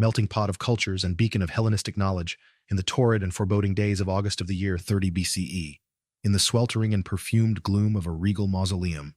melting pot of cultures and beacon of Hellenistic knowledge, in the torrid and foreboding days of August of the year 30 BCE, in the sweltering and perfumed gloom of a regal mausoleum,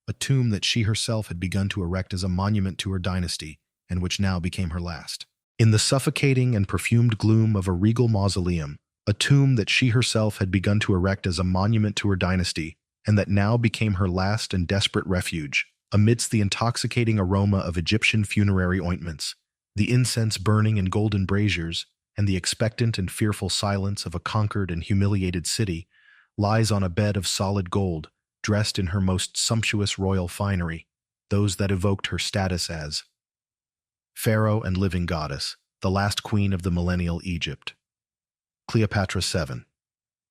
a tomb that she herself had begun to erect as a monument to her dynasty, and which now became her last. In the suffocating and perfumed gloom of a regal mausoleum, a tomb that she herself had begun to erect as a monument to her dynasty, and that now became her last and desperate refuge, amidst the intoxicating aroma of Egyptian funerary ointments, the incense burning in golden braziers, and the expectant and fearful silence of a conquered and humiliated city, lies on a bed of solid gold, dressed in her most sumptuous royal finery, those that evoked her status as Pharaoh and living goddess, the last queen of the millennial Egypt. Cleopatra 7.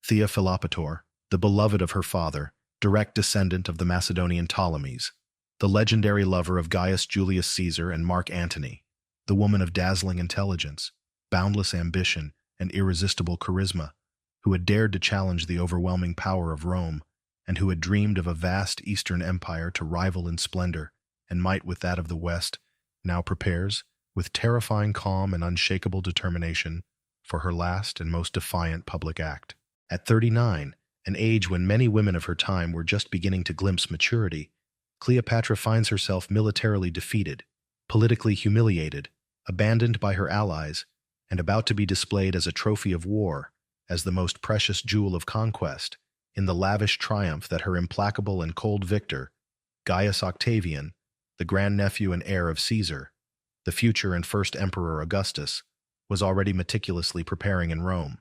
Thea Philopator, the beloved of her father, direct descendant of the Macedonian Ptolemies, the legendary lover of Gaius Julius Caesar and Mark Antony, the woman of dazzling intelligence, boundless ambition, and irresistible charisma, who had dared to challenge the overwhelming power of Rome, and who had dreamed of a vast Eastern empire to rival in splendor and might with that of the West, now prepares, with terrifying calm and unshakable determination, for her last and most defiant public act. At 39, an age when many women of her time were just beginning to glimpse maturity, Cleopatra finds herself militarily defeated, politically humiliated, abandoned by her allies, and about to be displayed as a trophy of war, as the most precious jewel of conquest, in the lavish triumph that her implacable and cold victor, Gaius Octavian, the grandnephew and heir of Caesar, the future and first emperor Augustus, was already meticulously preparing in Rome.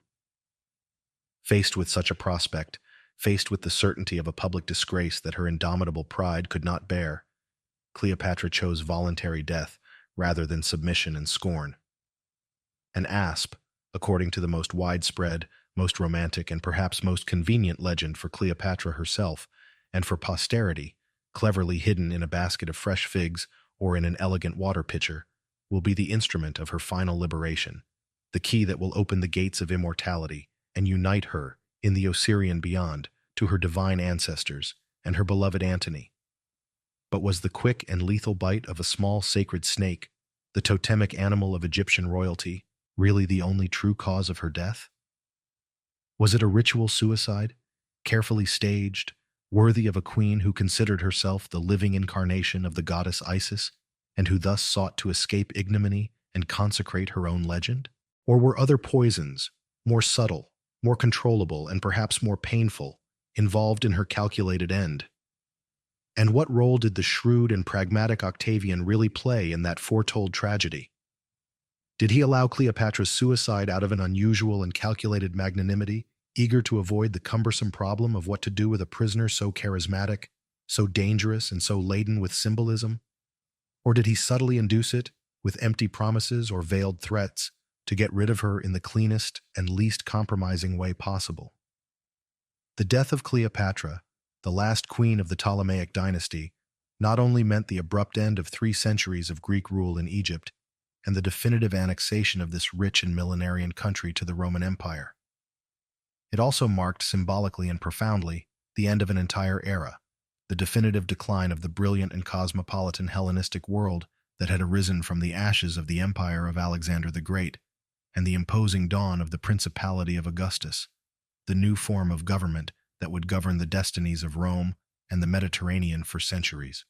Faced with such a prospect, faced with the certainty of a public disgrace that her indomitable pride could not bear, Cleopatra chose voluntary death rather than submission and scorn. An asp, according to the most widespread, most romantic, and perhaps most convenient legend for Cleopatra herself, and for posterity, cleverly hidden in a basket of fresh figs or in an elegant water pitcher, will be the instrument of her final liberation, the key that will open the gates of immortality and unite her, in the Osirian beyond, to her divine ancestors and her beloved Antony. But was the quick and lethal bite of a small sacred snake, the totemic animal of Egyptian royalty, really the only true cause of her death? Was it a ritual suicide, carefully staged, worthy of a queen who considered herself the living incarnation of the goddess Isis, and who thus sought to escape ignominy and consecrate her own legend? Or were other poisons, more subtle, more controllable, and perhaps more painful, involved in her calculated end? And what role did the shrewd and pragmatic Octavian really play in that foretold tragedy? Did he allow Cleopatra's suicide out of an unusual and calculated magnanimity, eager to avoid the cumbersome problem of what to do with a prisoner so charismatic, so dangerous, and so laden with symbolism? Or did he subtly induce it, with empty promises or veiled threats, to get rid of her in the cleanest and least compromising way possible? The death of Cleopatra, the last queen of the Ptolemaic dynasty, not only meant the abrupt end of 3 centuries of Greek rule in Egypt and the definitive annexation of this rich and millenarian country to the Roman Empire. It also marked symbolically and profoundly the end of an entire era, the definitive decline of the brilliant and cosmopolitan Hellenistic world that had arisen from the ashes of the empire of Alexander the Great, and the imposing dawn of the principality of Augustus, the new form of government that would govern the destinies of Rome and the Mediterranean for centuries.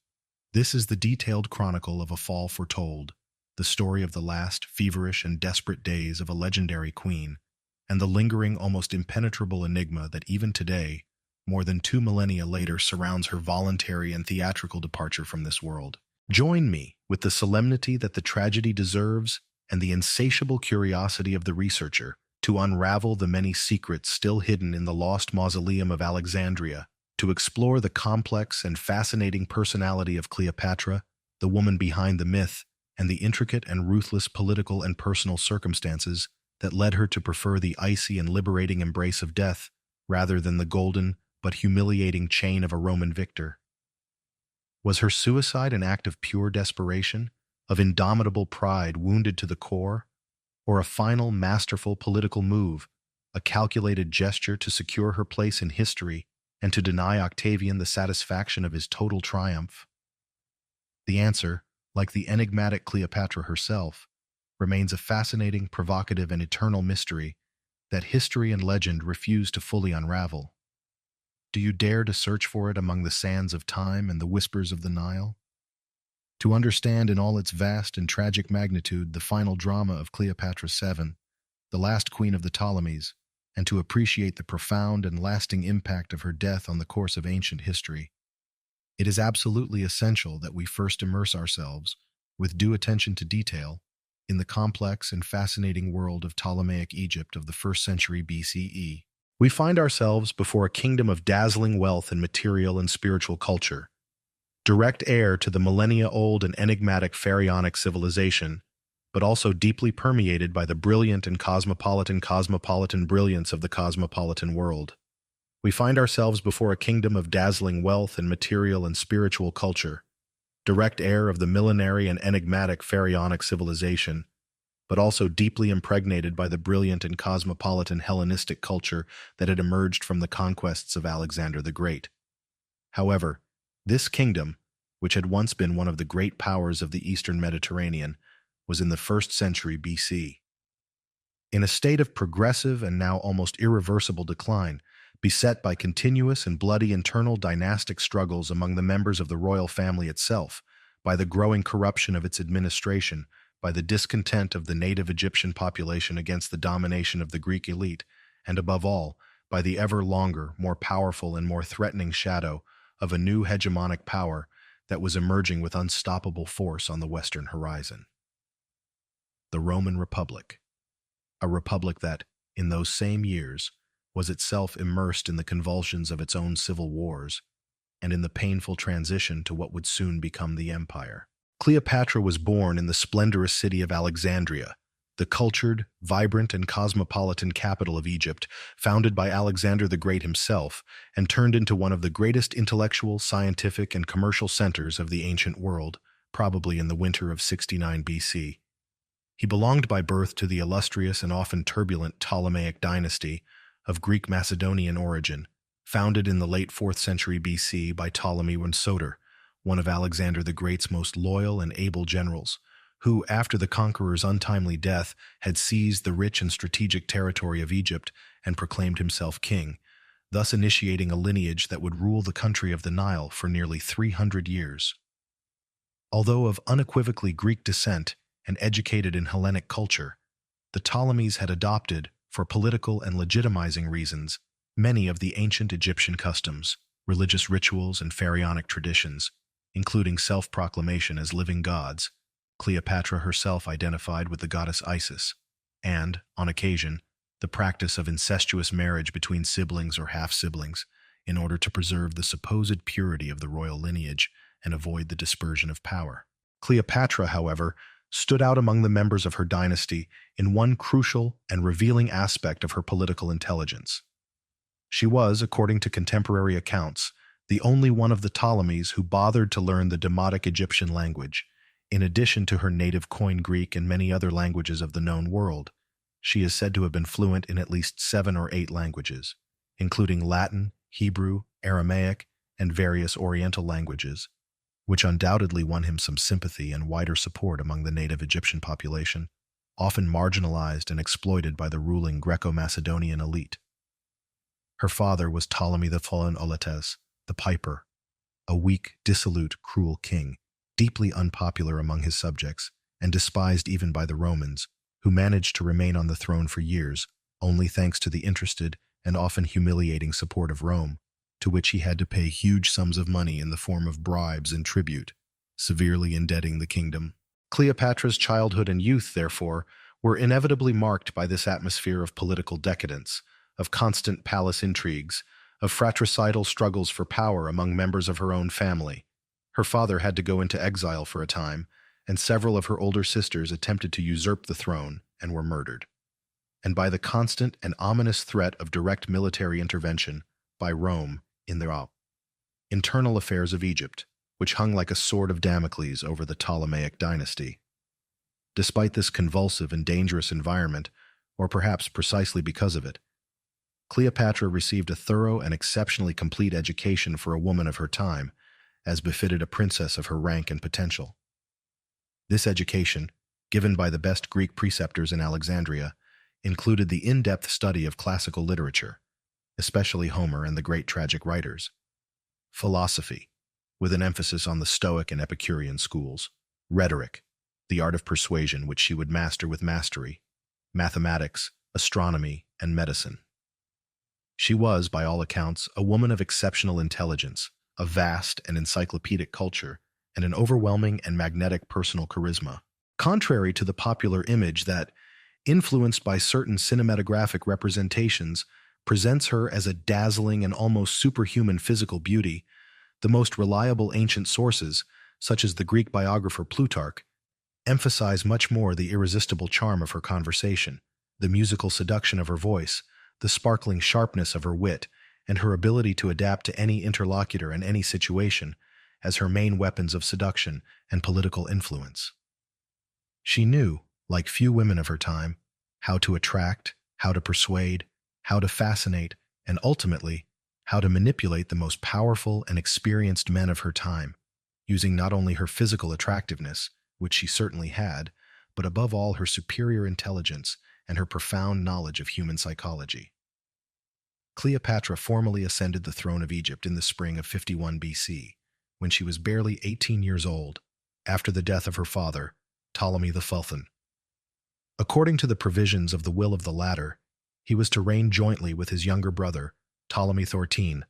This is the detailed chronicle of a fall foretold, the story of the last feverish and desperate days of a legendary queen, and the lingering, almost impenetrable enigma that even today, more than 2 millennia later, surrounds her voluntary and theatrical departure from this world. Join me, with the solemnity that the tragedy deserves and the insatiable curiosity of the researcher, to unravel the many secrets still hidden in the lost mausoleum of Alexandria, to explore the complex and fascinating personality of Cleopatra, the woman behind the myth, and the intricate and ruthless political and personal circumstances that led her to prefer the icy and liberating embrace of death rather than the golden but humiliating chain of a Roman victor. Was her suicide an act of pure desperation, of indomitable pride wounded to the core, or a final masterful political move, a calculated gesture to secure her place in history and to deny Octavian the satisfaction of his total triumph? The answer, like the enigmatic Cleopatra herself, remains a fascinating, provocative, and eternal mystery that history and legend refuse to fully unravel. Do you dare to search for it among the sands of time and the whispers of the Nile? To understand in all its vast and tragic magnitude the final drama of Cleopatra VII, the last queen of the Ptolemies, and to appreciate the profound and lasting impact of her death on the course of ancient history, it is absolutely essential that we first immerse ourselves, with due attention to detail, in the complex and fascinating world of Ptolemaic Egypt of the 1st century BCE. We find ourselves before a kingdom of dazzling wealth and material and spiritual culture, direct heir to the millennia-old and enigmatic pharaonic civilization, but also deeply permeated by the brilliant and cosmopolitan brilliance of the cosmopolitan world. We find ourselves before a kingdom of dazzling wealth and material and spiritual culture, direct heir of the millenary and enigmatic pharaonic civilization, but also deeply impregnated by the brilliant and cosmopolitan Hellenistic culture that had emerged from the conquests of Alexander the Great. However, this kingdom, which had once been one of the great powers of the Eastern Mediterranean, was in the 1st century BC. In a state of progressive and now almost irreversible decline, beset by continuous and bloody internal dynastic struggles among the members of the royal family itself, by the growing corruption of its administration, by the discontent of the native Egyptian population against the domination of the Greek elite, and above all, by the ever longer, more powerful and more threatening shadow of a new hegemonic power that was emerging with unstoppable force on the Western horizon. The Roman Republic, a republic that, in those same years, was itself immersed in the convulsions of its own civil wars, and in the painful transition to what would soon become the empire. Cleopatra was born in the splendorous city of Alexandria, the cultured, vibrant, and cosmopolitan capital of Egypt, founded by Alexander the Great himself, and turned into one of the greatest intellectual, scientific, and commercial centers of the ancient world, probably in the winter of 69 BC. He belonged by birth to the illustrious and often turbulent Ptolemaic dynasty of Greek Macedonian origin, founded in the late 4th century BC by Ptolemy I Soter, one of Alexander the Great's most loyal and able generals, who, after the conqueror's untimely death, had seized the rich and strategic territory of Egypt and proclaimed himself king, thus initiating a lineage that would rule the country of the Nile for nearly 300 years. Although of unequivocally Greek descent and educated in Hellenic culture, the Ptolemies had adopted, for political and legitimizing reasons, many of the ancient Egyptian customs, religious rituals, and pharaonic traditions, including self-proclamation as living gods. Cleopatra herself identified with the goddess Isis, and, on occasion, the practice of incestuous marriage between siblings or half-siblings in order to preserve the supposed purity of the royal lineage and avoid the dispersion of power. Cleopatra, however, stood out among the members of her dynasty in one crucial and revealing aspect of her political intelligence. She was, according to contemporary accounts, the only one of the Ptolemies who bothered to learn the Demotic Egyptian language. In addition to her native Koine Greek and many other languages of the known world, she is said to have been fluent in at least 7 or 8 languages, including Latin, Hebrew, Aramaic, and various Oriental languages, which undoubtedly won him some sympathy and wider support among the native Egyptian population, often marginalized and exploited by the ruling Greco-Macedonian elite. Her father was Ptolemy the Phalaenolates, the Piper, a weak, dissolute, cruel king, deeply unpopular among his subjects, and despised even by the Romans, who managed to remain on the throne for years, only thanks to the interested and often humiliating support of Rome, to which he had to pay huge sums of money in the form of bribes and tribute, severely indebting the kingdom. Cleopatra's childhood and youth, therefore, were inevitably marked by this atmosphere of political decadence, of constant palace intrigues, of fratricidal struggles for power among members of her own family. Her father had to go into exile for a time, and several of her older sisters attempted to usurp the throne and were murdered. And by the constant and ominous threat of direct military intervention by Rome in the internal affairs of Egypt, which hung like a sword of Damocles over the Ptolemaic dynasty. Despite this convulsive and dangerous environment, or perhaps precisely because of it, Cleopatra received a thorough and exceptionally complete education for a woman of her time, as befitted a princess of her rank and potential. This education, given by the best Greek preceptors in Alexandria, included the in-depth study of classical literature, especially Homer and the great tragic writers; philosophy, with an emphasis on the Stoic and Epicurean schools; rhetoric, the art of persuasion which she would master with mastery; mathematics, astronomy, and medicine. She was, by all accounts, a woman of exceptional intelligence, a vast and encyclopedic culture, and an overwhelming and magnetic personal charisma. Contrary to the popular image that, influenced by certain cinematographic representations, presents her as a dazzling and almost superhuman physical beauty, the most reliable ancient sources, such as the Greek biographer Plutarch, emphasize much more the irresistible charm of her conversation, the musical seduction of her voice, the sparkling sharpness of her wit, and her ability to adapt to any interlocutor and any situation as her main weapons of seduction and political influence. She knew, like few women of her time, how to attract, how to persuade, how to fascinate, and ultimately, how to manipulate the most powerful and experienced men of her time, using not only her physical attractiveness, which she certainly had, but above all her superior intelligence and her profound knowledge of human psychology. Cleopatra formally ascended the throne of Egypt in the spring of 51 BC, when she was barely 18 years old, after the death of her father, Ptolemy the Sultan. According to the provisions of the will of the latter, he was to reign jointly with his younger brother, Ptolemy XIV,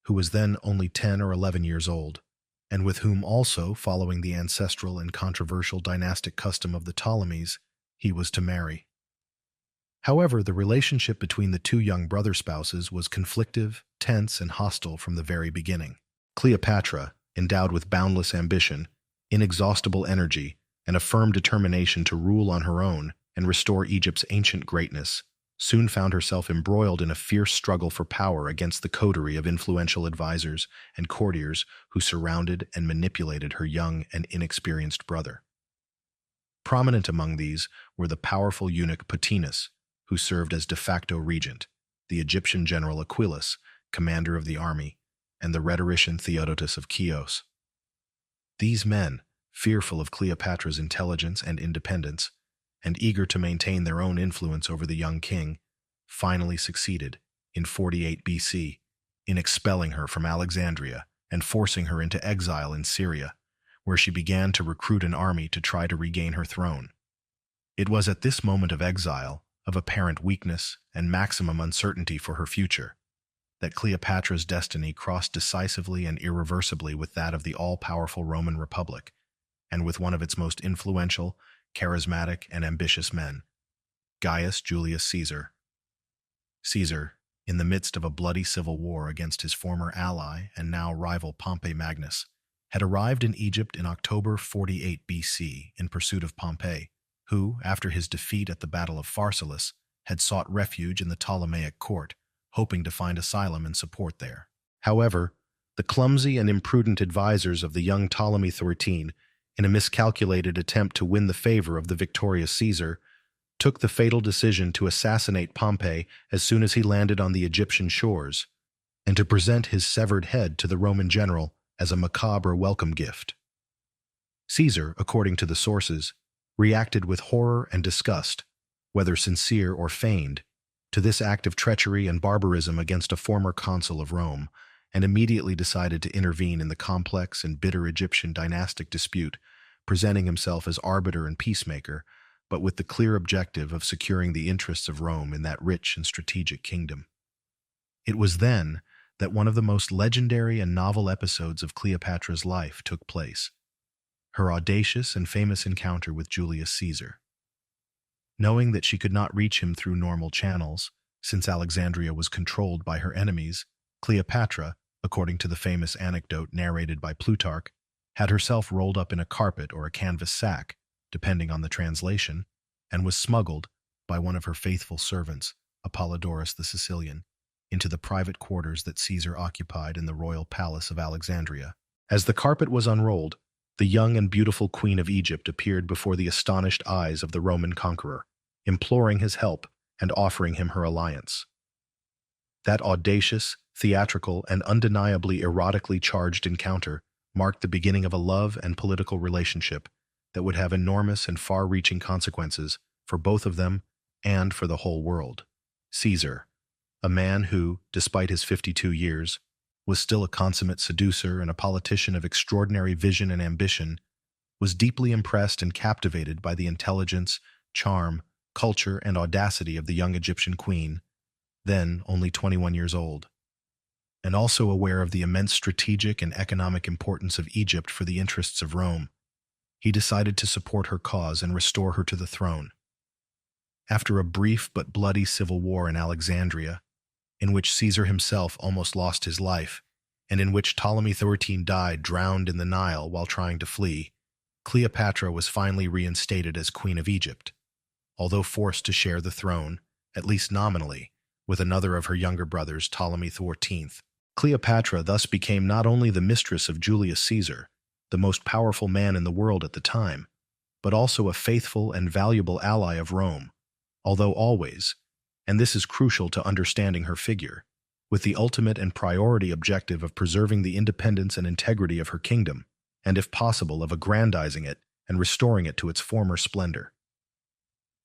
who was then only 10 or 11 years old, and with whom also, following the ancestral and controversial dynastic custom of the Ptolemies, he was to marry. However, the relationship between the two young brother spouses was conflictive, tense, and hostile from the very beginning. Cleopatra, endowed with boundless ambition, inexhaustible energy, and a firm determination to rule on her own and restore Egypt's ancient greatness, soon found herself embroiled in a fierce struggle for power against the coterie of influential advisors and courtiers who surrounded and manipulated her young and inexperienced brother. Prominent among these were the powerful eunuch Pothinus, who served as de facto regent, the Egyptian general Aquilus, commander of the army, and the rhetorician Theodotus of Chios. These men, fearful of Cleopatra's intelligence and independence, and eager to maintain their own influence over the young king, finally succeeded, in 48 BC, in expelling her from Alexandria and forcing her into exile in Syria, where she began to recruit an army to try to regain her throne. It was at this moment of exile, of apparent weakness and maximum uncertainty for her future, that Cleopatra's destiny crossed decisively and irreversibly with that of the all-powerful Roman Republic, and with one of its most influential, charismatic, and ambitious men, Gaius Julius Caesar. Caesar, in the midst of a bloody civil war against his former ally and now rival Pompey Magnus, had arrived in Egypt in October 48 BC in pursuit of Pompey, who, after his defeat at the Battle of Pharsalus, had sought refuge in the Ptolemaic court, hoping to find asylum and support there. However, the clumsy and imprudent advisors of the young Ptolemy XIII, in a miscalculated attempt to win the favor of the victorious Caesar, took the fatal decision to assassinate Pompey as soon as he landed on the Egyptian shores, and to present his severed head to the Roman general as a macabre welcome gift. Caesar, according to the sources, reacted with horror and disgust, whether sincere or feigned, to this act of treachery and barbarism against a former consul of Rome, and immediately decided to intervene in the complex and bitter Egyptian dynastic dispute, presenting himself as arbiter and peacemaker, but with the clear objective of securing the interests of Rome in that rich and strategic kingdom. It was then that one of the most legendary and novel episodes of Cleopatra's life took place, her audacious and famous encounter with Julius Caesar. Knowing that she could not reach him through normal channels, since Alexandria was controlled by her enemies, Cleopatra, according to the famous anecdote narrated by Plutarch, had herself rolled up in a carpet or a canvas sack, depending on the translation, and was smuggled, by one of her faithful servants, Apollodorus the Sicilian, into the private quarters that Caesar occupied in the royal palace of Alexandria. As the carpet was unrolled, the young and beautiful queen of Egypt appeared before the astonished eyes of the Roman conqueror, imploring his help and offering him her alliance. That audacious, theatrical, and undeniably erotically charged encounter marked the beginning of a love and political relationship that would have enormous and far-reaching consequences for both of them and for the whole world. Caesar, a man who, despite his 52 years, was still a consummate seducer and a politician of extraordinary vision and ambition, was deeply impressed and captivated by the intelligence, charm, culture, and audacity of the young Egyptian queen, then only 21 years old. And also aware of the immense strategic and economic importance of Egypt for the interests of Rome, he decided to support her cause and restore her to the throne. After a brief but bloody civil war in Alexandria, in which Caesar himself almost lost his life, and in which Ptolemy XIII died drowned in the Nile while trying to flee, Cleopatra was finally reinstated as Queen of Egypt, although forced to share the throne, at least nominally, with another of her younger brothers, Ptolemy XIV. Cleopatra thus became not only the mistress of Julius Caesar, the most powerful man in the world at the time, but also a faithful and valuable ally of Rome, although always, and this is crucial to understanding her figure, with the ultimate and priority objective of preserving the independence and integrity of her kingdom, and if possible of aggrandizing it and restoring it to its former splendor.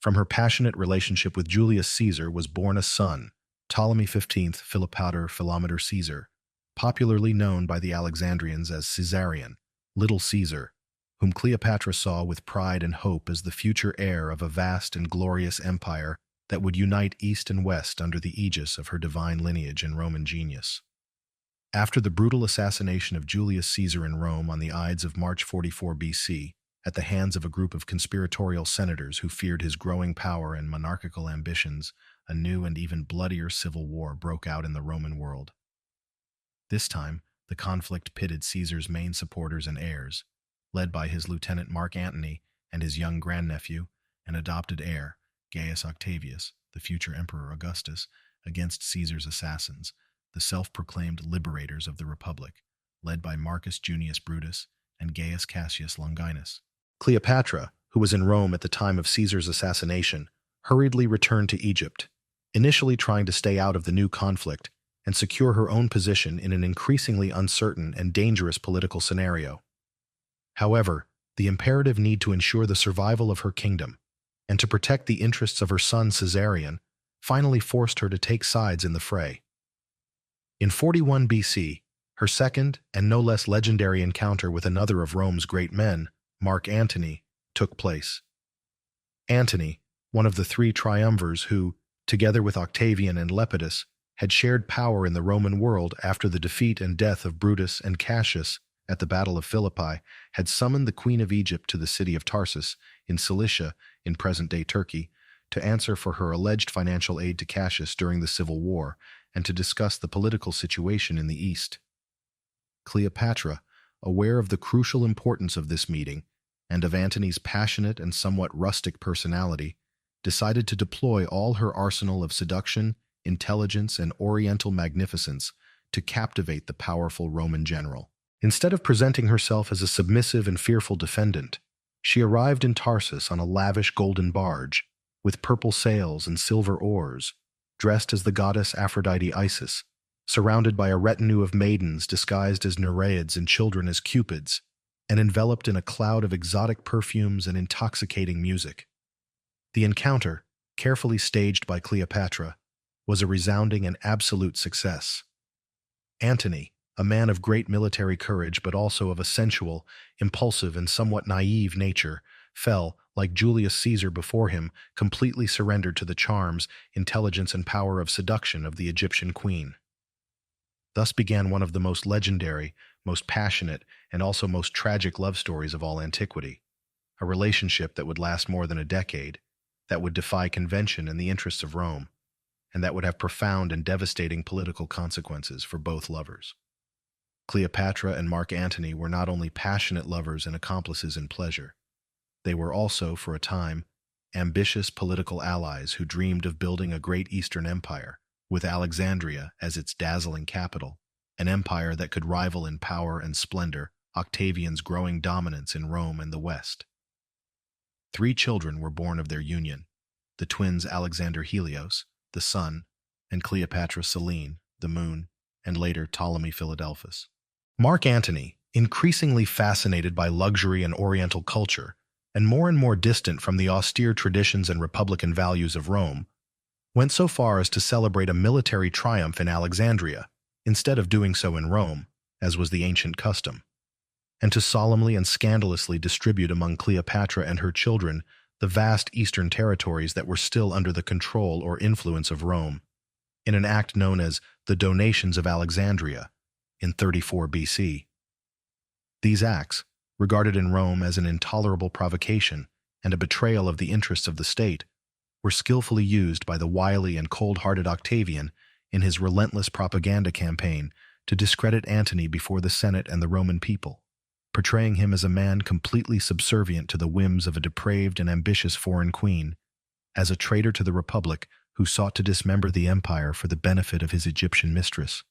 From her passionate relationship with Julius Caesar was born a son, Ptolemy XV Philopator Philometor Caesar, popularly known by the Alexandrians as Caesarion, Little Caesar, whom Cleopatra saw with pride and hope as the future heir of a vast and glorious empire that would unite East and West under the aegis of her divine lineage and Roman genius. After the brutal assassination of Julius Caesar in Rome on the Ides of March 44 BC, at the hands of a group of conspiratorial senators who feared his growing power and monarchical ambitions, a new and even bloodier civil war broke out in the Roman world. This time, the conflict pitted Caesar's main supporters and heirs, led by his lieutenant Mark Antony and his young grandnephew and adopted heir, Gaius Octavius, the future Emperor Augustus, against Caesar's assassins, the self-proclaimed liberators of the Republic, led by Marcus Junius Brutus and Gaius Cassius Longinus. Cleopatra, who was in Rome at the time of Caesar's assassination, hurriedly returned to Egypt, initially trying to stay out of the new conflict and secure her own position in an increasingly uncertain and dangerous political scenario. However, the imperative need to ensure the survival of her kingdom and to protect the interests of her son Caesarion finally forced her to take sides in the fray. In 41 BC, her second and no less legendary encounter with another of Rome's great men, Mark Antony, took place. Antony, one of the three triumvirs who, together with Octavian and Lepidus, had shared power in the Roman world after the defeat and death of Brutus and Cassius at the Battle of Philippi, had summoned the Queen of Egypt to the city of Tarsus in Cilicia, in present-day Turkey, to answer for her alleged financial aid to Cassius during the Civil War and to discuss the political situation in the East. Cleopatra, aware of the crucial importance of this meeting and of Antony's passionate and somewhat rustic personality, decided to deploy all her arsenal of seduction, intelligence, and oriental magnificence to captivate the powerful Roman general. Instead of presenting herself as a submissive and fearful defendant, she arrived in Tarsus on a lavish golden barge, with purple sails and silver oars, dressed as the goddess Aphrodite Isis, surrounded by a retinue of maidens disguised as Nereids and children as Cupids, and enveloped in a cloud of exotic perfumes and intoxicating music. The encounter, carefully staged by Cleopatra, was a resounding and absolute success. Antony, a man of great military courage but also of a sensual, impulsive, and somewhat naive nature, fell, like Julius Caesar before him, completely surrendered to the charms, intelligence, and power of seduction of the Egyptian queen. Thus began one of the most legendary, most passionate, and also most tragic love stories of all antiquity, a relationship that would last more than a decade, that would defy convention and the interests of Rome, and that would have profound and devastating political consequences for both lovers. Cleopatra and Mark Antony were not only passionate lovers and accomplices in pleasure, they were also, for a time, ambitious political allies who dreamed of building a great Eastern empire, with Alexandria as its dazzling capital, an empire that could rival in power and splendor Octavian's growing dominance in Rome and the West. 3 children were born of their union, the twins Alexander Helios, the sun, and Cleopatra Selene, the moon, and later Ptolemy Philadelphus. Mark Antony, increasingly fascinated by luxury and Oriental culture, and more distant from the austere traditions and republican values of Rome, went so far as to celebrate a military triumph in Alexandria, instead of doing so in Rome, as was the ancient custom, and to solemnly and scandalously distribute among Cleopatra and her children the vast eastern territories that were still under the control or influence of Rome, in an act known as the Donations of Alexandria, in 34 BC. These acts, regarded in Rome as an intolerable provocation and a betrayal of the interests of the state, were skillfully used by the wily and cold-hearted Octavian in his relentless propaganda campaign to discredit Antony before the Senate and the Roman people, portraying him as a man completely subservient to the whims of a depraved and ambitious foreign queen, as a traitor to the Republic who sought to dismember the empire for the benefit of his Egyptian mistress,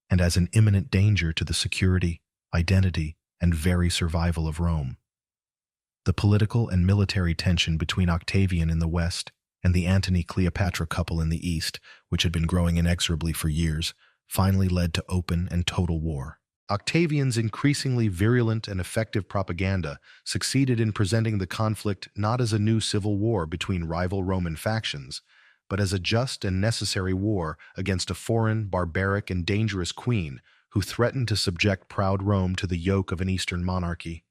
and as an imminent danger to the security, identity, and very survival of Rome. The political and military tension between Octavian in the west and the Antony-Cleopatra couple in the east, which had been growing inexorably for years, finally led to open and total war. Octavian's increasingly virulent and effective propaganda succeeded in presenting the conflict not as a new civil war between rival Roman factions, but as a just and necessary war against a foreign, barbaric, and dangerous queen who threatened to subject proud Rome to the yoke of an Eastern monarchy.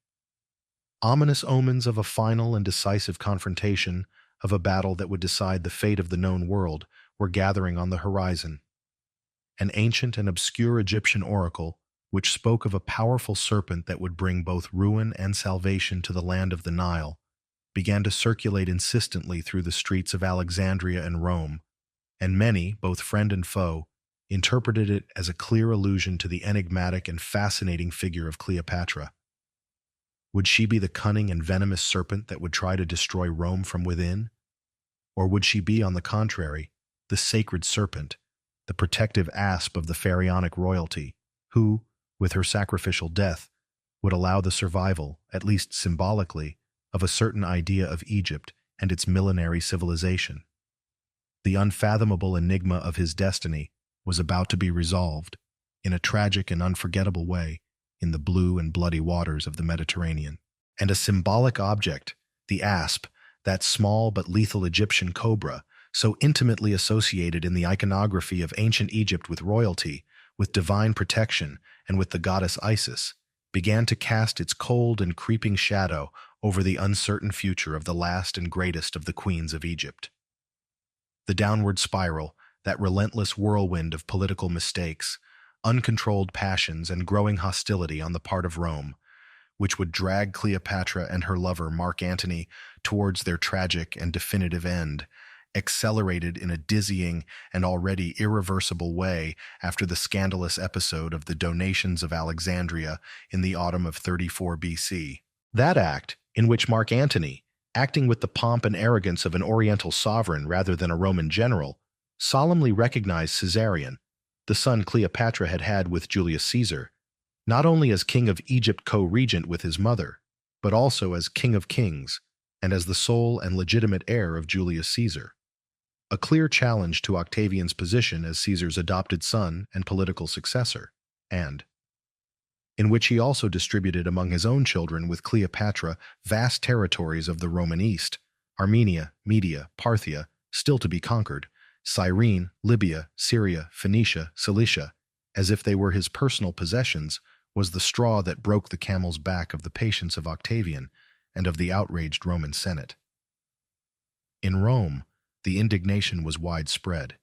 Ominous omens of a final and decisive confrontation, of a battle that would decide the fate of the known world, were gathering on the horizon. An ancient and obscure Egyptian oracle, which spoke of a powerful serpent that would bring both ruin and salvation to the land of the Nile, began to circulate insistently through the streets of Alexandria and Rome, and many, both friend and foe, interpreted it as a clear allusion to the enigmatic and fascinating figure of Cleopatra. Would she be the cunning and venomous serpent that would try to destroy Rome from within? Or would she be, on the contrary, the sacred serpent, the protective asp of the pharaonic royalty, who, with her sacrificial death, would allow the survival, at least symbolically, of a certain idea of Egypt and its millenary civilization? The unfathomable enigma of his destiny was about to be resolved, in a tragic and unforgettable way, in the blue and bloody waters of the Mediterranean. And a symbolic object, the asp, that small but lethal Egyptian cobra, so intimately associated in the iconography of ancient Egypt with royalty, with divine protection, and with the goddess Isis, began to cast its cold and creeping shadow over the uncertain future of the last and greatest of the queens of Egypt. The downward spiral, that relentless whirlwind of political mistakes, uncontrolled passions, and growing hostility on the part of Rome, which would drag Cleopatra and her lover Mark Antony towards their tragic and definitive end, accelerated in a dizzying and already irreversible way after the scandalous episode of the Donations of Alexandria in the autumn of 34 BC. That act, in which Mark Antony, acting with the pomp and arrogance of an Oriental sovereign rather than a Roman general, solemnly recognized Caesarion, the son Cleopatra had had with Julius Caesar, not only as king of Egypt co-regent with his mother, but also as king of kings and as the sole and legitimate heir of Julius Caesar. A clear challenge to Octavian's position as Caesar's adopted son and political successor, and in which he also distributed among his own children with Cleopatra vast territories of the Roman East, Armenia, Media, Parthia, still to be conquered, Cyrene, Libya, Syria, Phoenicia, Cilicia, as if they were his personal possessions, was the straw that broke the camel's back of the patience of Octavian and of the outraged Roman Senate. In Rome, the indignation was widespread.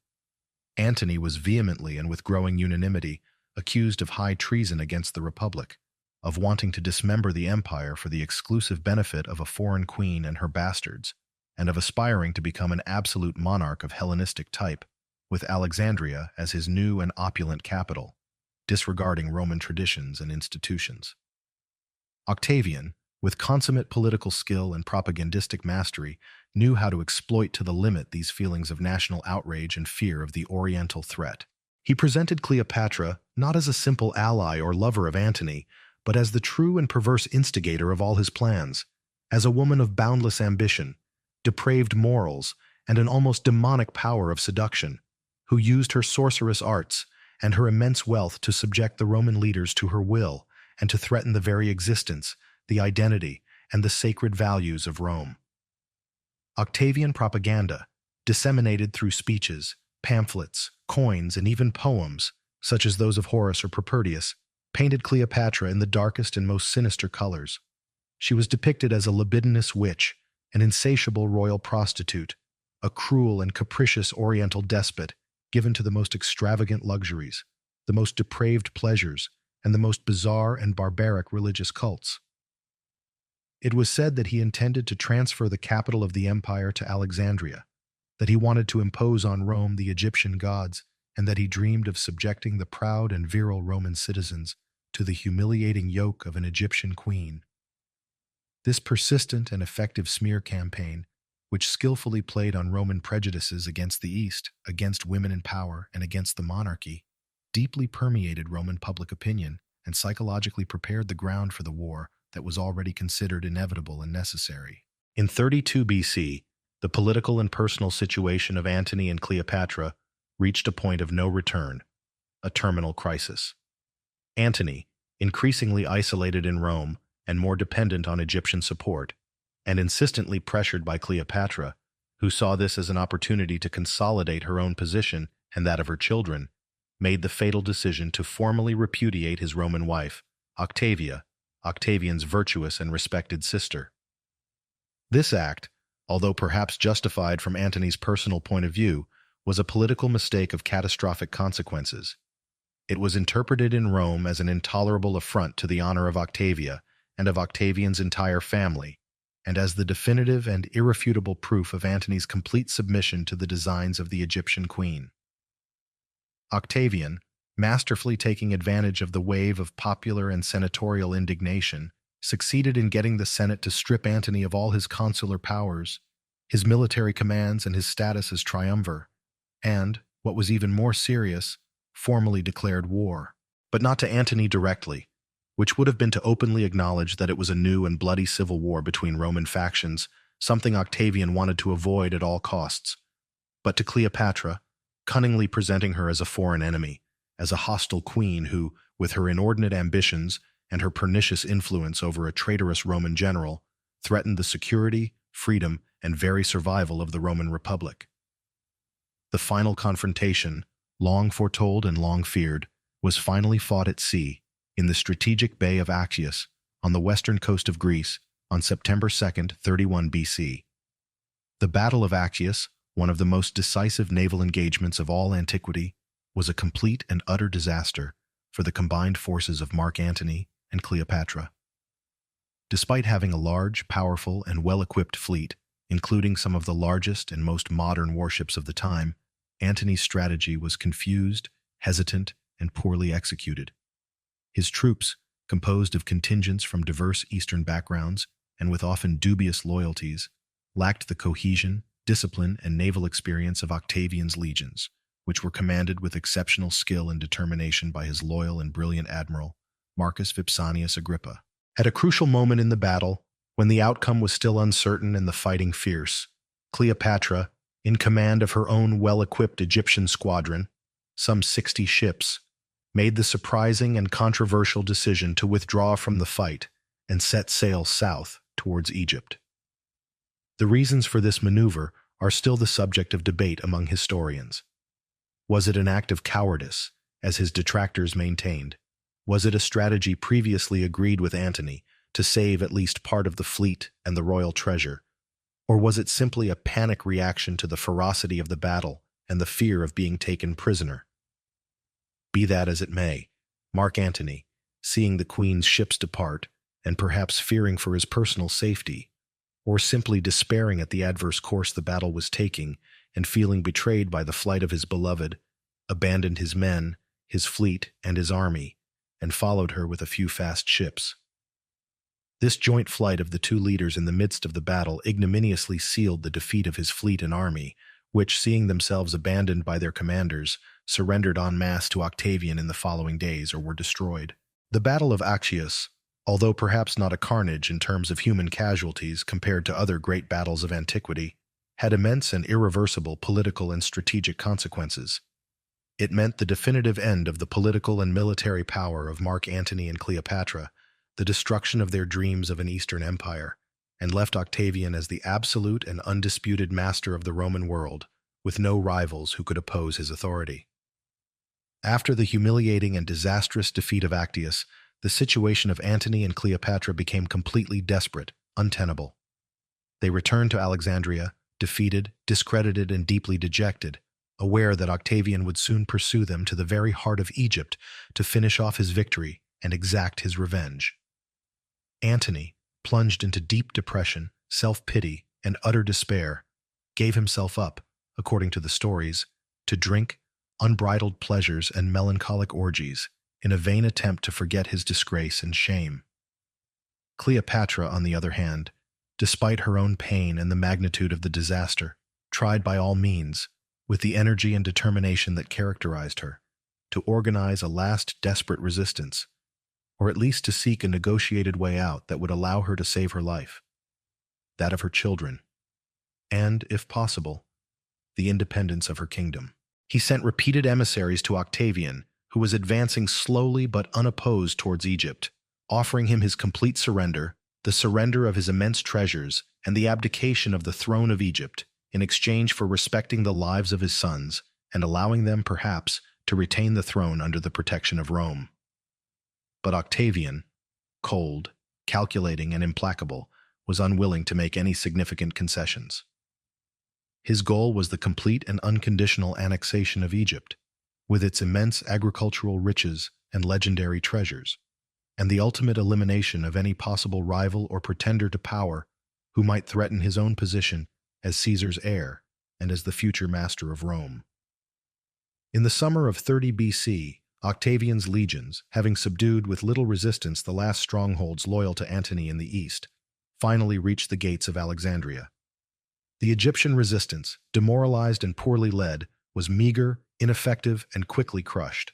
Antony was vehemently and with growing unanimity accused of high treason against the Republic, of wanting to dismember the empire for the exclusive benefit of a foreign queen and her bastards, and of aspiring to become an absolute monarch of Hellenistic type, with Alexandria as his new and opulent capital, disregarding Roman traditions and institutions. Octavian, with consummate political skill and propagandistic mastery, knew how to exploit to the limit these feelings of national outrage and fear of the Oriental threat. He presented Cleopatra not as a simple ally or lover of Antony, but as the true and perverse instigator of all his plans, as a woman of boundless ambition, depraved morals, and an almost demonic power of seduction, who used her sorcerous arts and her immense wealth to subject the Roman leaders to her will and to threaten the very existence, the identity, and the sacred values of Rome. Octavian propaganda, disseminated through speeches, pamphlets, coins, and even poems, such as those of Horace or Propertius, painted Cleopatra in the darkest and most sinister colors. She was depicted as a libidinous witch, an insatiable royal prostitute, a cruel and capricious oriental despot given to the most extravagant luxuries, the most depraved pleasures, and the most bizarre and barbaric religious cults. It was said that he intended to transfer the capital of the empire to Alexandria, that he wanted to impose on Rome the Egyptian gods, and that he dreamed of subjecting the proud and virile Roman citizens to the humiliating yoke of an Egyptian queen. This persistent and effective smear campaign, which skillfully played on Roman prejudices against the East, against women in power, and against the monarchy, deeply permeated Roman public opinion and psychologically prepared the ground for the war that was already considered inevitable and necessary. In 32 BC, the political and personal situation of Antony and Cleopatra reached a point of no return, a terminal crisis. Antony, increasingly isolated in Rome and more dependent on Egyptian support, and insistently pressured by Cleopatra, who saw this as an opportunity to consolidate her own position and that of her children, made the fatal decision to formally repudiate his Roman wife, Octavia, Octavian's virtuous and respected sister. This act, although perhaps justified from Antony's personal point of view, was a political mistake of catastrophic consequences. It was interpreted in Rome as an intolerable affront to the honor of Octavia and of Octavian's entire family, and as the definitive and irrefutable proof of Antony's complete submission to the designs of the Egyptian queen. Octavian, masterfully taking advantage of the wave of popular and senatorial indignation, succeeded in getting the Senate to strip Antony of all his consular powers, his military commands, and his status as triumvir, and, what was even more serious, formally declared war. But not to Antony directly, which would have been to openly acknowledge that it was a new and bloody civil war between Roman factions, something Octavian wanted to avoid at all costs, but to Cleopatra, cunningly presenting her as a foreign enemy, as a hostile queen who, with her inordinate ambitions and her pernicious influence over a traitorous Roman general, threatened the security, freedom, and very survival of the Roman Republic. The final confrontation, long foretold and long feared, was finally fought at sea, in the strategic Bay of Actius, on the western coast of Greece, on September 2, 31 BC. The Battle of Actius, one of the most decisive naval engagements of all antiquity, was a complete and utter disaster for the combined forces of Mark Antony and Cleopatra. Despite having a large, powerful, and well-equipped fleet, including some of the largest and most modern warships of the time, Antony's strategy was confused, hesitant, and poorly executed. His troops, composed of contingents from diverse Eastern backgrounds and with often dubious loyalties, lacked the cohesion, discipline, and naval experience of Octavian's legions, which were commanded with exceptional skill and determination by his loyal and brilliant admiral, Marcus Vipsanius Agrippa. At a crucial moment in the battle, when the outcome was still uncertain and the fighting fierce, Cleopatra, in command of her own well-equipped Egyptian squadron, some 60 ships, made the surprising and controversial decision to withdraw from the fight and set sail south towards Egypt. The reasons for this maneuver are still the subject of debate among historians. Was it an act of cowardice, as his detractors maintained? Was it a strategy previously agreed with Antony to save at least part of the fleet and the royal treasure? Or was it simply a panic reaction to the ferocity of the battle and the fear of being taken prisoner? Be that as it may, Mark Antony, seeing the queen's ships depart, and perhaps fearing for his personal safety, or simply despairing at the adverse course the battle was taking and feeling betrayed by the flight of his beloved, abandoned his men, his fleet, and his army, and followed her with a few fast ships. This joint flight of the two leaders in the midst of the battle ignominiously sealed the defeat of his fleet and army, which, seeing themselves abandoned by their commanders, surrendered en masse to Octavian in the following days or were destroyed. The Battle of Actius, although perhaps not a carnage in terms of human casualties compared to other great battles of antiquity, had immense and irreversible political and strategic consequences. It meant the definitive end of the political and military power of Mark Antony and Cleopatra, the destruction of their dreams of an Eastern empire, and left Octavian as the absolute and undisputed master of the Roman world, with no rivals who could oppose his authority. After the humiliating and disastrous defeat of Actius, the situation of Antony and Cleopatra became completely desperate, untenable. They returned to Alexandria, defeated, discredited, and deeply dejected, aware that Octavian would soon pursue them to the very heart of Egypt to finish off his victory and exact his revenge. Antony, plunged into deep depression, self-pity, and utter despair, gave himself up, according to the stories, to drink, unbridled pleasures, and melancholic orgies, in a vain attempt to forget his disgrace and shame. Cleopatra, on the other hand, despite her own pain and the magnitude of the disaster, tried by all means, with the energy and determination that characterized her, to organize a last desperate resistance, or at least to seek a negotiated way out that would allow her to save her life, that of her children, and, if possible, the independence of her kingdom. He sent repeated emissaries to Octavian, who was advancing slowly but unopposed towards Egypt, offering him his complete surrender, the surrender of his immense treasures, and the abdication of the throne of Egypt, in exchange for respecting the lives of his sons and allowing them, perhaps, to retain the throne under the protection of Rome. But Octavian, cold, calculating, and implacable, was unwilling to make any significant concessions. His goal was the complete and unconditional annexation of Egypt, with its immense agricultural riches and legendary treasures, and the ultimate elimination of any possible rival or pretender to power who might threaten his own position as Caesar's heir and as the future master of Rome. In the summer of 30 BC, Octavian's legions, having subdued with little resistance the last strongholds loyal to Antony in the east, finally reached the gates of Alexandria. The Egyptian resistance, demoralized and poorly led, was meager, ineffective, and quickly crushed.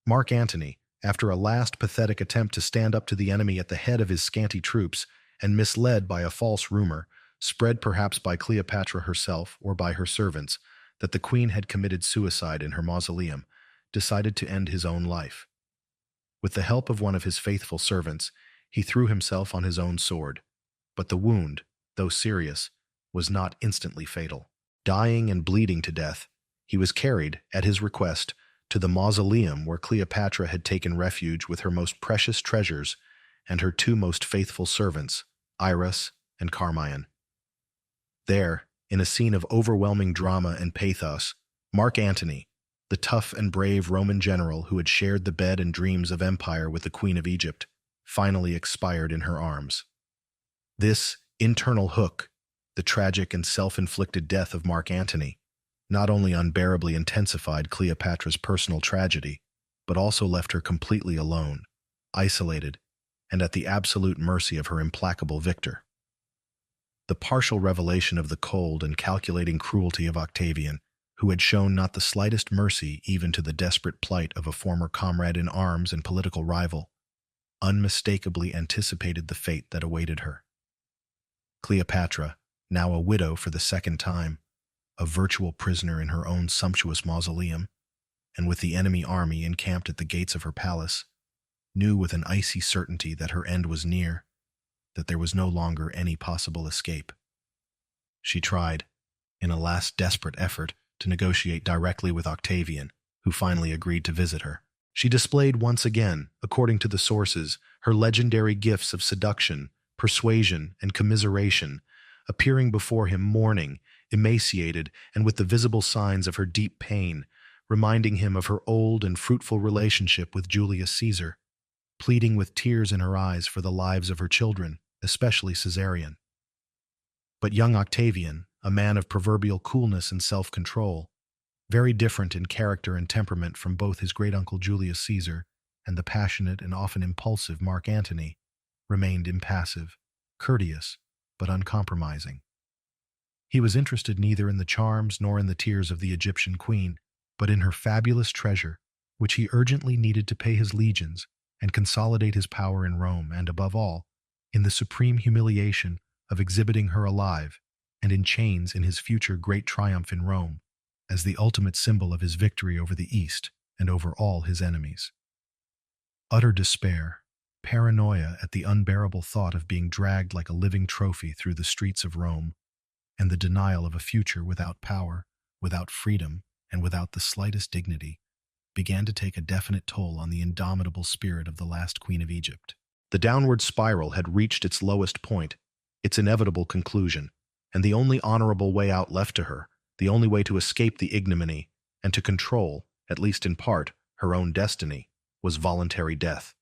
Mark Antony, after a last pathetic attempt to stand up to the enemy at the head of his scanty troops, and misled by a false rumor, spread perhaps by Cleopatra herself or by her servants, that the queen had committed suicide in her mausoleum, decided to end his own life. With the help of one of his faithful servants, he threw himself on his own sword, but the wound, though serious, was not instantly fatal. Dying and bleeding to death, he was carried, at his request, to the mausoleum where Cleopatra had taken refuge with her most precious treasures and her two most faithful servants, Iris and Carmine. There, in a scene of overwhelming drama and pathos, Mark Antony, the tough and brave Roman general who had shared the bed and dreams of empire with the Queen of Egypt, finally expired in her arms. This internal hook, the tragic and self-inflicted death of Mark Antony, not only unbearably intensified Cleopatra's personal tragedy, but also left her completely alone, isolated, and at the absolute mercy of her implacable victor. The partial revelation of the cold and calculating cruelty of Octavian, who had shown not the slightest mercy even to the desperate plight of a former comrade in arms and political rival, unmistakably anticipated the fate that awaited her. Cleopatra, now a widow for the second time, a virtual prisoner in her own sumptuous mausoleum, and with the enemy army encamped at the gates of her palace, knew with an icy certainty that her end was near, that there was no longer any possible escape. She tried, in a last desperate effort, to negotiate directly with Octavian, who finally agreed to visit her. She displayed once again, according to the sources, her legendary gifts of seduction, persuasion, and commiseration, appearing before him mourning, emaciated, and with the visible signs of her deep pain, reminding him of her old and fruitful relationship with Julius Caesar, pleading with tears in her eyes for the lives of her children, especially Caesarion. But young Octavian, a man of proverbial coolness and self-control, very different in character and temperament from both his great-uncle Julius Caesar and the passionate and often impulsive Mark Antony, remained impassive, courteous, but uncompromising. He was interested neither in the charms nor in the tears of the Egyptian queen, but in her fabulous treasure, which he urgently needed to pay his legions and consolidate his power in Rome, and above all, in the supreme humiliation of exhibiting her alive and in chains in his future great triumph in Rome, as the ultimate symbol of his victory over the East and over all his enemies. Utter despair, paranoia at the unbearable thought of being dragged like a living trophy through the streets of Rome, and the denial of a future without power, without freedom, and without the slightest dignity, began to take a definite toll on the indomitable spirit of the last queen of Egypt. The downward spiral had reached its lowest point, its inevitable conclusion, and the only honorable way out left to her, the only way to escape the ignominy and to control, at least in part, her own destiny, was voluntary death.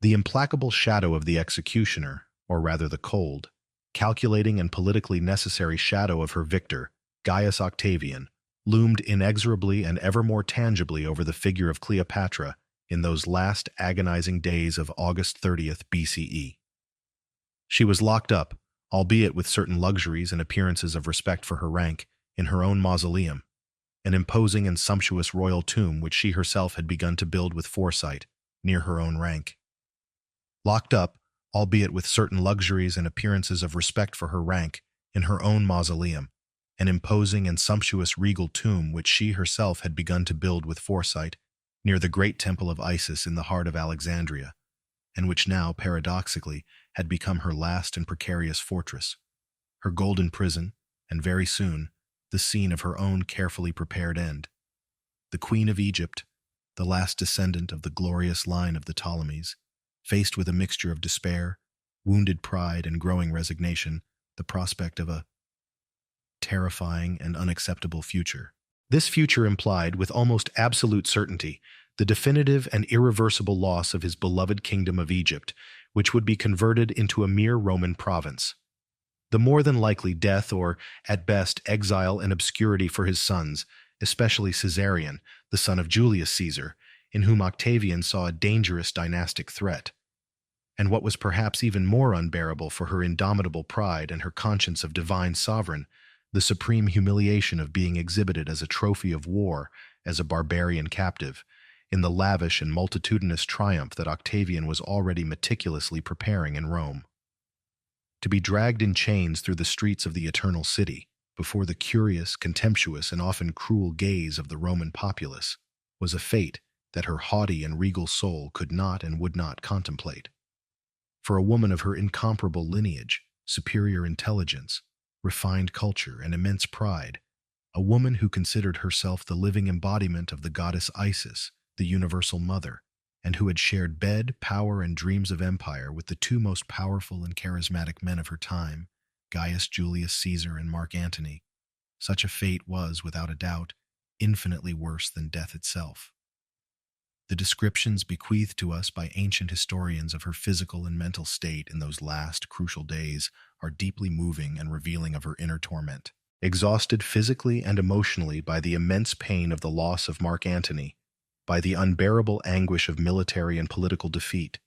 The implacable shadow of the executioner, or rather the cold, calculating and politically necessary shadow of her victor, Gaius Octavian, loomed inexorably and ever more tangibly over the figure of Cleopatra in those last agonizing days of August 30th BCE. She was locked up, albeit with certain luxuries and appearances of respect for her rank, in her own mausoleum, an imposing and sumptuous royal tomb which she herself had begun to build with foresight, near her own rank. Locked up, albeit with certain luxuries and appearances of respect for her rank, in her own mausoleum, an imposing and sumptuous regal tomb which she herself had begun to build with foresight, near the great temple of Isis in the heart of Alexandria, and which now, paradoxically, had become her last and precarious fortress, her golden prison, and very soon, the scene of her own carefully prepared end. The Queen of Egypt, the last descendant of the glorious line of the Ptolemies, faced with a mixture of despair, wounded pride, and growing resignation, the prospect of a terrifying and unacceptable future. This future implied, with almost absolute certainty, the definitive and irreversible loss of his beloved kingdom of Egypt, which would be converted into a mere Roman province. The more than likely death or, at best, exile and obscurity for his sons, especially Caesarion, the son of Julius Caesar, in whom Octavian saw a dangerous dynastic threat. And what was perhaps even more unbearable for her indomitable pride and her conscience of divine sovereign, the supreme humiliation of being exhibited as a trophy of war, as a barbarian captive, in the lavish and multitudinous triumph that Octavian was already meticulously preparing in Rome. To be dragged in chains through the streets of the Eternal City, before the curious, contemptuous, and often cruel gaze of the Roman populace, was a fate that her haughty and regal soul could not and would not contemplate. For a woman of her incomparable lineage, superior intelligence, refined culture, and immense pride, a woman who considered herself the living embodiment of the goddess Isis, the universal mother, and who had shared bed, power, and dreams of empire with the two most powerful and charismatic men of her time, Gaius Julius Caesar and Mark Antony. Such a fate was, without a doubt, infinitely worse than death itself. The descriptions bequeathed to us by ancient historians of her physical and mental state in those last crucial days are deeply moving and revealing of her inner torment. Exhausted physically and emotionally by the immense pain of the loss of Mark Antony, by the unbearable anguish of military and political defeat,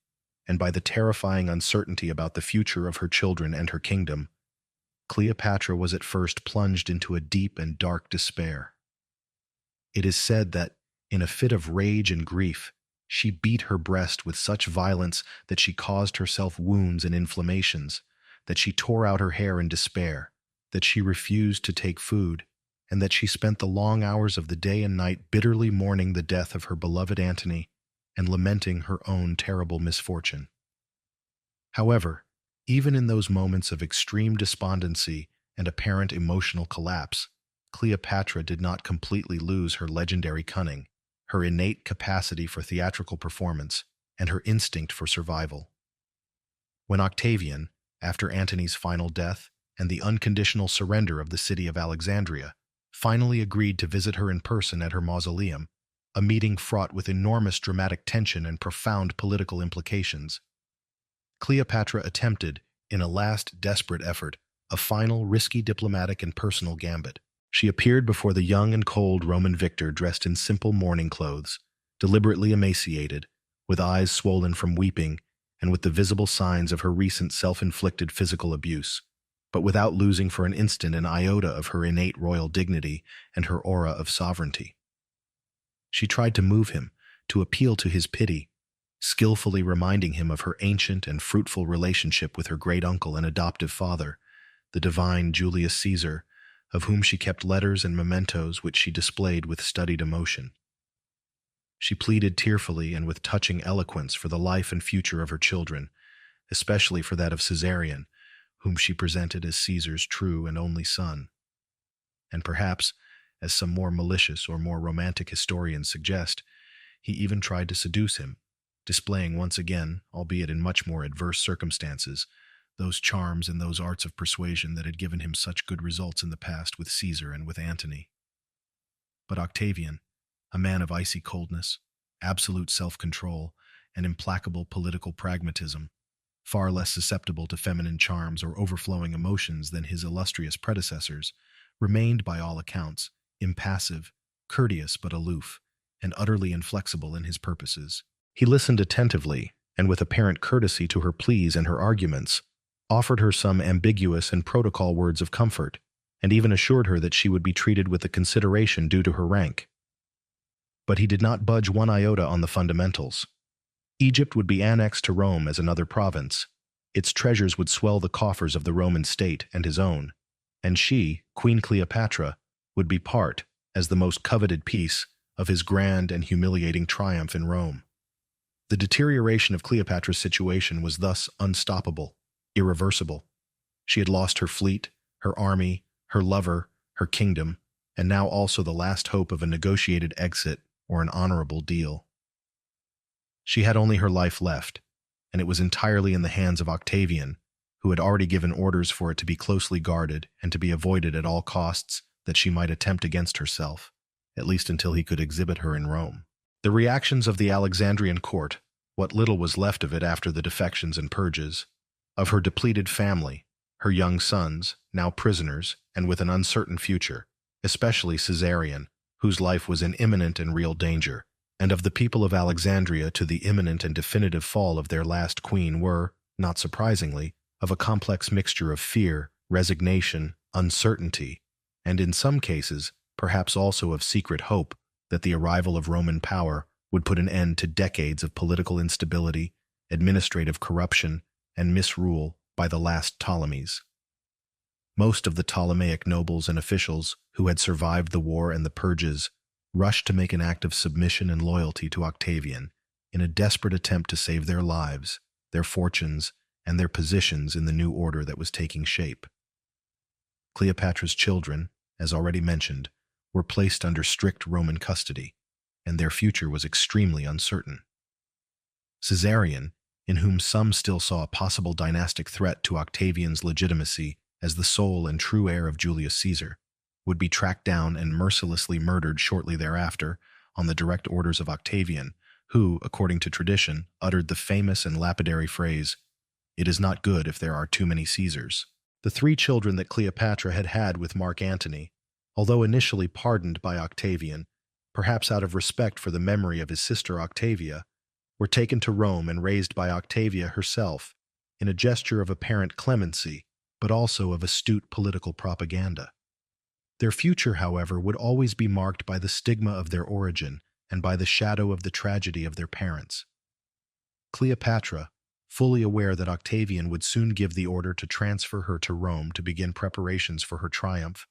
and by the terrifying uncertainty about the future of her children and her kingdom, Cleopatra was at first plunged into a deep and dark despair. It is said that, in a fit of rage and grief, she beat her breast with such violence that she caused herself wounds and inflammations, that she tore out her hair in despair, that she refused to take food, and that she spent the long hours of the day and night bitterly mourning the death of her beloved Antony and lamenting her own terrible misfortune. However, even in those moments of extreme despondency and apparent emotional collapse, Cleopatra did not completely lose her legendary cunning, her innate capacity for theatrical performance, and her instinct for survival. When Octavian, after Antony's final death and the unconditional surrender of the city of Alexandria, finally agreed to visit her in person at her mausoleum, a meeting fraught with enormous dramatic tension and profound political implications, Cleopatra attempted, in a last desperate effort, a final risky diplomatic and personal gambit. She appeared before the young and cold Roman victor dressed in simple mourning clothes, deliberately emaciated, with eyes swollen from weeping, and with the visible signs of her recent self-inflicted physical abuse, but without losing for an instant an iota of her innate royal dignity and her aura of sovereignty. She tried to move him, to appeal to his pity, skillfully reminding him of her ancient and fruitful relationship with her great-uncle and adoptive father, the divine Julius Caesar, of whom she kept letters and mementos which she displayed with studied emotion. She pleaded tearfully and with touching eloquence for the life and future of her children, especially for that of Caesarion, whom she presented as Caesar's true and only son. And perhaps, as some more malicious or more romantic historians suggest, he even tried to seduce him, displaying once again, albeit in much more adverse circumstances, those charms and those arts of persuasion that had given him such good results in the past with Caesar and with Antony. But Octavian, a man of icy coldness, absolute self-control, and implacable political pragmatism, far less susceptible to feminine charms or overflowing emotions than his illustrious predecessors, remained, by all accounts, impassive, courteous but aloof, and utterly inflexible in his purposes. He listened attentively, and with apparent courtesy to her pleas and her arguments, offered her some ambiguous and protocol words of comfort, and even assured her that she would be treated with the consideration due to her rank. But he did not budge one iota on the fundamentals. Egypt would be annexed to Rome as another province. Its treasures would swell the coffers of the Roman state and his own, and she, Queen Cleopatra, would be part, as the most coveted piece, of his grand and humiliating triumph in Rome. The deterioration of Cleopatra's situation was thus unstoppable, irreversible. She had lost her fleet, her army, her lover, her kingdom, and now also the last hope of a negotiated exit or an honorable deal. She had only her life left, and it was entirely in the hands of Octavian, who had already given orders for it to be closely guarded and to be avoided at all costs that she might attempt against herself, at least until he could exhibit her in Rome. The reactions of the Alexandrian court, what little was left of it after the defections and purges, of her depleted family, her young sons, now prisoners and with an uncertain future, especially Caesarion, whose life was in imminent and real danger, and of the people of Alexandria to the imminent and definitive fall of their last queen were, not surprisingly, of a complex mixture of fear, resignation, uncertainty, and in some cases, perhaps also of secret hope that the arrival of Roman power would put an end to decades of political instability, administrative corruption, and misrule by the last Ptolemies. Most of the Ptolemaic nobles and officials who had survived the war and the purges rushed to make an act of submission and loyalty to Octavian in a desperate attempt to save their lives, their fortunes, and their positions in the new order that was taking shape. Cleopatra's children, as already mentioned, were placed under strict Roman custody, and their future was extremely uncertain. Caesarion, in whom some still saw a possible dynastic threat to Octavian's legitimacy as the sole and true heir of Julius Caesar, would be tracked down and mercilessly murdered shortly thereafter on the direct orders of Octavian, who, according to tradition, uttered the famous and lapidary phrase, "It is not good if there are too many Caesars." The three children that Cleopatra had had with Mark Antony, although initially pardoned by Octavian, perhaps out of respect for the memory of his sister Octavia, were taken to Rome and raised by Octavia herself, in a gesture of apparent clemency, but also of astute political propaganda. Their future, however, would always be marked by the stigma of their origin and by the shadow of the tragedy of their parents. Cleopatra, fully aware that Octavian would soon give the order to transfer her to Rome to begin preparations for her triumph,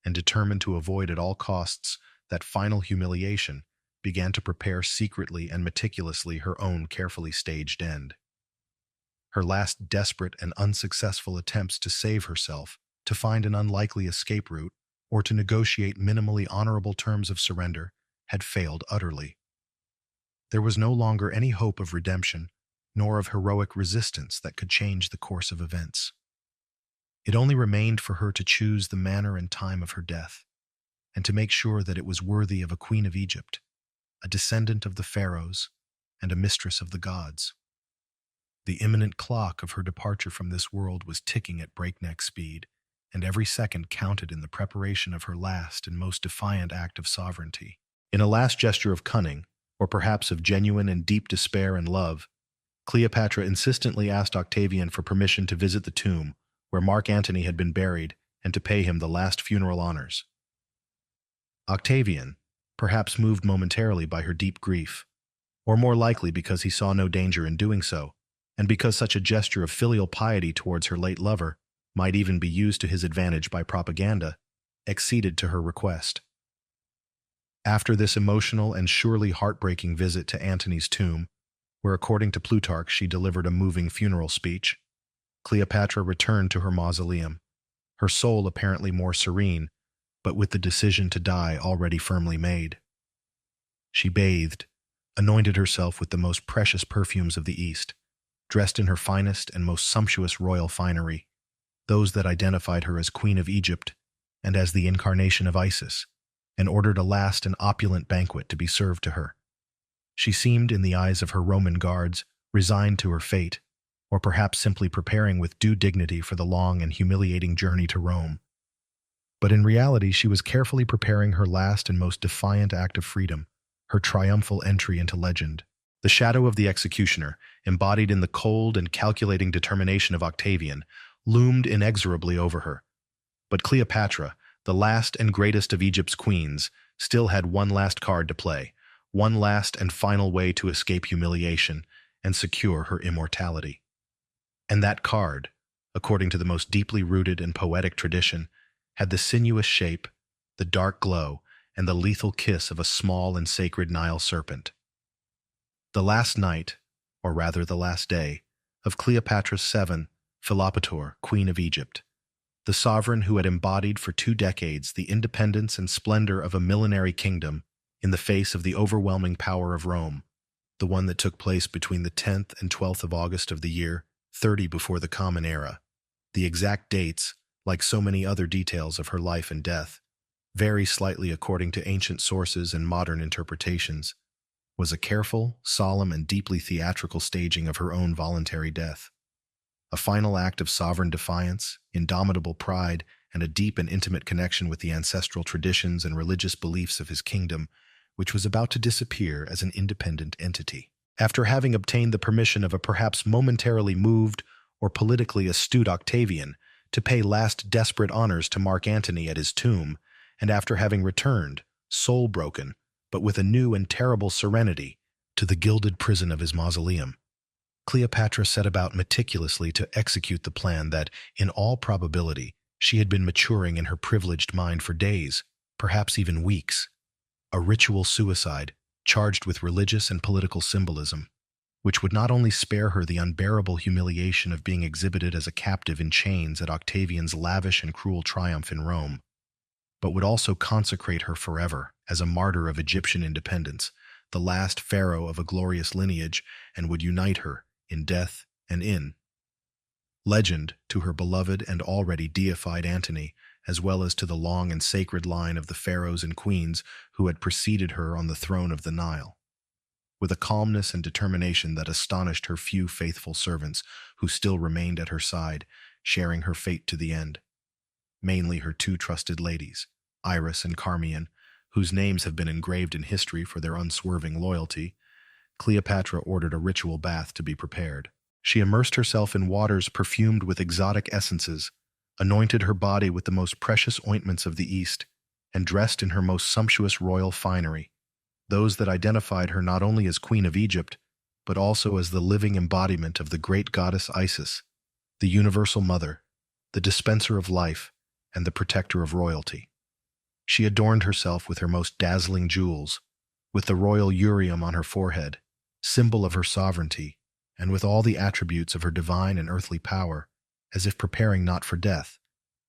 and determined to avoid at all costs that final humiliation, began to prepare secretly and meticulously her own carefully staged end. Her last desperate and unsuccessful attempts to save herself, to find an unlikely escape route, or to negotiate minimally honorable terms of surrender, had failed utterly. There was no longer any hope of redemption, nor of heroic resistance that could change the course of events. It only remained for her to choose the manner and time of her death, and to make sure that it was worthy of a queen of Egypt, a descendant of the pharaohs, and a mistress of the gods. The imminent clock of her departure from this world was ticking at breakneck speed, and every second counted in the preparation of her last and most defiant act of sovereignty. In a last gesture of cunning, or perhaps of genuine and deep despair and love, Cleopatra insistently asked Octavian for permission to visit the tomb where Mark Antony had been buried and to pay him the last funeral honors. Octavian, perhaps moved momentarily by her deep grief, or more likely because he saw no danger in doing so, and because such a gesture of filial piety towards her late lover might even be used to his advantage by propaganda, acceded to her request. After this emotional and surely heartbreaking visit to Antony's tomb, where according to Plutarch she delivered a moving funeral speech, Cleopatra returned to her mausoleum, her soul apparently more serene, but with the decision to die already firmly made. She bathed, anointed herself with the most precious perfumes of the East, dressed in her finest and most sumptuous royal finery, those that identified her as Queen of Egypt and as the incarnation of Isis, and ordered a last and opulent banquet to be served to her. She seemed, in the eyes of her Roman guards, resigned to her fate, or perhaps simply preparing with due dignity for the long and humiliating journey to Rome. But in reality, she was carefully preparing her last and most defiant act of freedom, her triumphal entry into legend. The shadow of the executioner, embodied in the cold and calculating determination of Octavian, loomed inexorably over her. But Cleopatra, the last and greatest of Egypt's queens, still had one last card to play, one last and final way to escape humiliation and secure her immortality. And that card, according to the most deeply rooted and poetic tradition, had the sinuous shape, the dark glow, and the lethal kiss of a small and sacred Nile serpent. The last night, or rather the last day, of Cleopatra's 7, Philopator, Queen of Egypt, the sovereign who had embodied for 2 decades the independence and splendor of a millenary kingdom in the face of the overwhelming power of Rome, the one that took place between the 10th and 12th of August of the year 30 before the Common Era. The exact dates, like so many other details of her life and death, vary slightly according to ancient sources and modern interpretations, was a careful, solemn, and deeply theatrical staging of her own voluntary death. A final act of sovereign defiance, indomitable pride, and a deep and intimate connection with the ancestral traditions and religious beliefs of his kingdom, which was about to disappear as an independent entity. After having obtained the permission of a perhaps momentarily moved or politically astute Octavian to pay last desperate honors to Mark Antony at his tomb, and after having returned, soul-broken, but with a new and terrible serenity, to the gilded prison of his mausoleum, Cleopatra set about meticulously to execute the plan that, in all probability, she had been maturing in her privileged mind for days, perhaps even weeks. A ritual suicide, charged with religious and political symbolism, which would not only spare her the unbearable humiliation of being exhibited as a captive in chains at Octavian's lavish and cruel triumph in Rome, but would also consecrate her forever as a martyr of Egyptian independence, the last pharaoh of a glorious lineage, and would unite her, in death and in legend, to her beloved and already deified Antony, as well as to the long and sacred line of the pharaohs and queens who had preceded her on the throne of the Nile. With a calmness and determination that astonished her few faithful servants who still remained at her side, sharing her fate to the end, mainly her 2 trusted ladies, Iris and Carmian, whose names have been engraved in history for their unswerving loyalty, Cleopatra ordered a ritual bath to be prepared. She immersed herself in waters perfumed with exotic essences, anointed her body with the most precious ointments of the East, and dressed in her most sumptuous royal finery, those that identified her not only as Queen of Egypt, but also as the living embodiment of the great goddess Isis, the universal mother, the dispenser of life, and the protector of royalty. She adorned herself with her most dazzling jewels, with the royal urium on her forehead, symbol of her sovereignty, and with all the attributes of her divine and earthly power, as if preparing not for death,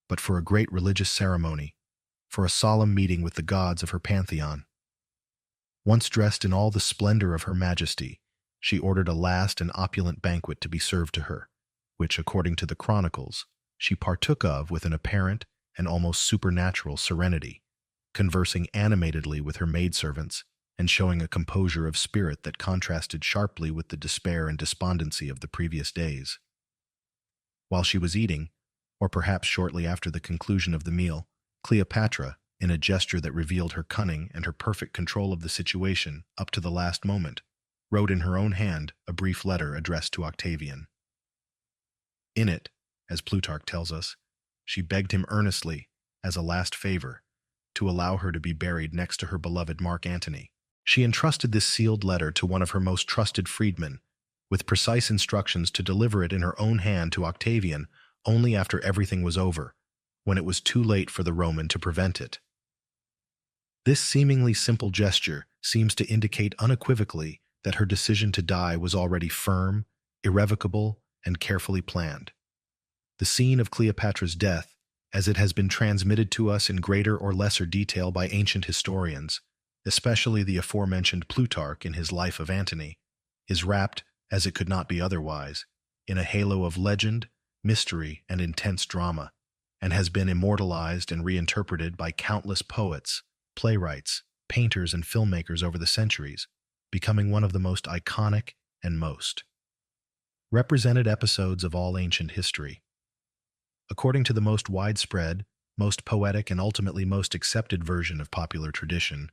but for a great religious ceremony, for a solemn meeting with the gods of her pantheon. Once dressed in all the splendor of her majesty, she ordered a last and opulent banquet to be served to her, which, according to the chronicles, she partook of with an apparent and almost supernatural serenity, conversing animatedly with her maidservants and showing a composure of spirit that contrasted sharply with the despair and despondency of the previous days. While she was eating, or perhaps shortly after the conclusion of the meal, Cleopatra, in a gesture that revealed her cunning and her perfect control of the situation up to the last moment, wrote in her own hand a brief letter addressed to Octavian. In it, as Plutarch tells us, she begged him earnestly, as a last favor, to allow her to be buried next to her beloved Mark Antony. She entrusted this sealed letter to one of her most trusted freedmen, with precise instructions to deliver it in her own hand to Octavian only after everything was over, when it was too late for the Roman to prevent it. This seemingly simple gesture seems to indicate unequivocally that her decision to die was already firm, irrevocable, and carefully planned. The scene of Cleopatra's death, as it has been transmitted to us in greater or lesser detail by ancient historians, especially the aforementioned Plutarch in his Life of Antony, is wrapped, as it could not be otherwise, in a halo of legend, mystery, and intense drama, and has been immortalized and reinterpreted by countless poets, playwrights, painters, and filmmakers over the centuries, becoming one of the most iconic and most represented episodes of all ancient history. According to the most widespread, most poetic, and ultimately most accepted version of popular tradition,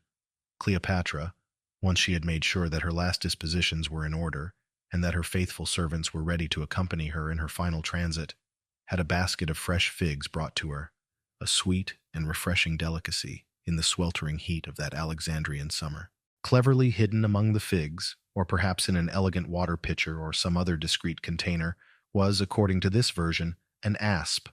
Cleopatra, once she had made sure that her last dispositions were in order and that her faithful servants were ready to accompany her in her final transit, had a basket of fresh figs brought to her, a sweet and refreshing delicacy in the sweltering heat of that Alexandrian summer. Cleverly hidden among the figs, or perhaps in an elegant water pitcher or some other discreet container, was, according to this version, an asp,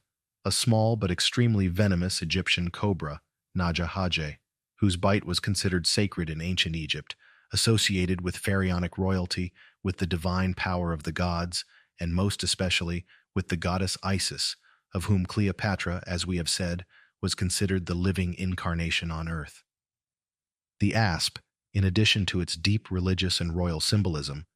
a small but extremely venomous Egyptian cobra, Naja Haje, whose bite was considered sacred in ancient Egypt, associated with pharaonic royalty, with the divine power of the gods, and most especially with the goddess Isis, of whom Cleopatra, as we have said, was considered the living incarnation on earth. The asp, in addition to its deep religious and royal symbolism,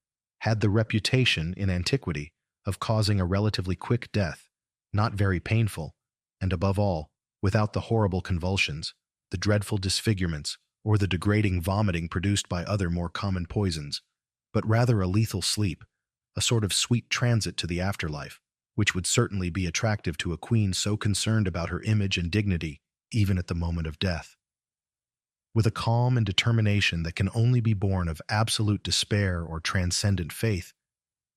had the reputation in antiquity of causing a relatively quick death, not very painful, and above all, without the horrible convulsions, the dreadful disfigurements, or the degrading vomiting produced by other more common poisons, but rather a lethal sleep, a sort of sweet transit to the afterlife, which would certainly be attractive to a queen so concerned about her image and dignity, even at the moment of death. With a calm and determination that can only be born of absolute despair or transcendent faith,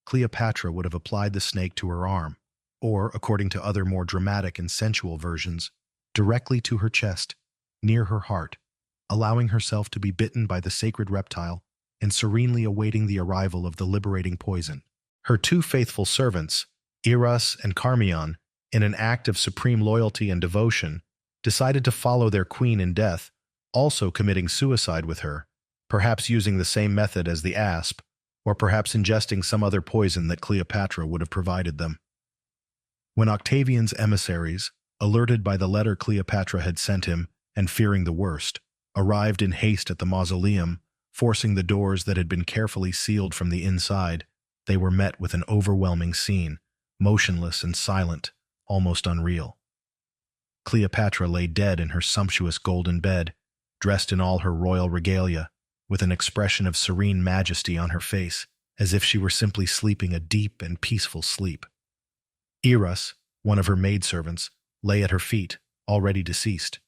Cleopatra would have applied the snake to her arm, or, according to other more dramatic and sensual versions, directly to her chest, near her heart, allowing herself to be bitten by the sacred reptile and serenely awaiting the arrival of the liberating poison. Her two faithful servants, Eros and Charmion, in an act of supreme loyalty and devotion, decided to follow their queen in death, also committing suicide with her, perhaps using the same method as the asp, or perhaps ingesting some other poison that Cleopatra would have provided them. When Octavian's emissaries, alerted by the letter Cleopatra had sent him and fearing the worst, arrived in haste at the mausoleum, forcing the doors that had been carefully sealed from the inside, they were met with an overwhelming scene, motionless and silent, almost unreal. Cleopatra lay dead in her sumptuous golden bed, dressed in all her royal regalia, with an expression of serene majesty on her face, as if she were simply sleeping a deep and peaceful sleep. Eros, one of her maidservants, lay at her feet, already deceased.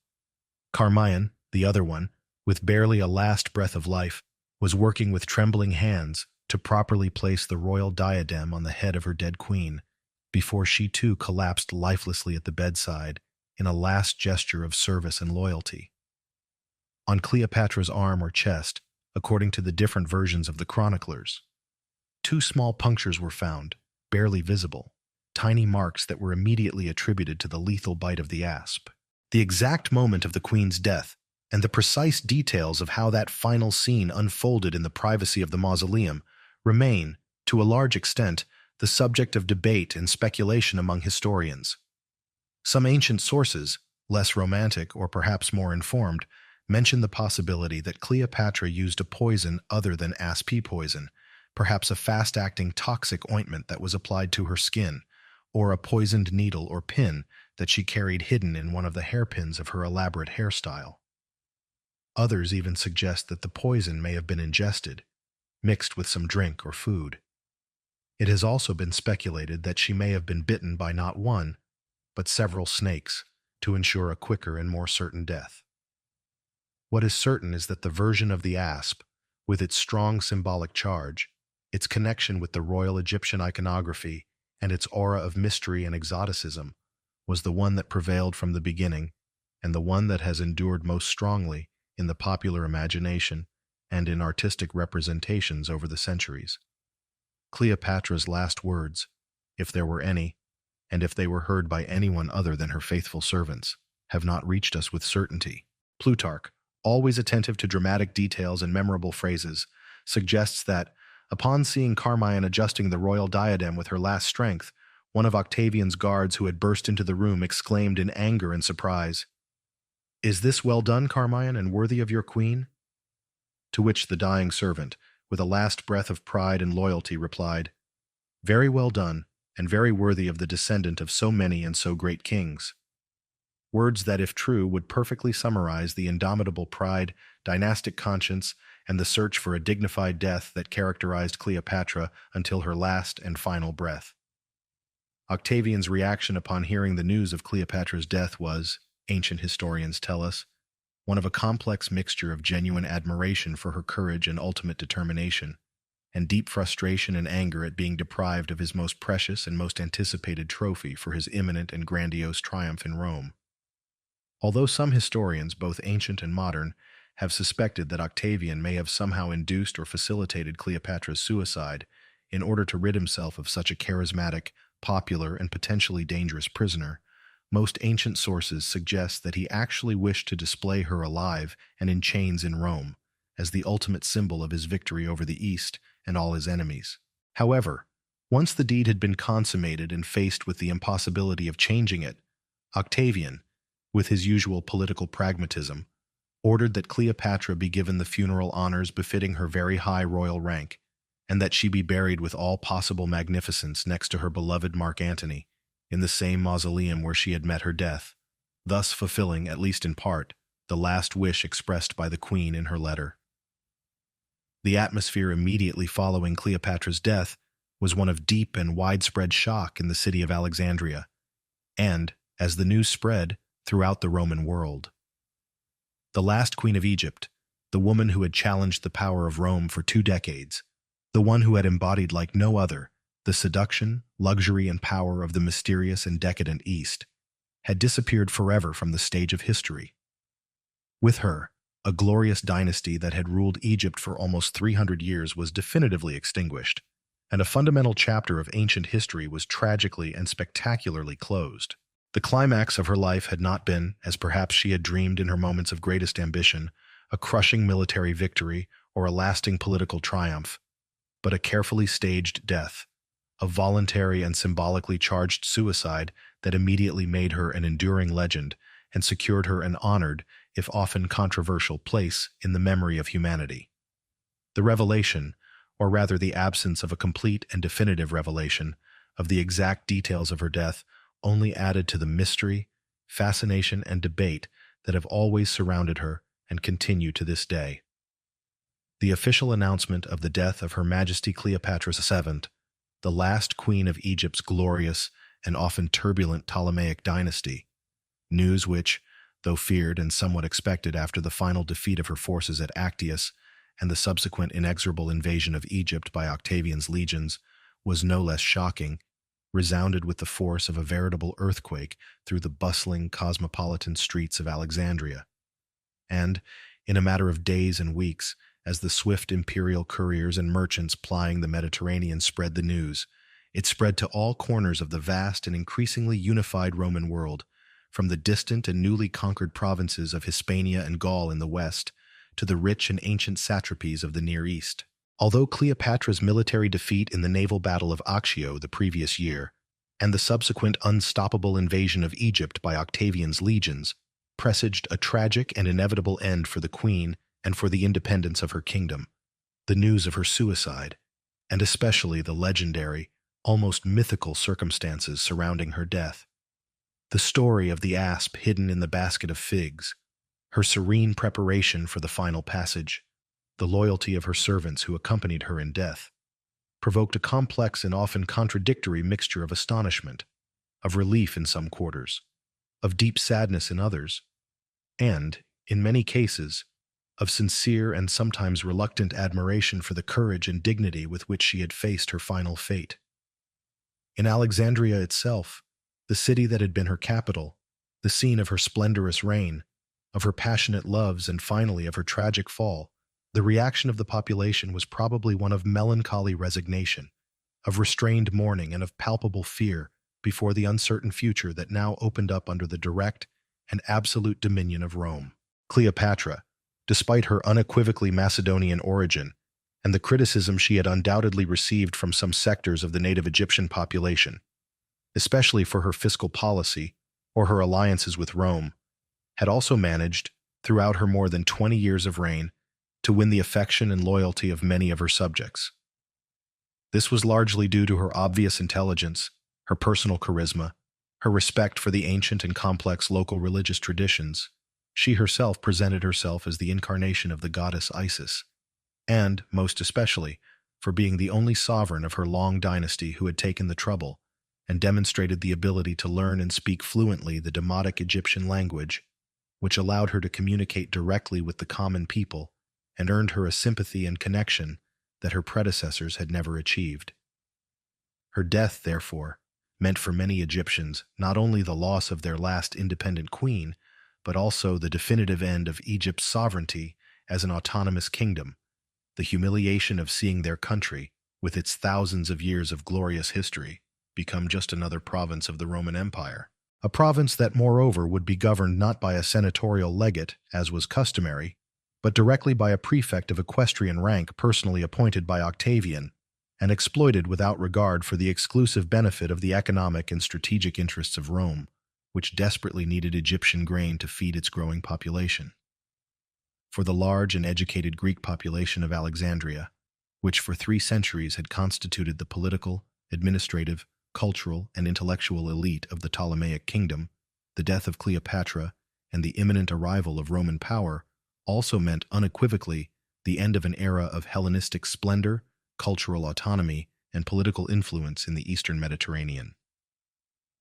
Charmion, the other one, with barely a last breath of life, was working with trembling hands to properly place the royal diadem on the head of her dead queen, before she too collapsed lifelessly at the bedside in a last gesture of service and loyalty. On Cleopatra's arm or chest, according to the different versions of the chroniclers, 2 small punctures were found, barely visible, tiny marks that were immediately attributed to the lethal bite of the asp. The exact moment of the queen's death and the precise details of how that final scene unfolded in the privacy of the mausoleum remain, to a large extent, the subject of debate and speculation among historians. Some ancient sources, less romantic or perhaps more informed, mention the possibility that Cleopatra used a poison other than asp poison, perhaps a fast-acting toxic ointment that was applied to her skin, or a poisoned needle or pin that she carried hidden in one of the hairpins of her elaborate hairstyle. Others even suggest that the poison may have been ingested, mixed with some drink or food. It has also been speculated that she may have been bitten by not one, but several snakes to ensure a quicker and more certain death. What is certain is that the version of the asp, with its strong symbolic charge, its connection with the royal Egyptian iconography, and its aura of mystery and exoticism, was the one that prevailed from the beginning, and the one that has endured most strongly in the popular imagination and in artistic representations over the centuries. Cleopatra's last words, if there were any, and if they were heard by anyone other than her faithful servants, have not reached us with certainty. Plutarch, always attentive to dramatic details and memorable phrases, suggests that, upon seeing Carmine adjusting the royal diadem with her last strength, one of Octavian's guards who had burst into the room exclaimed in anger and surprise, "Is this well done, Carmine, and worthy of your queen?" To which the dying servant, with a last breath of pride and loyalty, replied, "Very well done, and very worthy of the descendant of so many and so great kings." Words that, if true, would perfectly summarize the indomitable pride, dynastic conscience, and the search for a dignified death that characterized Cleopatra until her last and final breath. Octavian's reaction upon hearing the news of Cleopatra's death was, ancient historians tell us, one of a complex mixture of genuine admiration for her courage and ultimate determination, and deep frustration and anger at being deprived of his most precious and most anticipated trophy for his imminent and grandiose triumph in Rome. Although some historians, both ancient and modern, have suspected that Octavian may have somehow induced or facilitated Cleopatra's suicide in order to rid himself of such a charismatic, popular, and potentially dangerous prisoner, most ancient sources suggest that he actually wished to display her alive and in chains in Rome, as the ultimate symbol of his victory over the East and all his enemies. However, once the deed had been consummated and faced with the impossibility of changing it, Octavian, with his usual political pragmatism, ordered that Cleopatra be given the funeral honors befitting her very high royal rank, and that she be buried with all possible magnificence next to her beloved Mark Antony, in the same mausoleum where she had met her death, thus fulfilling, at least in part, the last wish expressed by the queen in her letter. The atmosphere immediately following Cleopatra's death was one of deep and widespread shock in the city of Alexandria, and, as the news spread, throughout the Roman world. The last queen of Egypt, the woman who had challenged the power of Rome for 2 decades, the one who had embodied like no other the seduction, luxury, and power of the mysterious and decadent East, had disappeared forever from the stage of history. With her, a glorious dynasty that had ruled Egypt for almost 300 years was definitively extinguished, and a fundamental chapter of ancient history was tragically and spectacularly closed. The climax of her life had not been, as perhaps she had dreamed in her moments of greatest ambition, a crushing military victory or a lasting political triumph, but a carefully staged death, a voluntary and symbolically charged suicide that immediately made her an enduring legend and secured her an honored, if often controversial, place in the memory of humanity. The revelation, or rather the absence of a complete and definitive revelation, of the exact details of her death only added to the mystery, fascination, and debate that have always surrounded her and continue to this day. The official announcement of the death of Her Majesty Cleopatra VII, the last queen of Egypt's glorious and often turbulent Ptolemaic dynasty, news which, though feared and somewhat expected after the final defeat of her forces at Actius and the subsequent inexorable invasion of Egypt by Octavian's legions, was no less shocking, resounded with the force of a veritable earthquake through the bustling, cosmopolitan streets of Alexandria. And, in a matter of days and weeks, as the swift imperial couriers and merchants plying the Mediterranean spread the news, it spread to all corners of the vast and increasingly unified Roman world, from the distant and newly conquered provinces of Hispania and Gaul in the west, to the rich and ancient satrapies of the Near East. Although Cleopatra's military defeat in the naval battle of Actio the previous year, and the subsequent unstoppable invasion of Egypt by Octavian's legions, presaged a tragic and inevitable end for the queen and for the independence of her kingdom, the news of her suicide, and especially the legendary, almost mythical circumstances surrounding her death, the story of the asp hidden in the basket of figs, her serene preparation for the final passage, the loyalty of her servants who accompanied her in death, provoked a complex and often contradictory mixture of astonishment, of relief in some quarters, of deep sadness in others, and, in many cases, of sincere and sometimes reluctant admiration for the courage and dignity with which she had faced her final fate. In Alexandria itself, the city that had been her capital, the scene of her splendorous reign, of her passionate loves, and finally of her tragic fall, the reaction of the population was probably one of melancholy resignation, of restrained mourning, and of palpable fear before the uncertain future that now opened up under the direct and absolute dominion of Rome. Cleopatra, despite her unequivocally Macedonian origin and the criticism she had undoubtedly received from some sectors of the native Egyptian population, especially for her fiscal policy or her alliances with Rome, had also managed, throughout her more than 20 years of reign, to win the affection and loyalty of many of her subjects. This was largely due to her obvious intelligence, her personal charisma, her respect for the ancient and complex local religious traditions. She herself presented herself as the incarnation of the goddess Isis, and, most especially, for being the only sovereign of her long dynasty who had taken the trouble and demonstrated the ability to learn and speak fluently the Demotic Egyptian language, which allowed her to communicate directly with the common people and earned her a sympathy and connection that her predecessors had never achieved. Her death, therefore, meant for many Egyptians not only the loss of their last independent queen, but also the definitive end of Egypt's sovereignty as an autonomous kingdom, the humiliation of seeing their country, with its thousands of years of glorious history, become just another province of the Roman Empire. A province that, moreover, would be governed not by a senatorial legate, as was customary, but directly by a prefect of equestrian rank personally appointed by Octavian, and exploited without regard for the exclusive benefit of the economic and strategic interests of Rome, which desperately needed Egyptian grain to feed its growing population. For the large and educated Greek population of Alexandria, which for 3 centuries had constituted the political, administrative, cultural, and intellectual elite of the Ptolemaic kingdom, the death of Cleopatra and the imminent arrival of Roman power also meant unequivocally the end of an era of Hellenistic splendor, cultural autonomy, and political influence in the Eastern Mediterranean.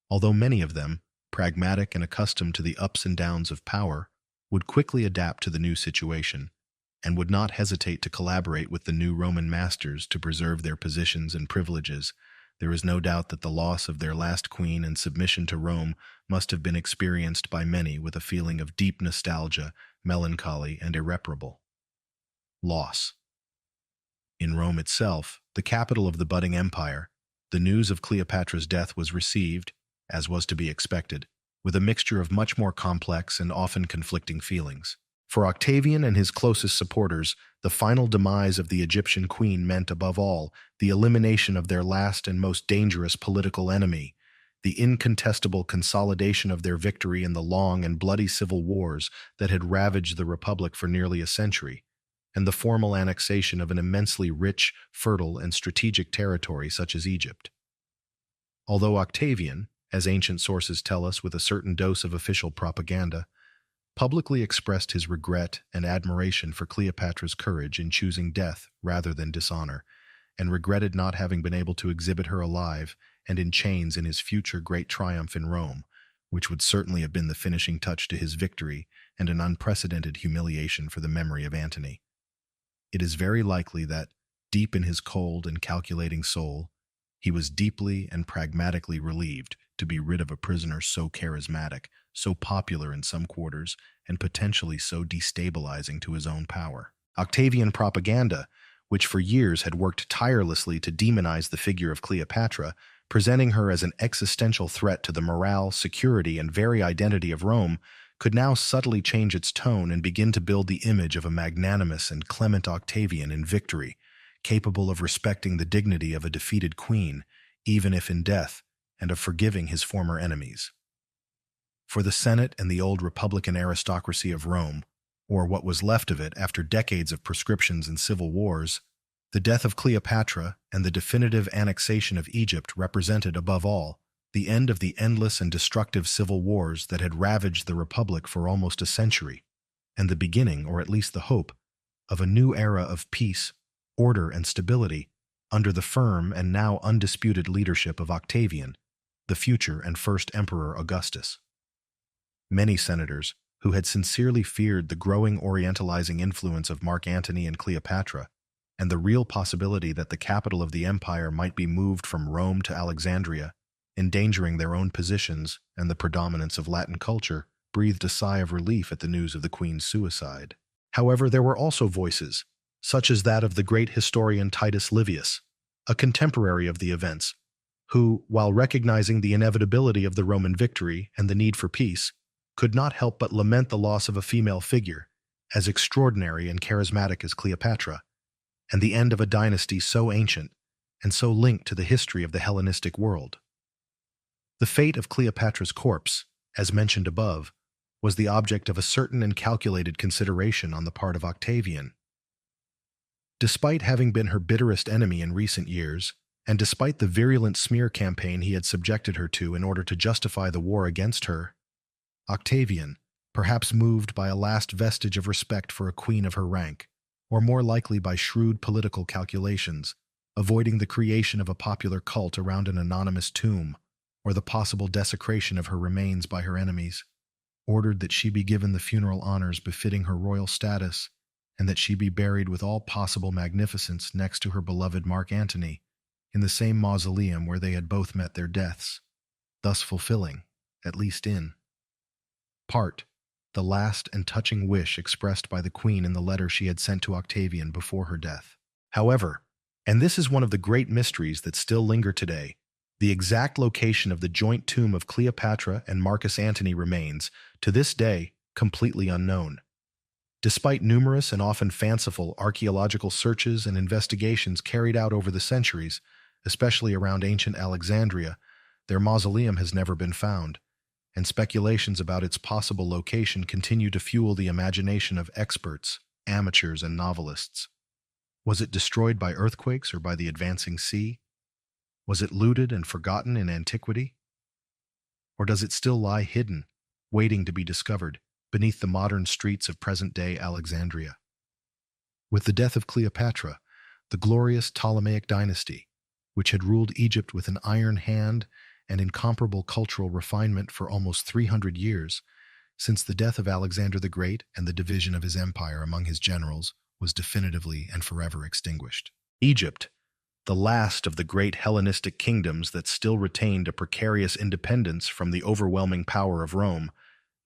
Although many of them, pragmatic and accustomed to the ups and downs of power, would quickly adapt to the new situation, and would not hesitate to collaborate with the new Roman masters to preserve their positions and privileges, there is no doubt that the loss of their last queen and submission to Rome must have been experienced by many with a feeling of deep nostalgia, melancholy, and irreparable loss. In Rome itself, the capital of the budding empire, the news of Cleopatra's death was received, as was to be expected, with a mixture of much more complex and often conflicting feelings. For Octavian and his closest supporters, the final demise of the Egyptian queen meant, above all, the elimination of their last and most dangerous political enemy, the incontestable consolidation of their victory in the long and bloody civil wars that had ravaged the Republic for nearly a century, and the formal annexation of an immensely rich, fertile, and strategic territory such as Egypt. Although Octavian, as ancient sources tell us with a certain dose of official propaganda, publicly expressed his regret and admiration for Cleopatra's courage in choosing death rather than dishonor, and regretted not having been able to exhibit her alive and in chains in his future great triumph in Rome, which would certainly have been the finishing touch to his victory and an unprecedented humiliation for the memory of Antony. It is very likely that, deep in his cold and calculating soul, he was deeply and pragmatically relieved to be rid of a prisoner so charismatic, so popular in some quarters, and potentially so destabilizing to his own power. Octavian propaganda, which for years had worked tirelessly to demonize the figure of Cleopatra, presenting her as an existential threat to the morale, security, and very identity of Rome, could now subtly change its tone and begin to build the image of a magnanimous and clement Octavian in victory, capable of respecting the dignity of a defeated queen, even if in death, and of forgiving his former enemies. For the Senate and the old Republican aristocracy of Rome, or what was left of it after decades of proscriptions and civil wars, the death of Cleopatra and the definitive annexation of Egypt represented, above all, the end of the endless and destructive civil wars that had ravaged the Republic for almost a century, and the beginning, or at least the hope, of a new era of peace, order, and stability under the firm and now undisputed leadership of Octavian, the future and first Emperor Augustus. Many senators, who had sincerely feared the growing Orientalizing influence of Mark Antony and Cleopatra, and the real possibility that the capital of the empire might be moved from Rome to Alexandria, endangering their own positions and the predominance of Latin culture, breathed a sigh of relief at the news of the queen's suicide. However, there were also voices, such as that of the great historian Titus Livius, a contemporary of the events, who, while recognizing the inevitability of the Roman victory and the need for peace, could not help but lament the loss of a female figure, as extraordinary and charismatic as Cleopatra, and the end of a dynasty so ancient and so linked to the history of the Hellenistic world. The fate of Cleopatra's corpse, as mentioned above, was the object of a certain and calculated consideration on the part of Octavian. Despite having been her bitterest enemy in recent years, and despite the virulent smear campaign he had subjected her to in order to justify the war against her, Octavian, perhaps moved by a last vestige of respect for a queen of her rank, or more likely by shrewd political calculations, avoiding the creation of a popular cult around an anonymous tomb, or the possible desecration of her remains by her enemies, ordered that she be given the funeral honors befitting her royal status, and that she be buried with all possible magnificence next to her beloved Mark Antony, in the same mausoleum where they had both met their deaths, thus fulfilling, at least in part, the last and touching wish expressed by the queen in the letter she had sent to Octavian before her death. However, and this is one of the great mysteries that still linger today, the exact location of the joint tomb of Cleopatra and Marcus Antony remains, to this day, completely unknown. Despite numerous and often fanciful archaeological searches and investigations carried out over the centuries, especially around ancient Alexandria, their mausoleum has never been found, and speculations about its possible location continue to fuel the imagination of experts, amateurs, and novelists. Was it destroyed by earthquakes or by the advancing sea? Was it looted and forgotten in antiquity? Or does it still lie hidden, waiting to be discovered, beneath the modern streets of present-day Alexandria? With the death of Cleopatra, the glorious Ptolemaic dynasty, which had ruled Egypt with an iron hand and incomparable cultural refinement for almost 300 years, since the death of Alexander the Great and the division of his empire among his generals, was definitively and forever extinguished. Egypt, the last of the great Hellenistic kingdoms that still retained a precarious independence from the overwhelming power of Rome,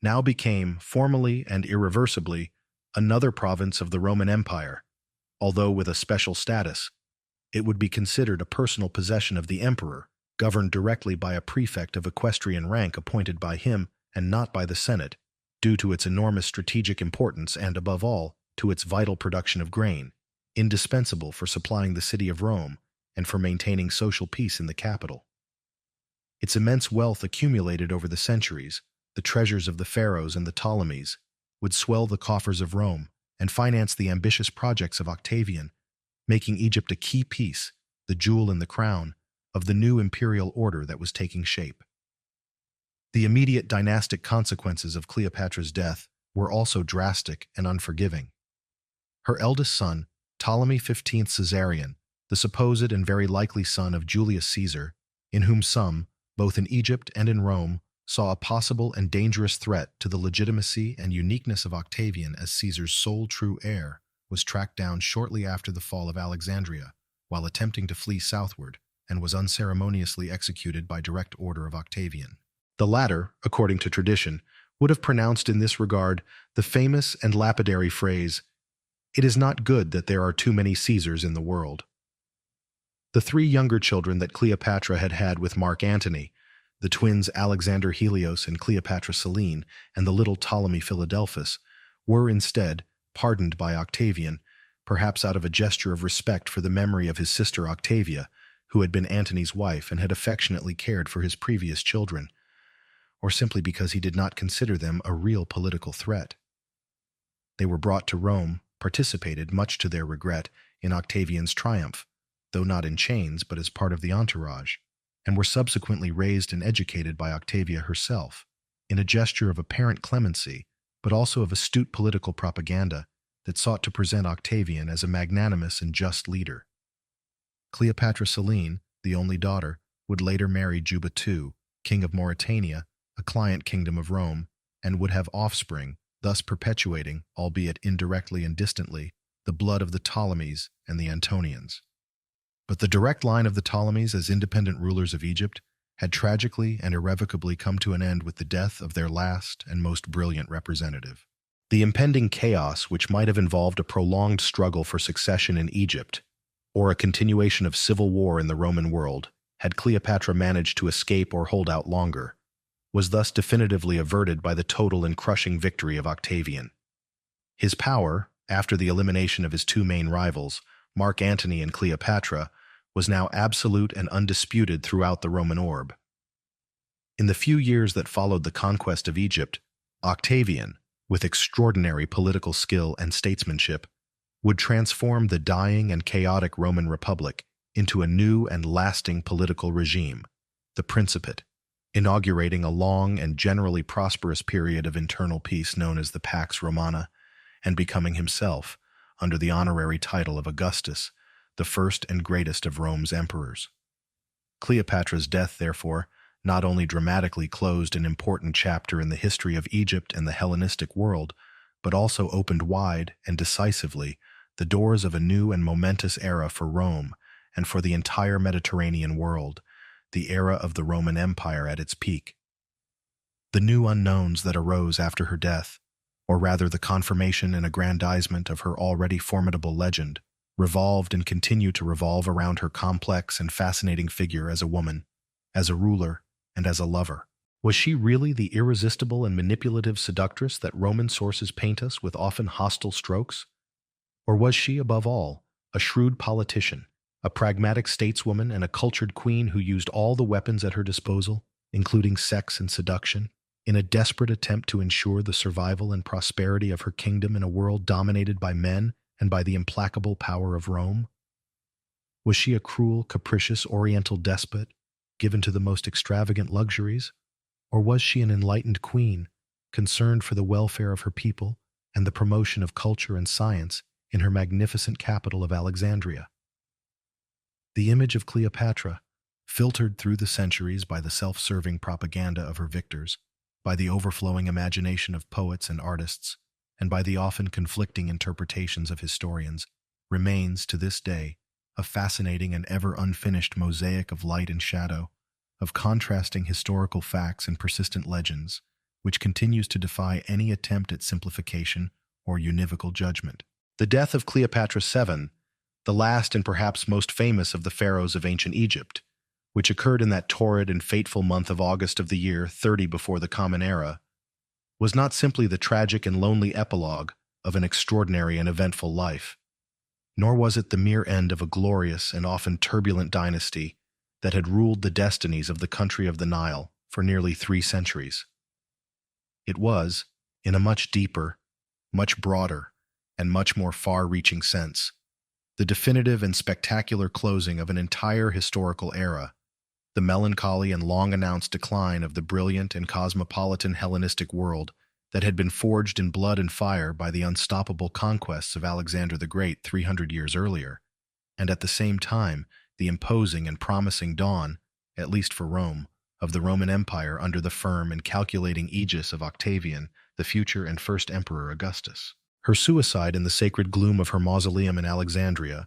now became, formally and irreversibly, another province of the Roman Empire, although with a special status. It would be considered a personal possession of the emperor, governed directly by a prefect of equestrian rank appointed by him and not by the Senate, due to its enormous strategic importance and, above all, to its vital production of grain, indispensable for supplying the city of Rome and for maintaining social peace in the capital. Its immense wealth accumulated over the centuries, the treasures of the pharaohs and the Ptolemies, would swell the coffers of Rome and finance the ambitious projects of Octavian, making Egypt a key piece, the jewel in the crown, of the new imperial order that was taking shape. The immediate dynastic consequences of Cleopatra's death were also drastic and unforgiving. Her eldest son, Ptolemy XV Caesarion, the supposed and very likely son of Julius Caesar, in whom some, both in Egypt and in Rome, saw a possible and dangerous threat to the legitimacy and uniqueness of Octavian as Caesar's sole true heir, was tracked down shortly after the fall of Alexandria, while attempting to flee southward, and was unceremoniously executed by direct order of Octavian. The latter, according to tradition, would have pronounced in this regard the famous and lapidary phrase, "It is not good that there are too many Caesars in the world." The three younger children that Cleopatra had had with Mark Antony, the twins Alexander Helios and Cleopatra Selene, and the little Ptolemy Philadelphus, were instead pardoned by Octavian, perhaps out of a gesture of respect for the memory of his sister Octavia, who had been Antony's wife and had affectionately cared for his previous children, or simply because he did not consider them a real political threat. They were brought to Rome, participated, much to their regret, in Octavian's triumph, though not in chains but as part of the entourage, and were subsequently raised and educated by Octavia herself, in a gesture of apparent clemency, but also of astute political propaganda that sought to present Octavian as a magnanimous and just leader. Cleopatra Selene, the only daughter, would later marry Juba II, king of Mauritania, a client kingdom of Rome, and would have offspring, thus perpetuating, albeit indirectly and distantly, the blood of the Ptolemies and the Antonians. But the direct line of the Ptolemies as independent rulers of Egypt had tragically and irrevocably come to an end with the death of their last and most brilliant representative. The impending chaos, which might have involved a prolonged struggle for succession in Egypt, or a continuation of civil war in the Roman world, had Cleopatra managed to escape or hold out longer, was thus definitively averted by the total and crushing victory of Octavian. His power, after the elimination of his two main rivals, Mark Antony and Cleopatra, was now absolute and undisputed throughout the Roman orb. In the few years that followed the conquest of Egypt, Octavian, with extraordinary political skill and statesmanship, would transform the dying and chaotic Roman Republic into a new and lasting political regime, the Principate, inaugurating a long and generally prosperous period of internal peace known as the Pax Romana, and becoming himself, under the honorary title of Augustus, the first and greatest of Rome's emperors. Cleopatra's death, therefore, not only dramatically closed an important chapter in the history of Egypt and the Hellenistic world, but also opened wide and decisively the doors of a new and momentous era for Rome and for the entire Mediterranean world, the era of the Roman Empire at its peak. The new unknowns that arose after her death, or rather the confirmation and aggrandizement of her already formidable legend, revolved and continue to revolve around her complex and fascinating figure as a woman, as a ruler, and as a lover. Was she really the irresistible and manipulative seductress that Roman sources paint us with often hostile strokes? Or was she, above all, a shrewd politician, a pragmatic stateswoman, and a cultured queen who used all the weapons at her disposal, including sex and seduction, in a desperate attempt to ensure the survival and prosperity of her kingdom in a world dominated by men and by the implacable power of Rome? Was she a cruel, capricious Oriental despot, given to the most extravagant luxuries? Or was she an enlightened queen, concerned for the welfare of her people and the promotion of culture and science in her magnificent capital of Alexandria? The image of Cleopatra, filtered through the centuries by the self-serving propaganda of her victors, by the overflowing imagination of poets and artists, and by the often conflicting interpretations of historians, remains, to this day, a fascinating and ever unfinished mosaic of light and shadow, of contrasting historical facts and persistent legends, which continues to defy any attempt at simplification or univocal judgment. The death of Cleopatra VII, the last and perhaps most famous of the pharaohs of ancient Egypt, which occurred in that torrid and fateful month of August of the year 30 before the Common Era, was not simply the tragic and lonely epilogue of an extraordinary and eventful life, nor was it the mere end of a glorious and often turbulent dynasty that had ruled the destinies of the country of the Nile for nearly 3 centuries. It was, in a much deeper, much broader, and much more far-reaching sense, the definitive and spectacular closing of an entire historical era, the melancholy and long-announced decline of the brilliant and cosmopolitan Hellenistic world that had been forged in blood and fire by the unstoppable conquests of Alexander the Great 300 years earlier, and at the same time the imposing and promising dawn, at least for Rome, of the Roman Empire under the firm and calculating aegis of Octavian, the future and first emperor Augustus. Her suicide in the sacred gloom of her mausoleum in Alexandria,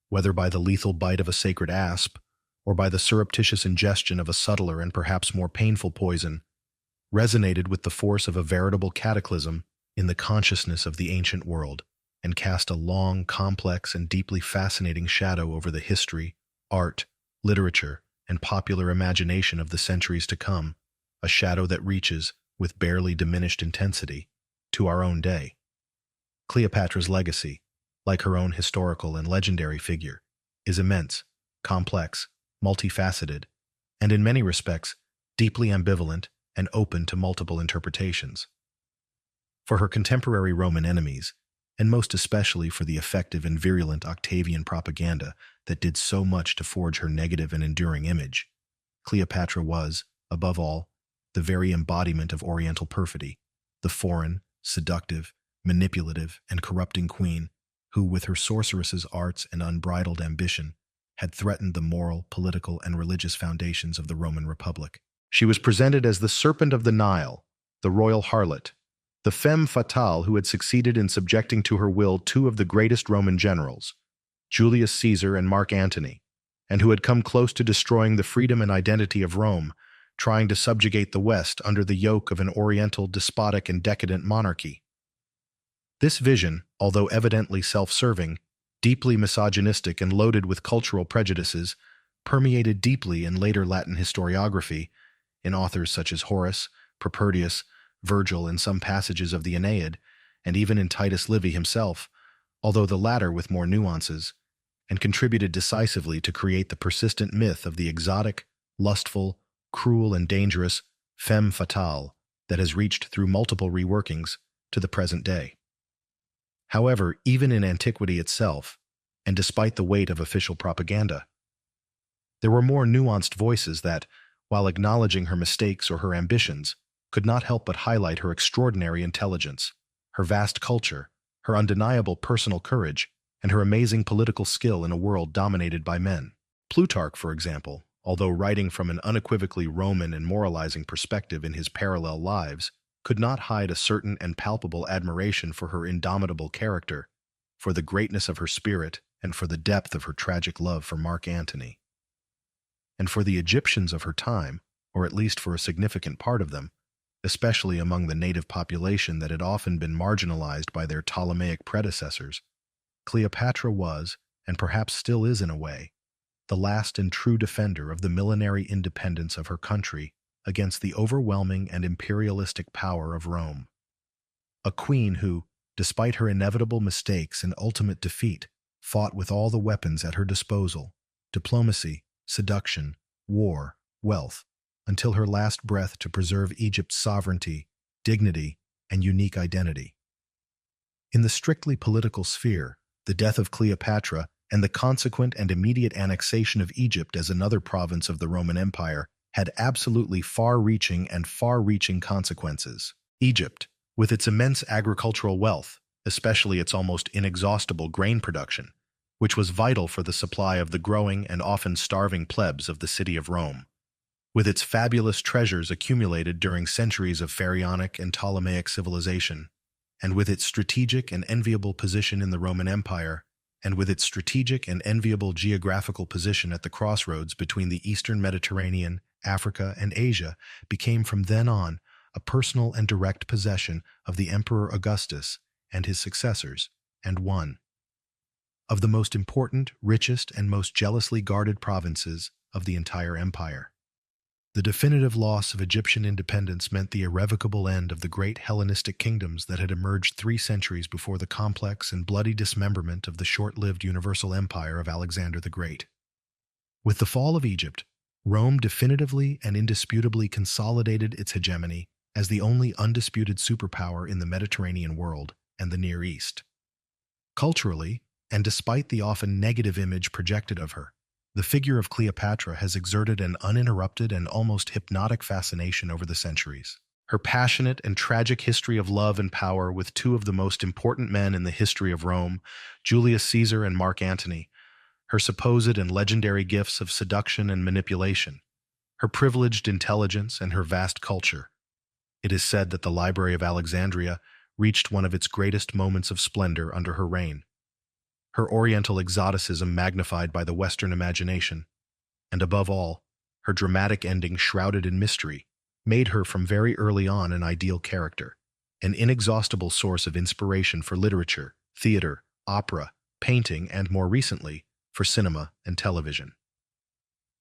whether by the lethal bite of a sacred asp, or by the surreptitious ingestion of a subtler and perhaps more painful poison, resonated with the force of a veritable cataclysm in the consciousness of the ancient world, and cast a long, complex, and deeply fascinating shadow over the history, art, literature, and popular imagination of the centuries to come, a shadow that reaches, with barely diminished intensity, to our own day. Cleopatra's legacy, like her own historical and legendary figure, is immense, complex, multifaceted, and in many respects, deeply ambivalent and open to multiple interpretations. For her contemporary Roman enemies, and most especially for the effective and virulent Octavian propaganda that did so much to forge her negative and enduring image, Cleopatra was, above all, the very embodiment of Oriental perfidy, the foreign, seductive, manipulative, and corrupting queen who, with her sorceress's arts and unbridled ambition, had threatened the moral, political, and religious foundations of the Roman Republic. She was presented as the Serpent of the Nile, the royal harlot, the femme fatale who had succeeded in subjecting to her will 2 of the greatest Roman generals, Julius Caesar and Mark Antony, and who had come close to destroying the freedom and identity of Rome, trying to subjugate the West under the yoke of an Oriental despotic and decadent monarchy. This vision, although evidently self-serving, deeply misogynistic and loaded with cultural prejudices, permeated deeply in later Latin historiography, in authors such as Horace, Propertius, Virgil, and some passages of the Aeneid, and even in Titus Livy himself, although the latter with more nuances, and contributed decisively to create the persistent myth of the exotic, lustful, cruel, and dangerous femme fatale that has reached through multiple reworkings to the present day. However, even in antiquity itself, and despite the weight of official propaganda, there were more nuanced voices that, while acknowledging her mistakes or her ambitions, could not help but highlight her extraordinary intelligence, her vast culture, her undeniable personal courage, and her amazing political skill in a world dominated by men. Plutarch, for example, although writing from an unequivocally Roman and moralizing perspective in his parallel lives, could not hide a certain and palpable admiration for her indomitable character, for the greatness of her spirit, and for the depth of her tragic love for Mark Antony. And for the Egyptians of her time, or at least for a significant part of them, especially among the native population that had often been marginalized by their Ptolemaic predecessors, Cleopatra was, and perhaps still is in a way, the last and true defender of the millenary independence of her country against the overwhelming and imperialistic power of Rome. A queen who, despite her inevitable mistakes and ultimate defeat, fought with all the weapons at her disposal, diplomacy, seduction, war, wealth, until her last breath to preserve Egypt's sovereignty, dignity, and unique identity. In the strictly political sphere, the death of Cleopatra and the consequent and immediate annexation of Egypt as another province of the Roman Empire had absolutely far-reaching consequences. Egypt, with its immense agricultural wealth, especially its almost inexhaustible grain production, which was vital for the supply of the growing and often starving plebs of the city of Rome, with its fabulous treasures accumulated during centuries of Pharaonic and Ptolemaic civilization, and with its strategic and enviable position in the Roman Empire, and with its strategic and enviable geographical position at the crossroads between the Eastern Mediterranean, Africa, and Asia, became from then on a personal and direct possession of the Emperor Augustus and his successors, and one of the most important, richest, and most jealously guarded provinces of the entire empire. The definitive loss of Egyptian independence meant the irrevocable end of the great Hellenistic kingdoms that had emerged 3 centuries before the complex and bloody dismemberment of the short-lived universal empire of Alexander the Great. With the fall of Egypt, Rome definitively and indisputably consolidated its hegemony as the only undisputed superpower in the Mediterranean world and the Near East. Culturally, and despite the often negative image projected of her, the figure of Cleopatra has exerted an uninterrupted and almost hypnotic fascination over the centuries. Her passionate and tragic history of love and power with 2 of the most important men in the history of Rome, Julius Caesar and Mark Antony, her supposed and legendary gifts of seduction and manipulation, her privileged intelligence, and her vast culture. It is said that the Library of Alexandria reached one of its greatest moments of splendor under her reign. Her Oriental exoticism magnified by the Western imagination, and above all, her dramatic ending shrouded in mystery, made her from very early on an ideal character, an inexhaustible source of inspiration for literature, theater, opera, painting, and more recently, for cinema and television.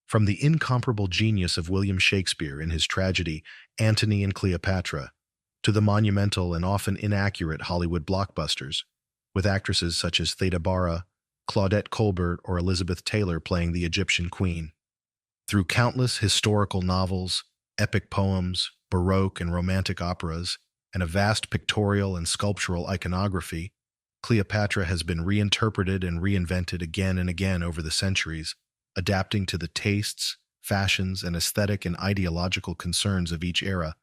From the incomparable genius of William Shakespeare in his tragedy Antony and Cleopatra, to the monumental and often inaccurate Hollywood blockbusters, with actresses such as Theda Bara, Claudette Colbert, or Elizabeth Taylor playing the Egyptian queen. Through countless historical novels, epic poems, Baroque and Romantic operas, and a vast pictorial and sculptural iconography, Cleopatra has been reinterpreted and reinvented again and again over the centuries, adapting to the tastes, fashions, and aesthetic and ideological concerns of each era,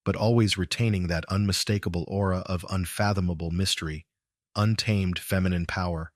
but always retaining that unmistakable aura of unfathomable mystery, untamed feminine power,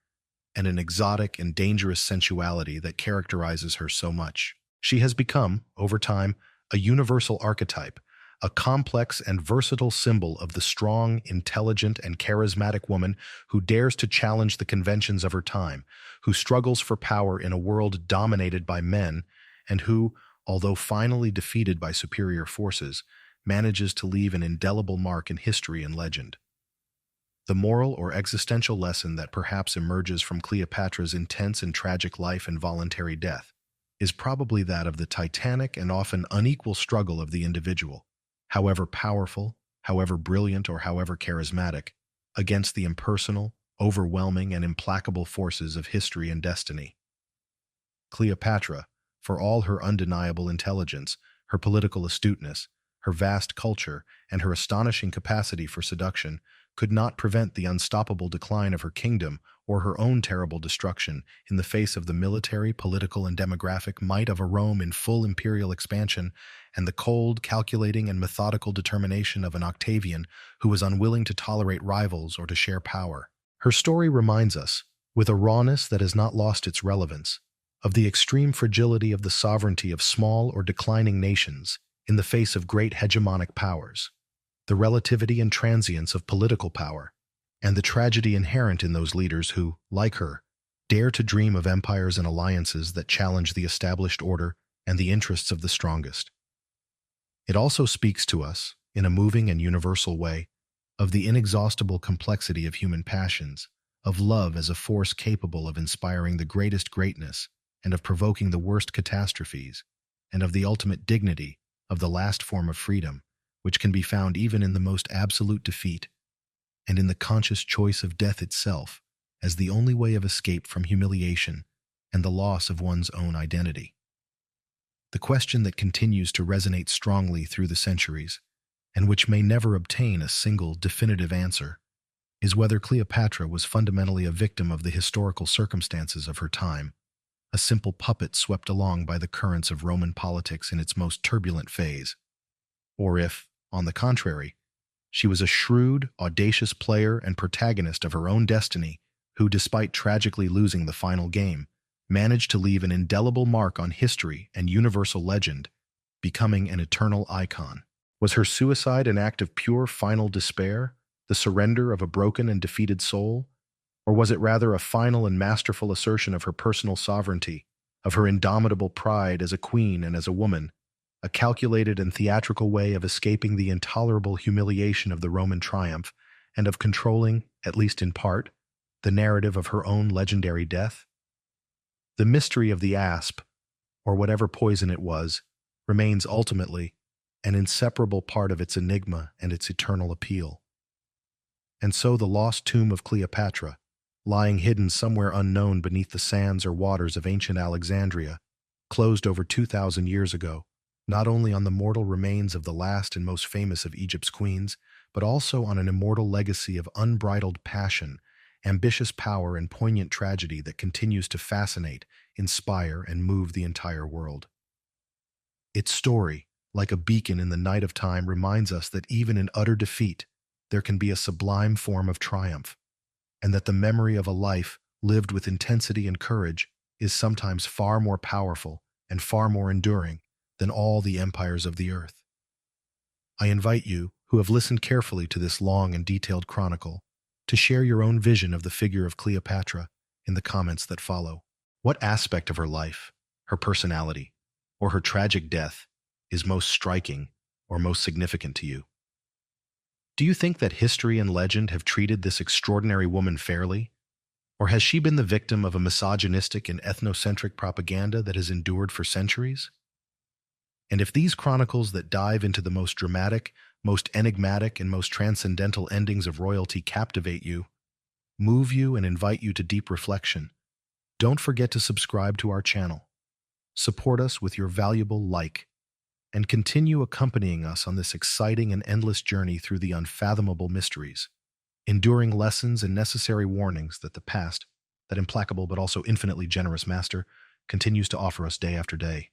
and an exotic and dangerous sensuality that characterizes her so much. She has become, over time, a universal archetype, a complex and versatile symbol of the strong, intelligent, and charismatic woman who dares to challenge the conventions of her time, who struggles for power in a world dominated by men, and who, although finally defeated by superior forces, manages to leave an indelible mark in history and legend. The moral or existential lesson that perhaps emerges from Cleopatra's intense and tragic life and voluntary death is probably that of the titanic and often unequal struggle of the individual, however powerful, however brilliant, or however charismatic, against the impersonal, overwhelming, and implacable forces of history and destiny. Cleopatra, for all her undeniable intelligence, her political astuteness, her vast culture, and her astonishing capacity for seduction, could not prevent the unstoppable decline of her kingdom or her own terrible destruction in the face of the military, political, and demographic might of a Rome in full imperial expansion and the cold, calculating, and methodical determination of an Octavian who was unwilling to tolerate rivals or to share power. Her story reminds us, with a rawness that has not lost its relevance, of the extreme fragility of the sovereignty of small or declining nations in the face of great hegemonic powers, the relativity and transience of political power, and the tragedy inherent in those leaders who, like her, dare to dream of empires and alliances that challenge the established order and the interests of the strongest. It also speaks to us, in a moving and universal way, of the inexhaustible complexity of human passions, of love as a force capable of inspiring the greatest greatness and of provoking the worst catastrophes, and of the ultimate dignity of the last form of freedom, which can be found even in the most absolute defeat, and in the conscious choice of death itself as the only way of escape from humiliation and the loss of one's own identity. The question that continues to resonate strongly through the centuries, and which may never obtain a single definitive answer, is whether Cleopatra was fundamentally a victim of the historical circumstances of her time, a simple puppet swept along by the currents of Roman politics in its most turbulent phase, or if, on the contrary, she was a shrewd, audacious player and protagonist of her own destiny who, despite tragically losing the final game, managed to leave an indelible mark on history and universal legend, becoming an eternal icon. Was her suicide an act of pure final despair, the surrender of a broken and defeated soul? Or was it rather a final and masterful assertion of her personal sovereignty, of her indomitable pride as a queen and as a woman, a calculated and theatrical way of escaping the intolerable humiliation of the Roman triumph and of controlling, at least in part, the narrative of her own legendary death? The mystery of the asp, or whatever poison it was, remains ultimately an inseparable part of its enigma and its eternal appeal. And so the lost tomb of Cleopatra, lying hidden somewhere unknown beneath the sands or waters of ancient Alexandria, closed over 2,000 years ago, not only on the mortal remains of the last and most famous of Egypt's queens, but also on an immortal legacy of unbridled passion, ambitious power, and poignant tragedy that continues to fascinate, inspire, and move the entire world. Its story, like a beacon in the night of time, reminds us that even in utter defeat, there can be a sublime form of triumph, and that the memory of a life lived with intensity and courage is sometimes far more powerful and far more enduring than all the empires of the earth. I invite you, who have listened carefully to this long and detailed chronicle, to share your own vision of the figure of Cleopatra in the comments that follow. What aspect of her life, her personality, or her tragic death is most striking or most significant to you? Do you think that history and legend have treated this extraordinary woman fairly? Or has she been the victim of a misogynistic and ethnocentric propaganda that has endured for centuries? And if these chronicles that dive into the most dramatic, most enigmatic, and most transcendental endings of royalty captivate you, move you, and invite you to deep reflection, don't forget to subscribe to our channel. Support us with your valuable like, and continue accompanying us on this exciting and endless journey through the unfathomable mysteries, enduring lessons and necessary warnings that the past, that implacable but also infinitely generous master, continues to offer us day after day.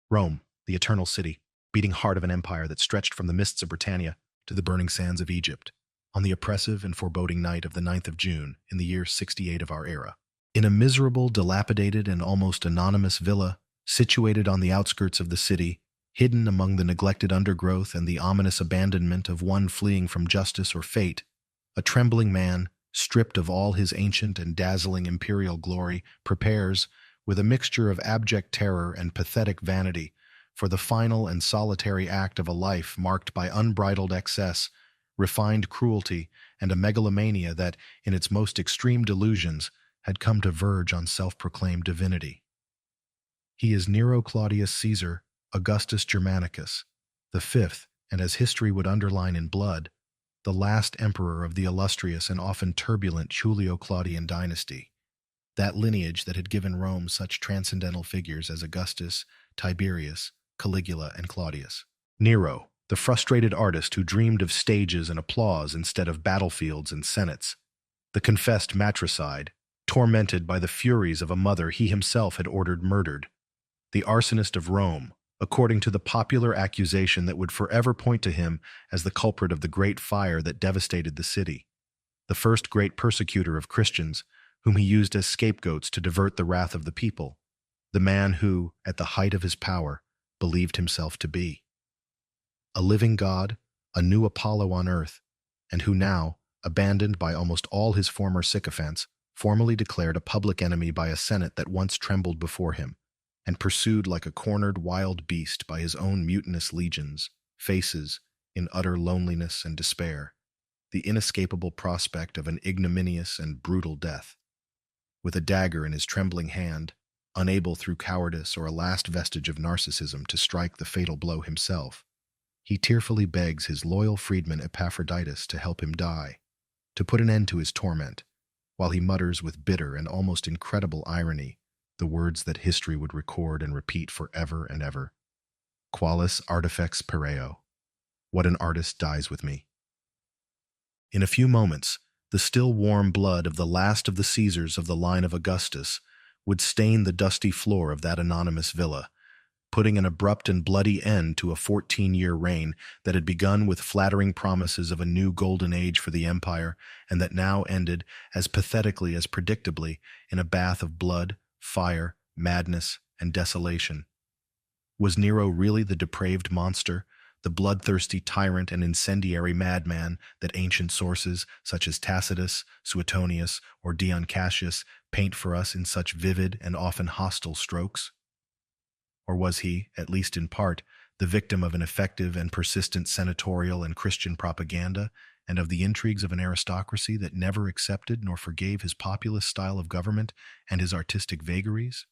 Rome, the eternal city, beating heart of an empire that stretched from the mists of Britannia to the burning sands of Egypt, on the oppressive and foreboding night of the 9th of June in the year 68 of our era. In a miserable, dilapidated, and almost anonymous villa situated on the outskirts of the city, hidden among the neglected undergrowth and the ominous abandonment of one fleeing from justice or fate, a trembling man, stripped of all his ancient and dazzling imperial glory, prepares, with a mixture of abject terror and pathetic vanity, for the final and solitary act of a life marked by unbridled excess, refined cruelty, and a megalomania that, in its most extreme delusions, had come to verge on self-proclaimed divinity. He is Nero Claudius Caesar Augustus Germanicus, the fifth, and as history would underline in blood, the last emperor of the illustrious and often turbulent Julio-Claudian dynasty, that lineage that had given Rome such transcendental figures as Augustus, Tiberius, Caligula, and Claudius. Nero, the frustrated artist who dreamed of stages and applause instead of battlefields and senates, the confessed matricide, tormented by the furies of a mother he himself had ordered murdered, the arsonist of Rome, according to the popular accusation that would forever point to him as the culprit of the great fire that devastated the city, the first great persecutor of Christians, whom he used as scapegoats to divert the wrath of the people, the man who, at the height of his power, believed himself to be a living God, a new Apollo on earth, and who now, abandoned by almost all his former sycophants, formally declared a public enemy by a Senate that once trembled before him, and pursued like a cornered wild beast by his own mutinous legions, faces, in utter loneliness and despair, the inescapable prospect of an ignominious and brutal death. With a dagger in his trembling hand, unable through cowardice or a last vestige of narcissism to strike the fatal blow himself, he tearfully begs his loyal freedman Epaphroditus to help him die, to put an end to his torment, while he mutters with bitter and almost incredible irony the words that history would record and repeat forever and ever. Qualis artifex pereo. What an artist dies with me. In a few moments, the still warm blood of the last of the Caesars of the line of Augustus would stain the dusty floor of that anonymous villa, putting an abrupt and bloody end to a 14-year reign that had begun with flattering promises of a new golden age for the empire and that now ended, as pathetically as predictably, in a bath of blood, fire, madness, and desolation. Was Nero really the depraved monster, the bloodthirsty tyrant and incendiary madman that ancient sources, such as Tacitus, Suetonius, or Dion Cassius, paint for us in such vivid and often hostile strokes? Or was he, at least in part, the victim of an effective and persistent senatorial and Christian propaganda, and of the intrigues of an aristocracy that never accepted nor forgave his populist style of government and his artistic vagaries?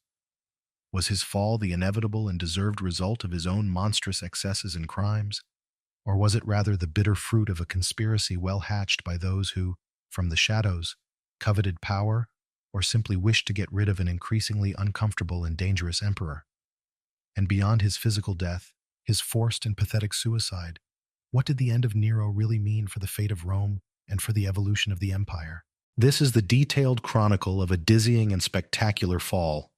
Was his fall the inevitable and deserved result of his own monstrous excesses and crimes? Or was it rather the bitter fruit of a conspiracy well hatched by those who, from the shadows, coveted power or simply wished to get rid of an increasingly uncomfortable and dangerous emperor? And beyond his physical death, his forced and pathetic suicide, what did the end of Nero really mean for the fate of Rome and for the evolution of the empire? This is the detailed chronicle of a dizzying and spectacular fall,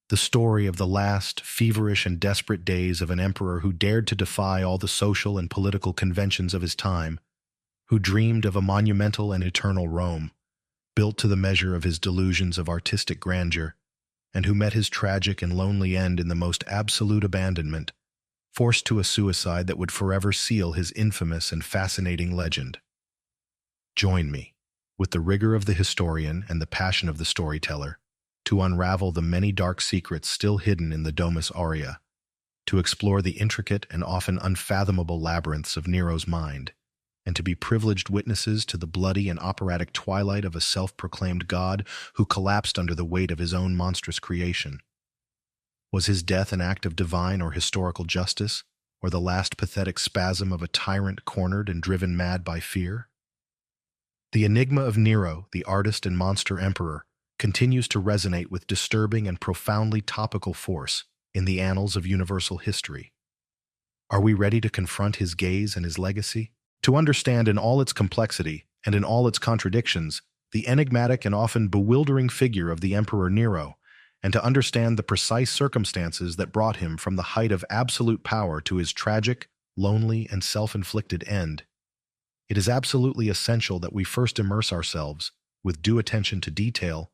the story of the last, feverish and desperate days of an emperor who dared to defy all the social and political conventions of his time, who dreamed of a monumental and eternal Rome, built to the measure of his delusions of artistic grandeur, and who met his tragic and lonely end in the most absolute abandonment, forced to a suicide that would forever seal his infamous and fascinating legend. Join me, with the rigor of the historian and the passion of the storyteller, to unravel the many dark secrets still hidden in the Domus Aurea, to explore the intricate and often unfathomable labyrinths of Nero's mind, and to be privileged witnesses to the bloody and operatic twilight of a self-proclaimed god who collapsed under the weight of his own monstrous creation. Was his death an act of divine or historical justice, or the last pathetic spasm of a tyrant cornered and driven mad by fear? The enigma of Nero, the artist and monster emperor, continues to resonate with disturbing and profoundly topical force in the annals of universal history. Are we ready to confront his gaze and his legacy? To understand in all its complexity and in all its contradictions the enigmatic and often bewildering figure of the Emperor Nero, and to understand the precise circumstances that brought him from the height of absolute power to his tragic, lonely, and self-inflicted end, it is absolutely essential that we first immerse ourselves, with due attention to detail,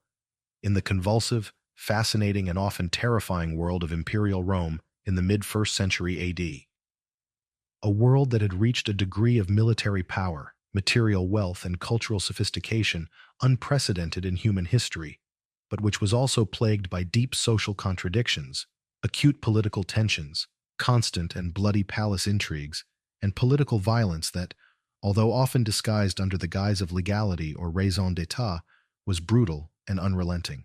in the convulsive, fascinating, and often terrifying world of Imperial Rome in the mid-1st century AD. A world that had reached a degree of military power, material wealth, and cultural sophistication unprecedented in human history, but which was also plagued by deep social contradictions, acute political tensions, constant and bloody palace intrigues, and political violence that, although often disguised under the guise of legality or raison d'etat, was brutal and unrelenting.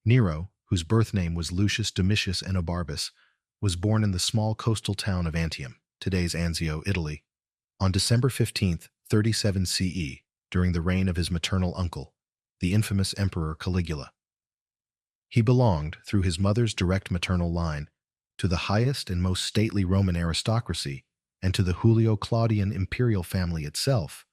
Nero, whose birth name was Lucius Domitius Enobarbus, was born in the small coastal town of Antium, today's Anzio, Italy, on December 15, 37 CE, during the reign of his maternal uncle, the infamous Emperor Caligula. He belonged, through his mother's direct maternal line, to the highest and most stately Roman aristocracy and to the Julio-Claudian imperial family itself,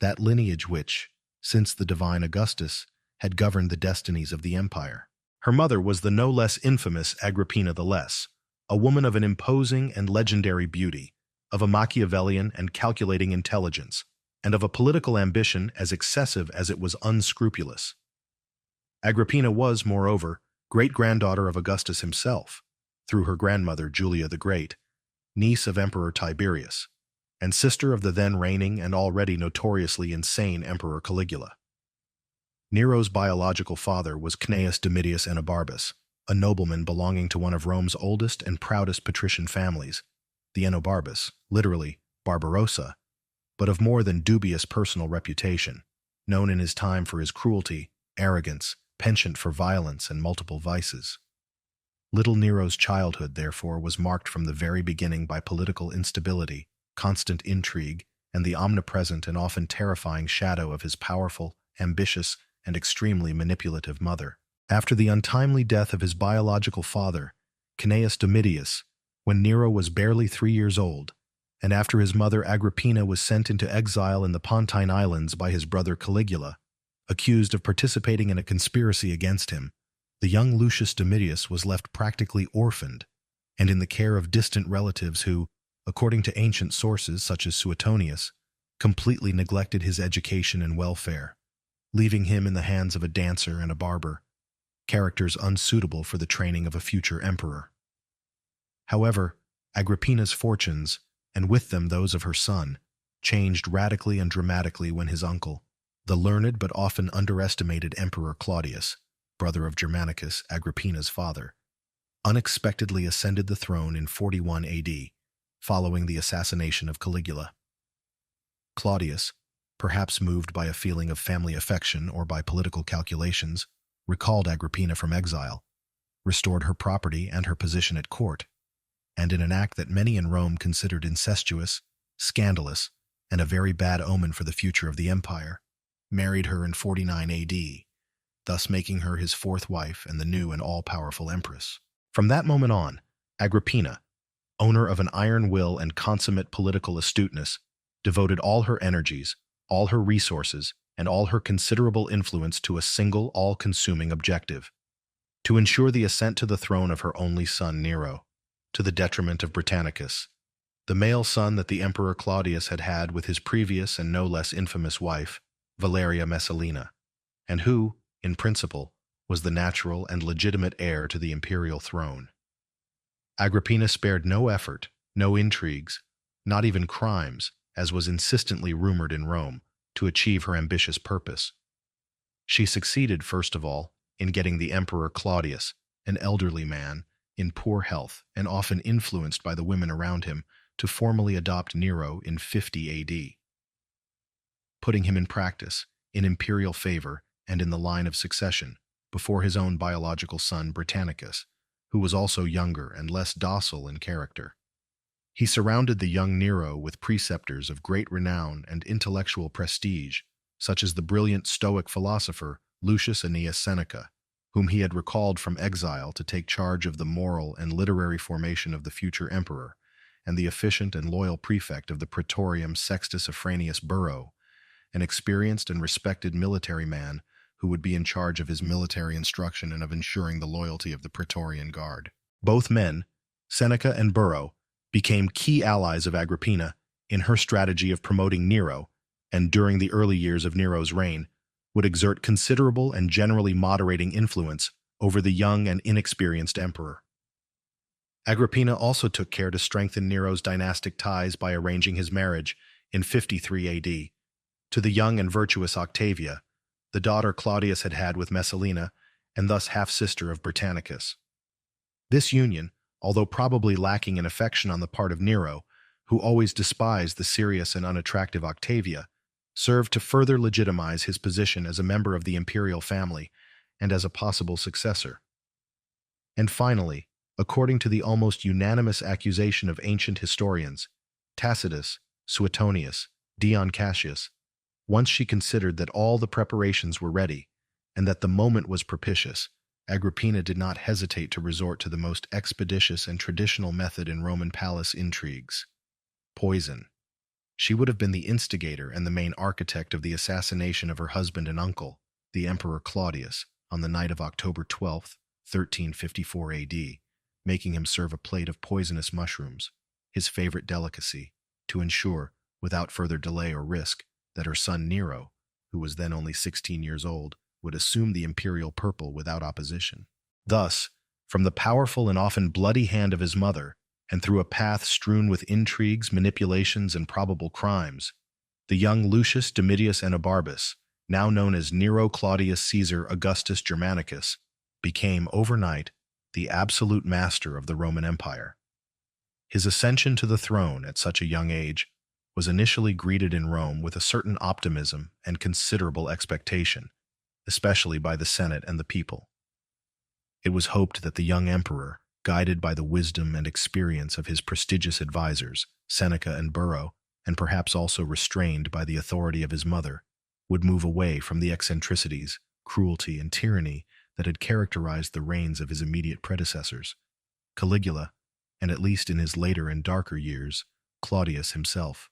that lineage which, since the divine Augustus, had governed the destinies of the empire. Her mother was the no less infamous Agrippina the Less, a woman of an imposing and legendary beauty, of a Machiavellian and calculating intelligence, and of a political ambition as excessive as it was unscrupulous. Agrippina was, moreover, great-granddaughter of Augustus himself, through her grandmother Julia the Great, niece of Emperor Tiberius, and sister of the then reigning and already notoriously insane Emperor Caligula. Nero's biological father was Cnaeus Domitius Enobarbus, a nobleman belonging to one of Rome's oldest and proudest patrician families, the Enobarbus, literally Barbarossa, but of more than dubious personal reputation, known in his time for his cruelty, arrogance, penchant for violence, and multiple vices. Little Nero's childhood, therefore, was marked from the very beginning by political instability, constant intrigue, and the omnipresent and often terrifying shadow of his powerful, ambitious, and extremely manipulative mother. After the untimely death of his biological father, Cnaeus Domitius, when Nero was barely 3 years old, and after his mother Agrippina was sent into exile in the Pontine Islands by his brother Caligula, accused of participating in a conspiracy against him, the young Lucius Domitius was left practically orphaned and in the care of distant relatives who, according to ancient sources such as Suetonius, completely neglected his education and welfare, leaving him in the hands of a dancer and a barber, characters unsuitable for the training of a future emperor. However, Agrippina's fortunes, and with them those of her son, changed radically and dramatically when his uncle, the learned but often underestimated Emperor Claudius, brother of Germanicus, Agrippina's father, unexpectedly ascended the throne in 41 AD, following the assassination of Caligula. Claudius, perhaps moved by a feeling of family affection or by political calculations, recalled Agrippina from exile, restored her property and her position at court, and in an act that many in Rome considered incestuous, scandalous, and a very bad omen for the future of the empire, married her in 49 AD, thus making her his fourth wife and the new and all-powerful empress. From that moment on, Agrippina, owner of an iron will and consummate political astuteness, devoted all her energies, all her resources, and all her considerable influence to a single, all-consuming objective: to ensure the ascent to the throne of her only son Nero, to the detriment of Britannicus, the male son that the Emperor Claudius had had with his previous and no less infamous wife, Valeria Messalina, and who, in principle, was the natural and legitimate heir to the imperial throne. Agrippina spared no effort, no intrigues, not even crimes, as was insistently rumored in Rome, to achieve her ambitious purpose. She succeeded, first of all, in getting the Emperor Claudius, an elderly man, in poor health and often influenced by the women around him, to formally adopt Nero in 50 AD, putting him in practice, in imperial favor, and in the line of succession, before his own biological son Britannicus, who was also younger and less docile in character. He surrounded the young Nero with preceptors of great renown and intellectual prestige, such as the brilliant Stoic philosopher Lucius Annaeus Seneca, whom he had recalled from exile to take charge of the moral and literary formation of the future emperor, and the efficient and loyal prefect of the Praetorium Sextus Afranius Burro, an experienced and respected military man who would be in charge of his military instruction and of ensuring the loyalty of the Praetorian Guard. Both men, Seneca and Burro, became key allies of Agrippina in her strategy of promoting Nero, and during the early years of Nero's reign, would exert considerable and generally moderating influence over the young and inexperienced emperor. Agrippina also took care to strengthen Nero's dynastic ties by arranging his marriage, in 53 AD, to the young and virtuous Octavia, the daughter Claudius had had with Messalina, and thus half-sister of Britannicus. This union, although probably lacking in affection on the part of Nero, who always despised the serious and unattractive Octavia, served to further legitimize his position as a member of the imperial family and as a possible successor. And finally, according to the almost unanimous accusation of ancient historians, Tacitus, Suetonius, Dion Cassius, once she considered that all the preparations were ready, and that the moment was propitious, Agrippina did not hesitate to resort to the most expeditious and traditional method in Roman palace intrigues: poison. She would have been the instigator and the main architect of the assassination of her husband and uncle, the Emperor Claudius, on the night of October 12th, 1354 AD, making him serve a plate of poisonous mushrooms, his favorite delicacy, to ensure, without further delay or risk, that her son Nero, who was then only 16 years old, would assume the imperial purple without opposition. Thus, from the powerful and often bloody hand of his mother, and through a path strewn with intrigues, manipulations, and probable crimes, the young Lucius Domitius Enobarbus, now known as Nero Claudius Caesar Augustus Germanicus, became overnight the absolute master of the Roman Empire. His ascension to the throne at such a young age was initially greeted in Rome with a certain optimism and considerable expectation, especially by the Senate and the people. It was hoped that the young emperor, guided by the wisdom and experience of his prestigious advisors, Seneca and Burro, and perhaps also restrained by the authority of his mother, would move away from the eccentricities, cruelty, and tyranny that had characterized the reigns of his immediate predecessors, Caligula, and at least in his later and darker years, Claudius himself.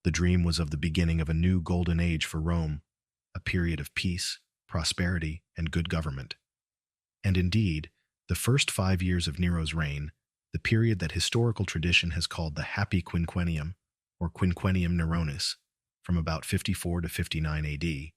The dream was of the beginning of a new golden age for Rome, a period of peace, prosperity, and good government. And indeed, the first 5 years of Nero's reign, the period that historical tradition has called the Happy Quinquennium, or Quinquennium Neronis, from about 54 to 59 AD,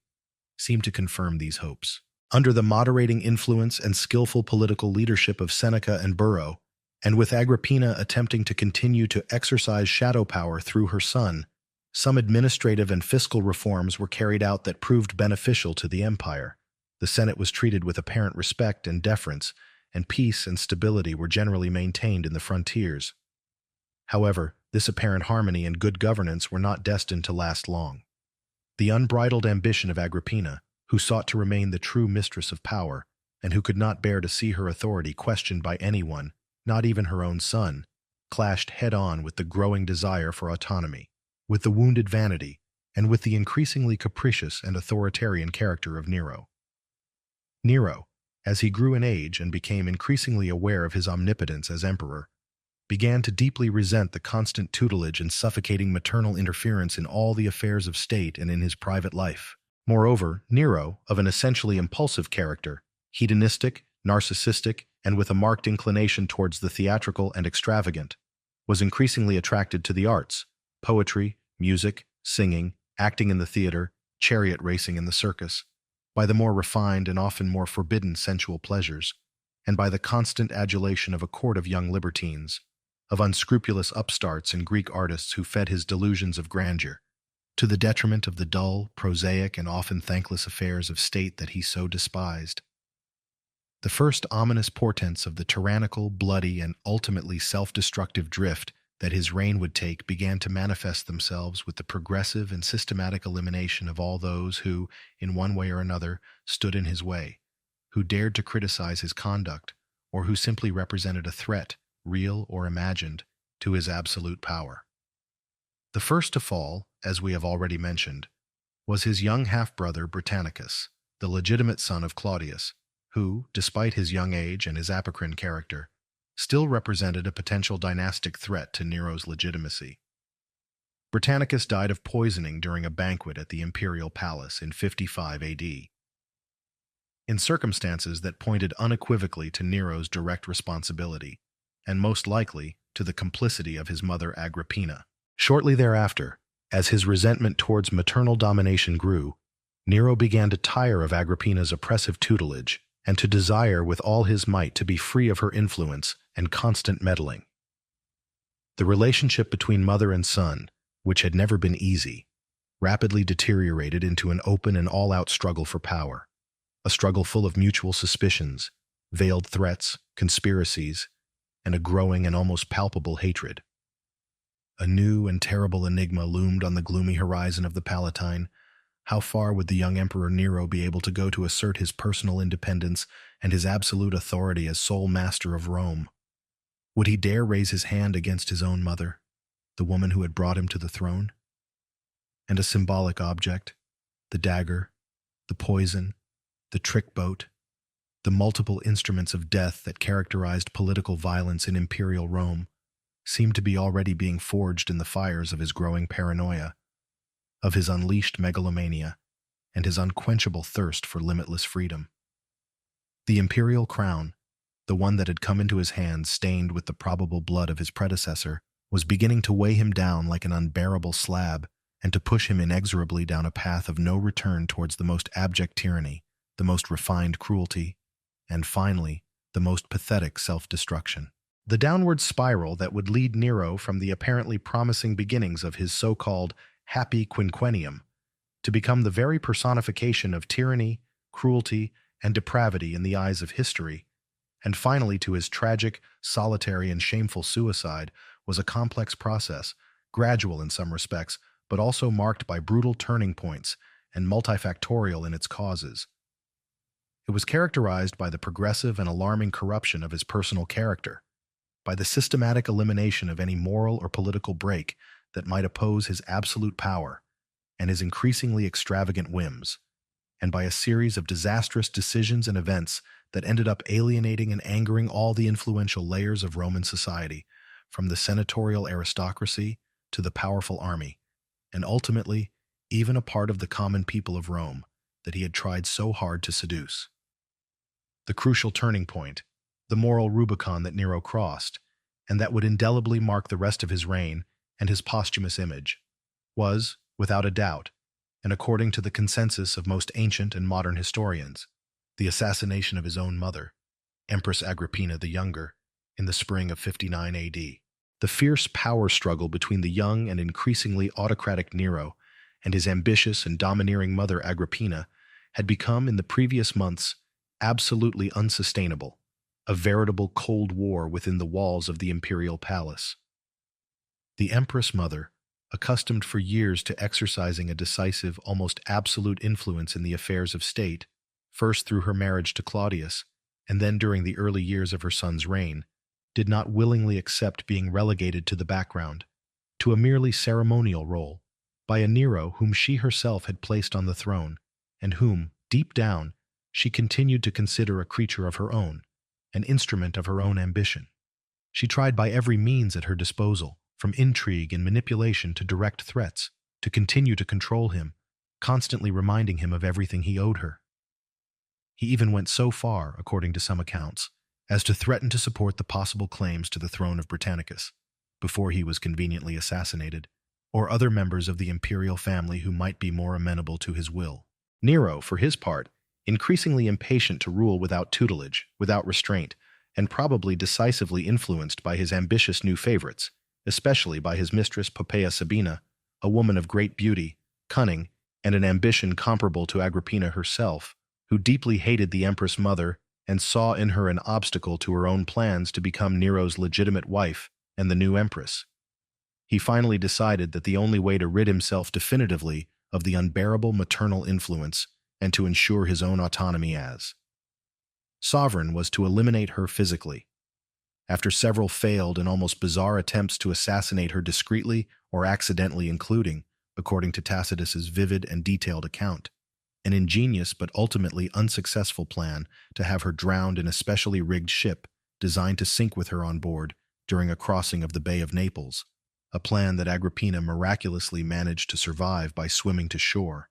seemed to confirm these hopes. Under the moderating influence and skillful political leadership of Seneca and Burro, and with Agrippina attempting to continue to exercise shadow power through her son, some administrative and fiscal reforms were carried out that proved beneficial to the empire. The Senate was treated with apparent respect and deference, and peace and stability were generally maintained in the frontiers. However, this apparent harmony and good governance were not destined to last long. The unbridled ambition of Agrippina, who sought to remain the true mistress of power, and who could not bear to see her authority questioned by anyone, not even her own son, clashed head-on with the growing desire for autonomy, with the wounded vanity, and with the increasingly capricious and authoritarian character of Nero. Nero, as he grew in age and became increasingly aware of his omnipotence as emperor, began to deeply resent the constant tutelage and suffocating maternal interference in all the affairs of state and in his private life. Moreover, Nero, of an essentially impulsive character, hedonistic, narcissistic, and with a marked inclination towards the theatrical and extravagant, was increasingly attracted to the arts: poetry, music, singing, acting in the theater, chariot racing in the circus, by the more refined and often more forbidden sensual pleasures, and by the constant adulation of a court of young libertines, of unscrupulous upstarts and Greek artists who fed his delusions of grandeur, to the detriment of the dull, prosaic, and often thankless affairs of state that he so despised. The first ominous portents of the tyrannical, bloody, and ultimately self-destructive drift that his reign would take began to manifest themselves with the progressive and systematic elimination of all those who, in one way or another, stood in his way, who dared to criticize his conduct, or who simply represented a threat, real or imagined, to his absolute power. The first to fall, as we have already mentioned, was his young half-brother Britannicus, the legitimate son of Claudius, who, despite his young age and his apocrine character, still represented a potential dynastic threat to Nero's legitimacy. Britannicus died of poisoning during a banquet at the imperial palace in 55 AD, in circumstances that pointed unequivocally to Nero's direct responsibility, and most likely to the complicity of his mother Agrippina. Shortly thereafter, as his resentment towards maternal domination grew, Nero began to tire of Agrippina's oppressive tutelage and to desire with all his might to be free of her influence and constant meddling. The relationship between mother and son, which had never been easy, rapidly deteriorated into an open and all-out struggle for power, a struggle full of mutual suspicions, veiled threats, conspiracies, and a growing and almost palpable hatred. A new and terrible enigma loomed on the gloomy horizon of the Palatine, How far would the young Emperor Nero be able to go to assert his personal independence and his absolute authority as sole master of Rome? Would he dare raise his hand against his own mother, the woman who had brought him to the throne? And a symbolic object, the dagger, the poison, the trick boat, the multiple instruments of death that characterized political violence in imperial Rome, seemed to be already being forged in the fires of his growing paranoia, of his unleashed megalomania, and his unquenchable thirst for limitless freedom. The imperial crown, the one that had come into his hands stained with the probable blood of his predecessor, was beginning to weigh him down like an unbearable slab and to push him inexorably down a path of no return towards the most abject tyranny, the most refined cruelty, and finally, the most pathetic self-destruction. The downward spiral that would lead Nero from the apparently promising beginnings of his so-called happy quinquennium to become the very personification of tyranny, cruelty, and depravity in the eyes of history, and finally to his tragic, solitary, and shameful suicide, was a complex process, gradual in some respects, but also marked by brutal turning points and multifactorial in its causes. It was characterized by the progressive and alarming corruption of his personal character, by the systematic elimination of any moral or political break that might oppose his absolute power and his increasingly extravagant whims, and by a series of disastrous decisions and events that ended up alienating and angering all the influential layers of Roman society, from the senatorial aristocracy to the powerful army, and ultimately even a part of the common people of Rome that he had tried so hard to seduce. The crucial turning point, the moral Rubicon that Nero crossed, and that would indelibly mark the rest of his reign and his posthumous image, was, without a doubt, and according to the consensus of most ancient and modern historians, the assassination of his own mother, Empress Agrippina the Younger, in the spring of 59 AD. The fierce power struggle between the young and increasingly autocratic Nero and his ambitious and domineering mother Agrippina had become, in the previous months, absolutely unsustainable, a veritable Cold War within the walls of the imperial palace. The Empress Mother, accustomed for years to exercising a decisive, almost absolute influence in the affairs of state, first through her marriage to Claudius, and then during the early years of her son's reign, did not willingly accept being relegated to the background, to a merely ceremonial role, by a Nero whom she herself had placed on the throne, and whom, deep down, she continued to consider a creature of her own, an instrument of her own ambition. She tried by every means at her disposal, from intrigue and manipulation to direct threats, to continue to control him, constantly reminding him of everything he owed her. He even went so far, according to some accounts, as to threaten to support the possible claims to the throne of Britannicus, before he was conveniently assassinated, or other members of the imperial family who might be more amenable to his will. Nero, for his part, increasingly impatient to rule without tutelage, without restraint, and probably decisively influenced by his ambitious new favorites, especially by his mistress Poppaea Sabina, a woman of great beauty, cunning, and an ambition comparable to Agrippina herself, who deeply hated the Empress Mother and saw in her an obstacle to her own plans to become Nero's legitimate wife and the new empress. He finally decided that the only way to rid himself definitively of the unbearable maternal influence and to ensure his own autonomy as sovereign was to eliminate her physically. After several failed and almost bizarre attempts to assassinate her discreetly or accidentally, including, according to Tacitus's vivid and detailed account, an ingenious but ultimately unsuccessful plan to have her drowned in a specially rigged ship designed to sink with her on board during a crossing of the Bay of Naples, a plan that Agrippina miraculously managed to survive by swimming to shore.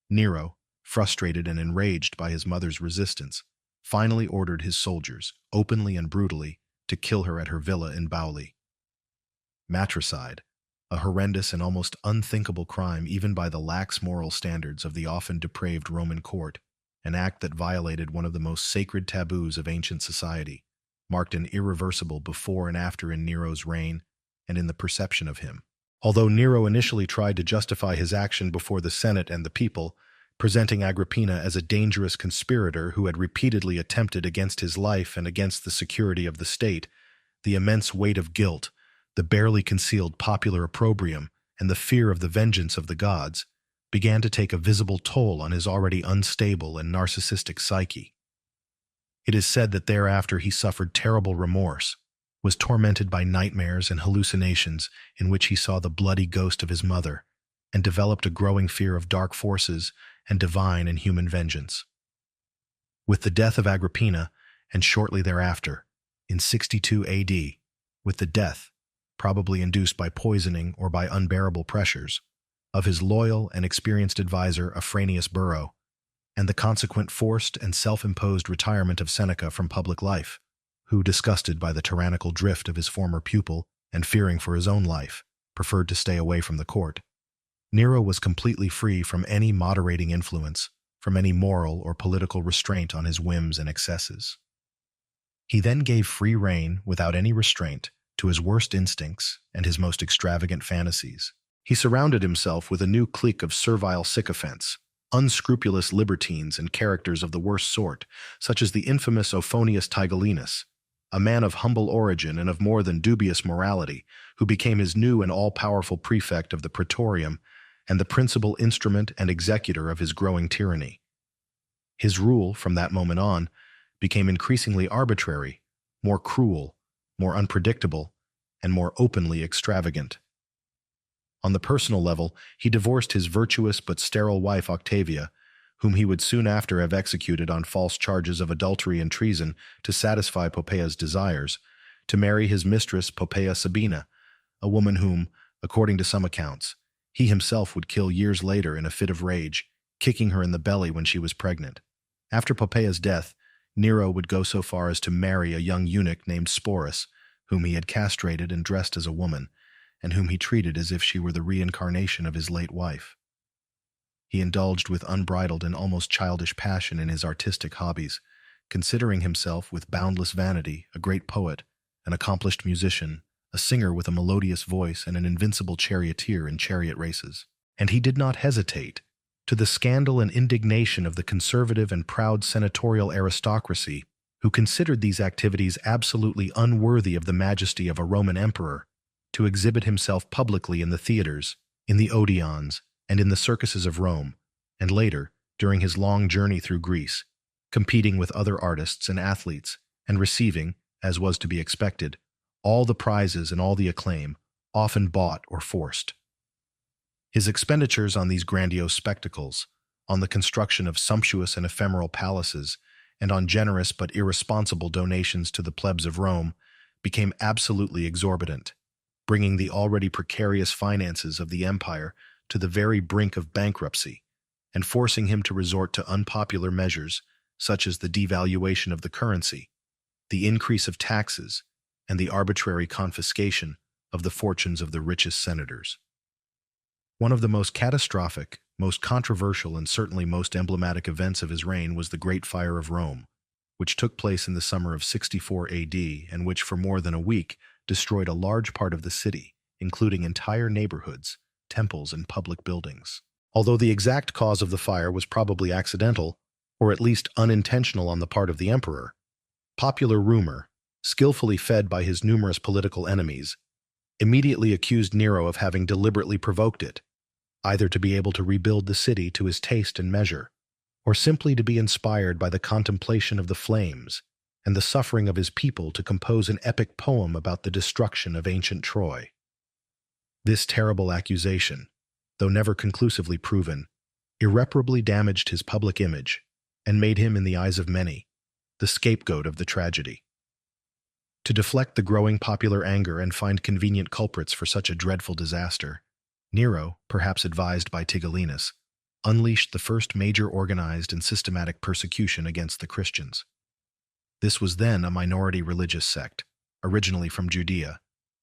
Nero, frustrated and enraged by his mother's resistance, finally ordered his soldiers, openly and brutally, to kill her at her villa in Bauli. Matricide, a horrendous and almost unthinkable crime even by the lax moral standards of the often depraved Roman court, an act that violated one of the most sacred taboos of ancient society, marked an irreversible before and after in Nero's reign and in the perception of him. Although Nero initially tried to justify his action before the Senate and the people, presenting Agrippina as a dangerous conspirator who had repeatedly attempted against his life and against the security of the state, the immense weight of guilt, the barely concealed popular opprobrium, and the fear of the vengeance of the gods, began to take a visible toll on his already unstable and narcissistic psyche. It is said that thereafter he suffered terrible remorse, was tormented by nightmares and hallucinations in which he saw the bloody ghost of his mother, and developed a growing fear of dark forces and divine and human vengeance. With the death of Agrippina, and shortly thereafter, in 62 AD, with the death, probably induced by poisoning or by unbearable pressures, of his loyal and experienced advisor Afranius Burro, and the consequent forced and self-imposed retirement of Seneca from public life, who, disgusted by the tyrannical drift of his former pupil and fearing for his own life, preferred to stay away from the court, Nero was completely free from any moderating influence, from any moral or political restraint on his whims and excesses. He then gave free rein, without any restraint, to his worst instincts and his most extravagant fantasies. He surrounded himself with a new clique of servile sycophants, unscrupulous libertines and characters of the worst sort, such as the infamous Ophonius Tigellinus, a man of humble origin and of more than dubious morality, who became his new and all-powerful prefect of the Praetorium and the principal instrument and executor of his growing tyranny. His rule, from that moment on, became increasingly arbitrary, more cruel, more unpredictable, and more openly extravagant. On the personal level, he divorced his virtuous but sterile wife Octavia, whom he would soon after have executed on false charges of adultery and treason to satisfy Poppaea's desires, to marry his mistress Poppaea Sabina, a woman whom, according to some accounts, he himself would kill years later in a fit of rage, kicking her in the belly when she was pregnant. After Poppaea's death, Nero would go so far as to marry a young eunuch named Sporus, whom he had castrated and dressed as a woman, and whom he treated as if she were the reincarnation of his late wife. He indulged with unbridled and almost childish passion in his artistic hobbies, considering himself with boundless vanity a great poet, an accomplished musician, a singer with a melodious voice, and an invincible charioteer in chariot races. And he did not hesitate, to the scandal and indignation of the conservative and proud senatorial aristocracy, who considered these activities absolutely unworthy of the majesty of a Roman emperor, to exhibit himself publicly in the theaters, in the Odeons, and in the circuses of Rome, and later, during his long journey through Greece, competing with other artists and athletes, and receiving, as was to be expected, all the prizes and all the acclaim, often bought or forced. His expenditures on these grandiose spectacles, on the construction of sumptuous and ephemeral palaces, and on generous but irresponsible donations to the plebs of Rome, became absolutely exorbitant, bringing the already precarious finances of the empire to the very brink of bankruptcy, and forcing him to resort to unpopular measures such as the devaluation of the currency, the increase of taxes, and the arbitrary confiscation of the fortunes of the richest senators. One of the most catastrophic, most controversial, and certainly most emblematic events of his reign was the Great Fire of Rome, which took place in the summer of 64 AD and which for more than a week destroyed a large part of the city, including entire neighborhoods, temples, and public buildings. Although the exact cause of the fire was probably accidental, or at least unintentional on the part of the emperor, popular rumor, skillfully fed by his numerous political enemies, immediately accused Nero of having deliberately provoked it, either to be able to rebuild the city to his taste and measure, or simply to be inspired by the contemplation of the flames and the suffering of his people to compose an epic poem about the destruction of ancient Troy. This terrible accusation, though never conclusively proven, irreparably damaged his public image and made him, in the eyes of many, the scapegoat of the tragedy. To deflect the growing popular anger and find convenient culprits for such a dreadful disaster, Nero, perhaps advised by Tigellinus, unleashed the first major organized and systematic persecution against the Christians. This was then a minority religious sect, originally from Judea,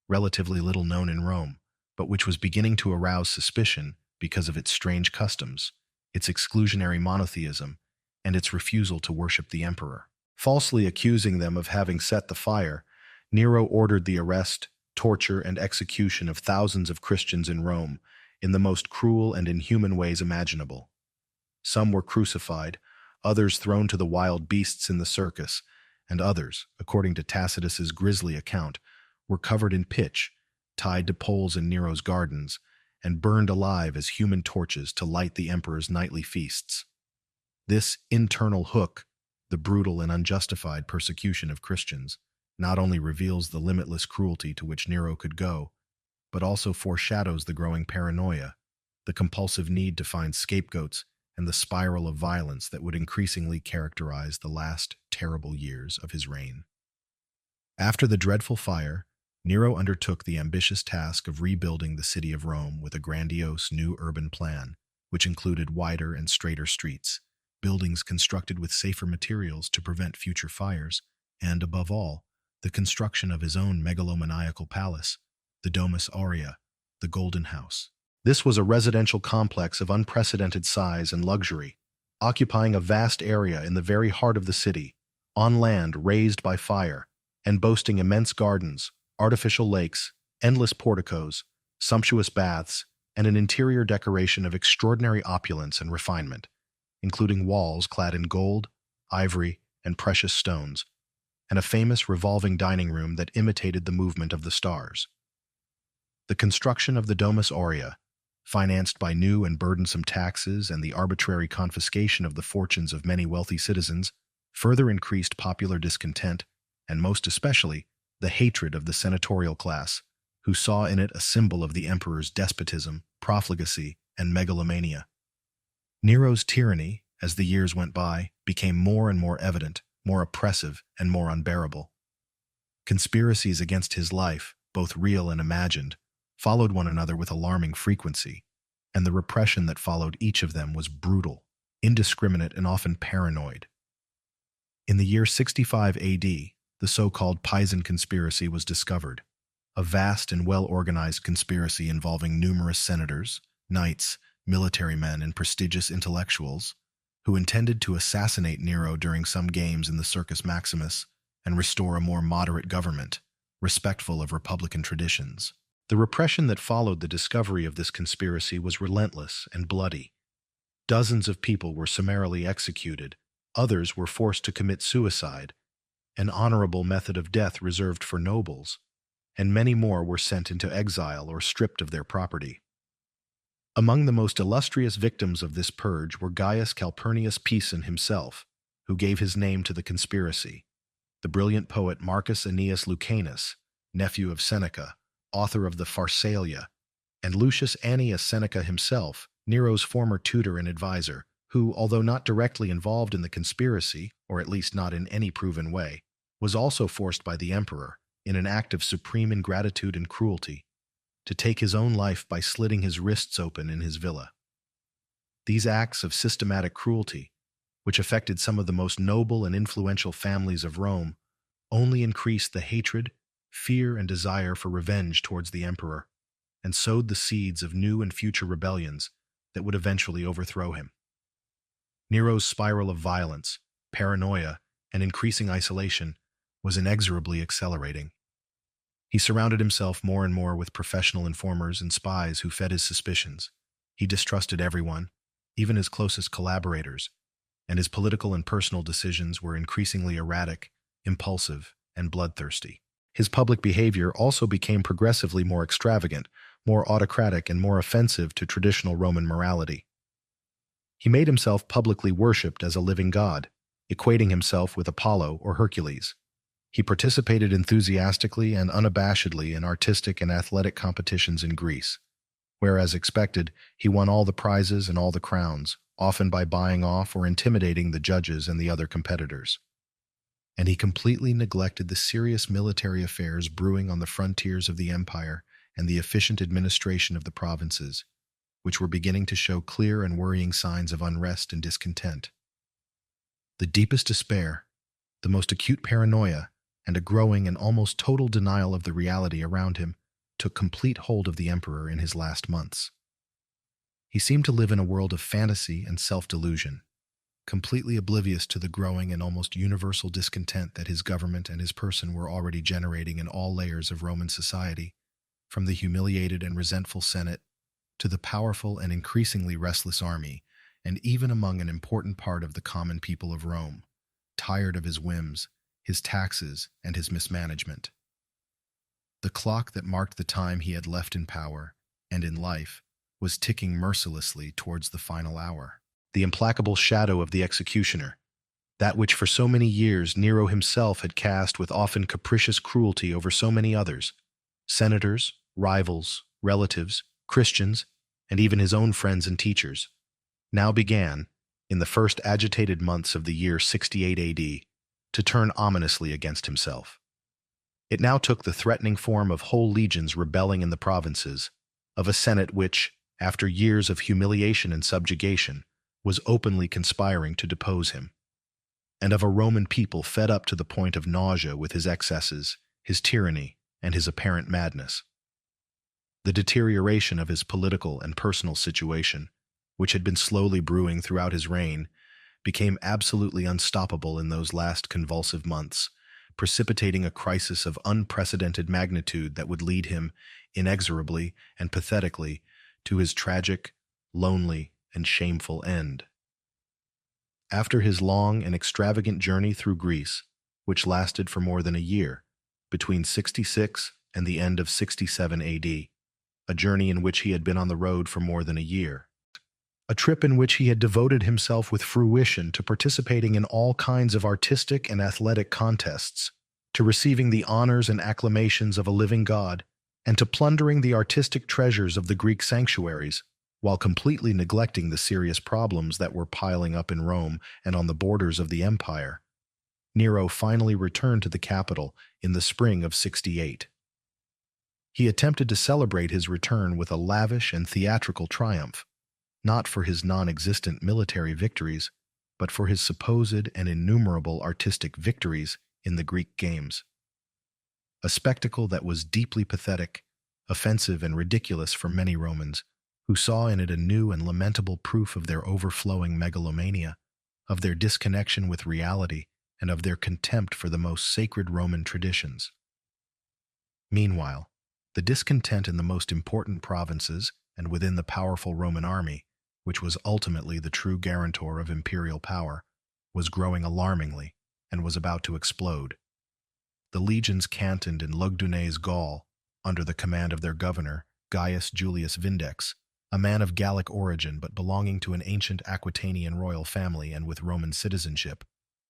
relatively little known in Rome, but which was beginning to arouse suspicion because of its strange customs, its exclusionary monotheism, and its refusal to worship the emperor. Falsely accusing them of having set the fire, Nero ordered the arrest, torture, and execution of thousands of Christians in Rome in the most cruel and inhuman ways imaginable. Some were crucified, others thrown to the wild beasts in the circus, and others, according to Tacitus's grisly account, were covered in pitch, tied to poles in Nero's gardens, and burned alive as human torches to light the emperor's nightly feasts. This internal hook, the brutal and unjustified persecution of Christians, not only reveals the limitless cruelty to which Nero could go, but also foreshadows the growing paranoia, the compulsive need to find scapegoats, and the spiral of violence that would increasingly characterize the last terrible years of his reign. After the dreadful fire, Nero undertook the ambitious task of rebuilding the city of Rome with a grandiose new urban plan, which included wider and straighter streets, buildings constructed with safer materials to prevent future fires, and, above all, the construction of his own megalomaniacal palace, the Domus Aurea, the Golden House. This was a residential complex of unprecedented size and luxury, occupying a vast area in the very heart of the city, on land raised by fire, and boasting immense gardens, artificial lakes, endless porticos, sumptuous baths, and an interior decoration of extraordinary opulence and refinement, including walls clad in gold, ivory, and precious stones, and a famous revolving dining room that imitated the movement of the stars. The construction of the Domus Aurea, financed by new and burdensome taxes and the arbitrary confiscation of the fortunes of many wealthy citizens, further increased popular discontent, and most especially, the hatred of the senatorial class, who saw in it a symbol of the emperor's despotism, profligacy, and megalomania. Nero's tyranny, as the years went by, became more and more evident, more oppressive, and more unbearable. Conspiracies against his life, both real and imagined, followed one another with alarming frequency, and the repression that followed each of them was brutal, indiscriminate, and often paranoid. In the year 65 AD, the so-called Pisan conspiracy was discovered, a vast and well-organized conspiracy involving numerous senators, knights, military men, and prestigious intellectuals who intended to assassinate Nero during some games in the Circus Maximus and restore a more moderate government, respectful of republican traditions. The repression that followed the discovery of this conspiracy was relentless and bloody. Dozens of people were summarily executed, others were forced to commit suicide, an honorable method of death reserved for nobles, and many more were sent into exile or stripped of their property. Among the most illustrious victims of this purge were Gaius Calpurnius Pisan himself, who gave his name to the conspiracy, the brilliant poet Marcus Annius Lucanus, nephew of Seneca, author of the Pharsalia, and Lucius Annius Seneca himself, Nero's former tutor and advisor, who, although not directly involved in the conspiracy, or at least not in any proven way, was also forced by the emperor, in an act of supreme ingratitude and cruelty, to take his own life by slitting his wrists open in his villa. These acts of systematic cruelty, which affected some of the most noble and influential families of Rome, only increased the hatred, fear, and desire for revenge towards the emperor, and sowed the seeds of new and future rebellions that would eventually overthrow him. Nero's spiral of violence, paranoia, and increasing isolation was inexorably accelerating. He surrounded himself more and more with professional informers and spies who fed his suspicions. He distrusted everyone, even his closest collaborators, and his political and personal decisions were increasingly erratic, impulsive, and bloodthirsty. His public behavior also became progressively more extravagant, more autocratic, and more offensive to traditional Roman morality. He made himself publicly worshipped as a living god, equating himself with Apollo or Hercules. He participated enthusiastically and unabashedly in artistic and athletic competitions in Greece, where, as expected, he won all the prizes and all the crowns, often by buying off or intimidating the judges and the other competitors. And he completely neglected the serious military affairs brewing on the frontiers of the empire and the efficient administration of the provinces, which were beginning to show clear and worrying signs of unrest and discontent. The deepest despair, the most acute paranoia, and a growing and almost total denial of the reality around him took complete hold of the emperor in his last months. He seemed to live in a world of fantasy and self-delusion, completely oblivious to the growing and almost universal discontent that his government and his person were already generating in all layers of Roman society, from the humiliated and resentful Senate to the powerful and increasingly restless army, and even among an important part of the common people of Rome, tired of his whims, his taxes, and his mismanagement. The clock that marked the time he had left in power and in life was ticking mercilessly towards the final hour. The implacable shadow of the executioner, that which for so many years Nero himself had cast with often capricious cruelty over so many others, senators, rivals, relatives, Christians, and even his own friends and teachers, now began, in the first agitated months of the year 68 AD, to turn ominously against himself. It now took the threatening form of whole legions rebelling in the provinces, of a senate which, after years of humiliation and subjugation, was openly conspiring to depose him, and of a Roman people fed up to the point of nausea with his excesses, his tyranny, and his apparent madness. The deterioration of his political and personal situation, which had been slowly brewing throughout his reign, became absolutely unstoppable in those last convulsive months, precipitating a crisis of unprecedented magnitude that would lead him, inexorably and pathetically, to his tragic, lonely, and shameful end. After his long and extravagant journey through Greece, which lasted for more than a year, between 66 and the end of 67 AD, a journey in which he had been on the road for more than a year, a trip in which he had devoted himself with fruition to participating in all kinds of artistic and athletic contests, to receiving the honors and acclamations of a living god, and to plundering the artistic treasures of the Greek sanctuaries, while completely neglecting the serious problems that were piling up in Rome and on the borders of the empire, Nero finally returned to the capital in the spring of 68. He attempted to celebrate his return with a lavish and theatrical triumph, not for his non-existent military victories, but for his supposed and innumerable artistic victories in the Greek games. A spectacle that was deeply pathetic, offensive, and ridiculous for many Romans, who saw in it a new and lamentable proof of their overflowing megalomania, of their disconnection with reality, and of their contempt for the most sacred Roman traditions. Meanwhile, the discontent in the most important provinces and within the powerful Roman army, which was ultimately the true guarantor of imperial power, was growing alarmingly and was about to explode. The legions cantoned in Lugdunen's Gaul, under the command of their governor, Gaius Julius Vindex, a man of Gallic origin but belonging to an ancient Aquitanian royal family and with Roman citizenship,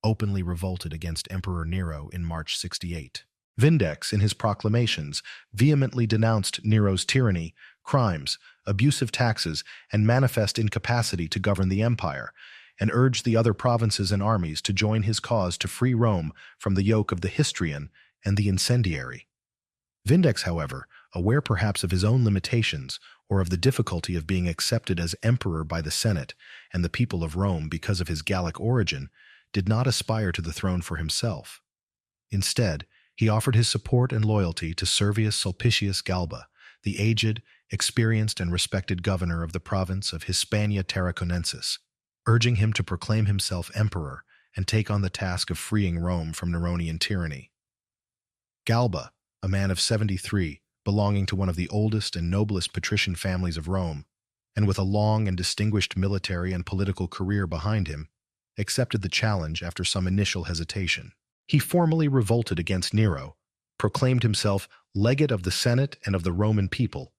openly revolted against Emperor Nero in March 68. Vindex, in his proclamations, vehemently denounced Nero's tyranny, crimes, abusive taxes, and manifest incapacity to govern the empire, and urged the other provinces and armies to join his cause to free Rome from the yoke of the Histrion and the incendiary. Vindex, however, aware perhaps of his own limitations or of the difficulty of being accepted as emperor by the Senate and the people of Rome because of his Gallic origin, did not aspire to the throne for himself. Instead, he offered his support and loyalty to Servius Sulpicius Galba, the aged, experienced, and respected governor of the province of Hispania Tarraconensis, urging him to proclaim himself emperor and take on the task of freeing Rome from Neronian tyranny. Galba, a man of 73, belonging to one of the oldest and noblest patrician families of Rome, and with a long and distinguished military and political career behind him, accepted the challenge after some initial hesitation. He formally revolted against Nero, proclaimed himself legate of the Senate and of the Roman people,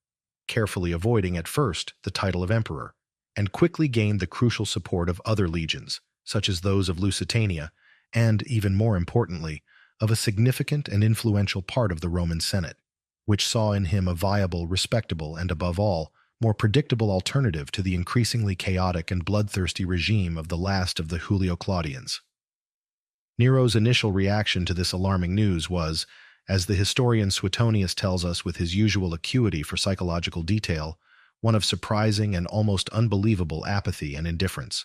carefully avoiding at first the title of emperor, and quickly gained the crucial support of other legions, such as those of Lusitania, and, even more importantly, of a significant and influential part of the Roman Senate, which saw in him a viable, respectable, and above all, more predictable alternative to the increasingly chaotic and bloodthirsty regime of the last of the Julio Claudians. Nero's initial reaction to this alarming news was, as the historian Suetonius tells us with his usual acuity for psychological detail, one of surprising and almost unbelievable apathy and indifference.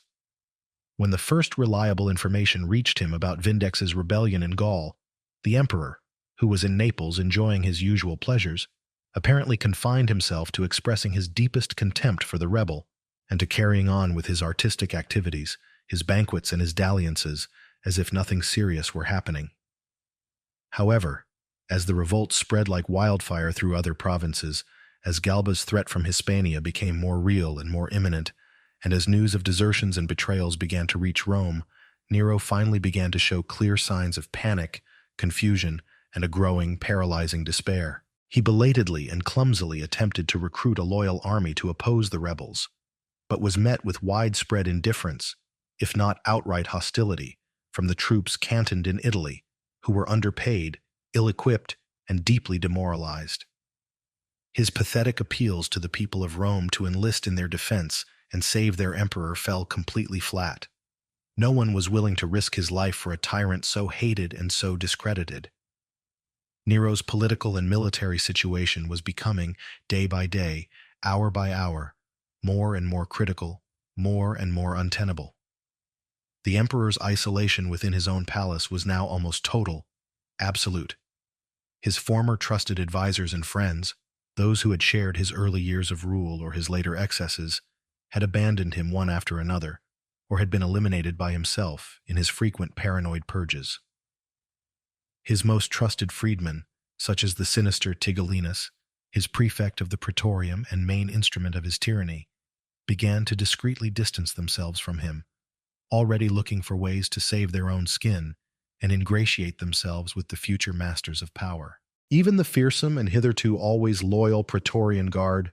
When the first reliable information reached him about Vindex's rebellion in Gaul, the emperor, who was in Naples enjoying his usual pleasures, apparently confined himself to expressing his deepest contempt for the rebel and to carrying on with his artistic activities, his banquets and his dalliances, as if nothing serious were happening. However, as the revolt spread like wildfire through other provinces, as Galba's threat from Hispania became more real and more imminent, and as news of desertions and betrayals began to reach Rome, Nero finally began to show clear signs of panic, confusion, and a growing, paralyzing despair. He belatedly and clumsily attempted to recruit a loyal army to oppose the rebels, but was met with widespread indifference, if not outright hostility, from the troops cantoned in Italy, who were underpaid, ill-equipped, and deeply demoralized. His pathetic appeals to the people of Rome to enlist in their defense and save their emperor fell completely flat. No one was willing to risk his life for a tyrant so hated and so discredited. Nero's political and military situation was becoming, day by day, hour by hour, more and more critical, more and more untenable. The emperor's isolation within his own palace was now almost total, absolute. His former trusted advisors and friends, those who had shared his early years of rule or his later excesses, had abandoned him one after another, or had been eliminated by himself in his frequent paranoid purges. His most trusted freedmen, such as the sinister Tigellinus, his prefect of the Praetorium and main instrument of his tyranny, began to discreetly distance themselves from him, already looking for ways to save their own skin and ingratiate themselves with the future masters of power. Even the fearsome and hitherto always loyal Praetorian Guard,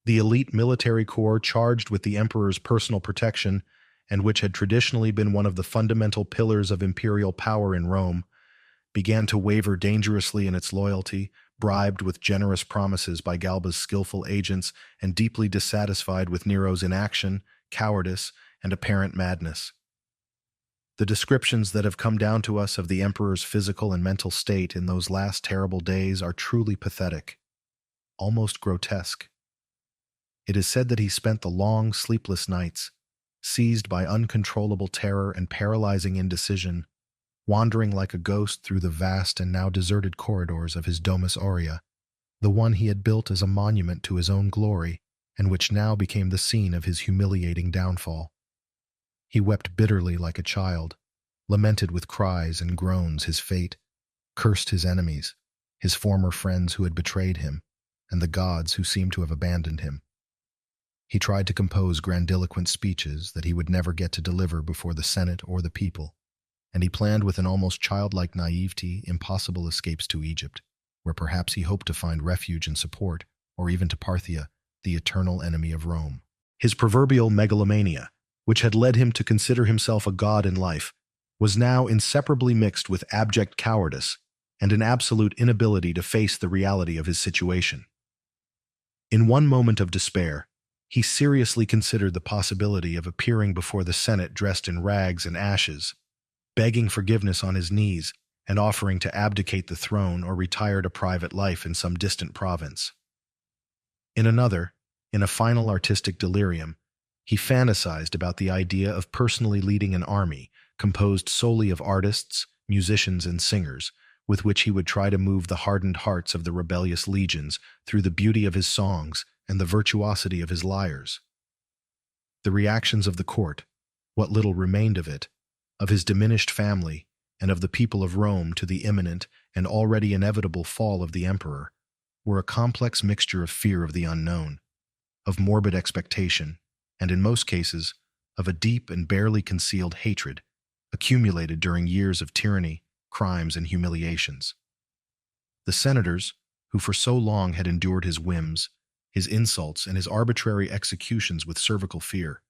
the elite military corps charged with the emperor's personal protection and which had traditionally been one of the fundamental pillars of imperial power in Rome, began to waver dangerously in its loyalty, bribed with generous promises by Galba's skillful agents and deeply dissatisfied with Nero's inaction, cowardice, and apparent madness. The descriptions that have come down to us of the emperor's physical and mental state in those last terrible days are truly pathetic, almost grotesque. It is said that he spent the long, sleepless nights, seized by uncontrollable terror and paralyzing indecision, wandering like a ghost through the vast and now deserted corridors of his Domus Aurea, the one he had built as a monument to his own glory, and which now became the scene of his humiliating downfall. He wept bitterly like a child, lamented with cries and groans his fate, cursed his enemies, his former friends who had betrayed him, and the gods who seemed to have abandoned him. He tried to compose grandiloquent speeches that he would never get to deliver before the Senate or the people, and he planned with an almost childlike naivety impossible escapes to Egypt, where perhaps he hoped to find refuge and support, or even to Parthia, the eternal enemy of Rome. His proverbial megalomania, which had led him to consider himself a god in life, was now inseparably mixed with abject cowardice and an absolute inability to face the reality of his situation. In one moment of despair, he seriously considered the possibility of appearing before the Senate dressed in rags and ashes, begging forgiveness on his knees and offering to abdicate the throne or retire to private life in some distant province. In another, in a final artistic delirium, he fantasized about the idea of personally leading an army composed solely of artists, musicians, and singers, with which he would try to move the hardened hearts of the rebellious legions through the beauty of his songs and the virtuosity of his lyres. The reactions of the court, what little remained of it, of his diminished family, and of the people of Rome to the imminent and already inevitable fall of the emperor, were a complex mixture of fear of the unknown, of morbid expectation, and in most cases, of a deep and barely concealed hatred, accumulated during years of tyranny, crimes, and humiliations. The senators, who for so long had endured his whims, his insults, and his arbitrary executions with cervical fear,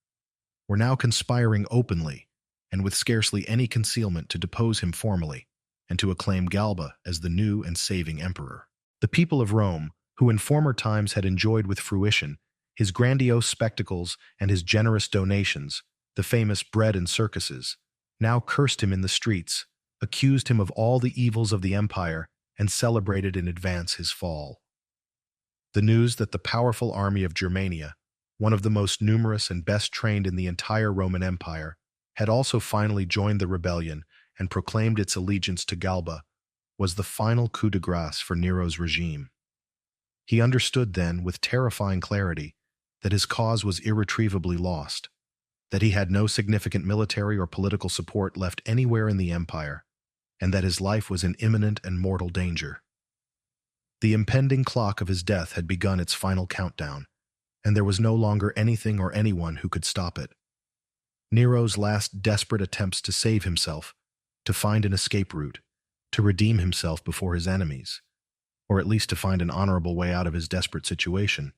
were now conspiring openly and with scarcely any concealment to depose him formally and to acclaim Galba as the new and saving emperor. The people of Rome, who in former times had enjoyed with fruition his grandiose spectacles and his generous donations, the famous bread and circuses, now cursed him in the streets, accused him of all the evils of the empire, and celebrated in advance his fall. The news that the powerful army of Germania, one of the most numerous and best trained in the entire Roman Empire, had also finally joined the rebellion and proclaimed its allegiance to Galba, was the final coup de grace for Nero's regime. He understood then, with terrifying clarity, that his cause was irretrievably lost, that he had no significant military or political support left anywhere in the empire, and that his life was in imminent and mortal danger. The impending clock of his death had begun its final countdown, and there was no longer anything or anyone who could stop it. Nero's last desperate attempts to save himself, to find an escape route, to redeem himself before his enemies, or at least to find an honorable way out of his desperate situation,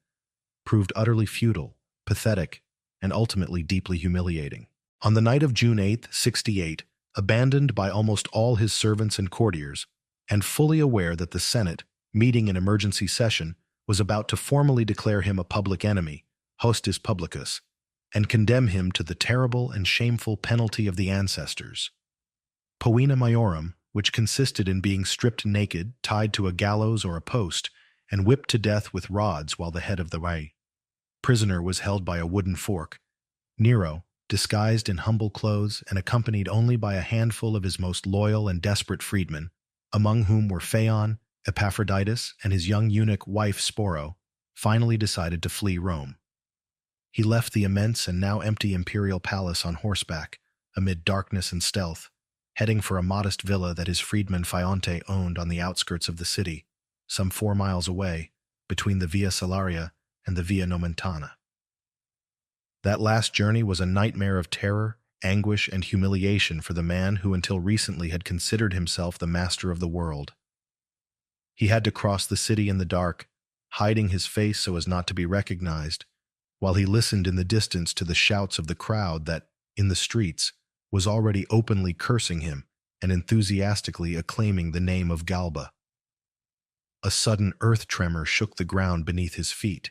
proved utterly futile, pathetic, and ultimately deeply humiliating. On the night of June 8, 68, abandoned by almost all his servants and courtiers, and fully aware that the Senate, meeting in emergency session, was about to formally declare him a public enemy, hostis publicus, and condemn him to the terrible and shameful penalty of the ancestors, poena maiorum, which consisted in being stripped naked, tied to a gallows or a post, and whipped to death with rods while the head of the prisoner was held by a wooden fork. Nero, disguised in humble clothes and accompanied only by a handful of his most loyal and desperate freedmen, among whom were Phaon, Epaphroditus, and his young eunuch wife Sporo, finally decided to flee Rome. He left the immense and now empty imperial palace on horseback, amid darkness and stealth, heading for a modest villa that his freedman Phaonte owned on the outskirts of the city, some 4 miles away, between the Via Salaria and the Via Nomentana. That last journey was a nightmare of terror, anguish, and humiliation for the man who until recently had considered himself the master of the world. He had to cross the city in the dark, hiding his face so as not to be recognized, while he listened in the distance to the shouts of the crowd that, in the streets, was already openly cursing him and enthusiastically acclaiming the name of Galba. A sudden earth tremor shook the ground beneath his feet,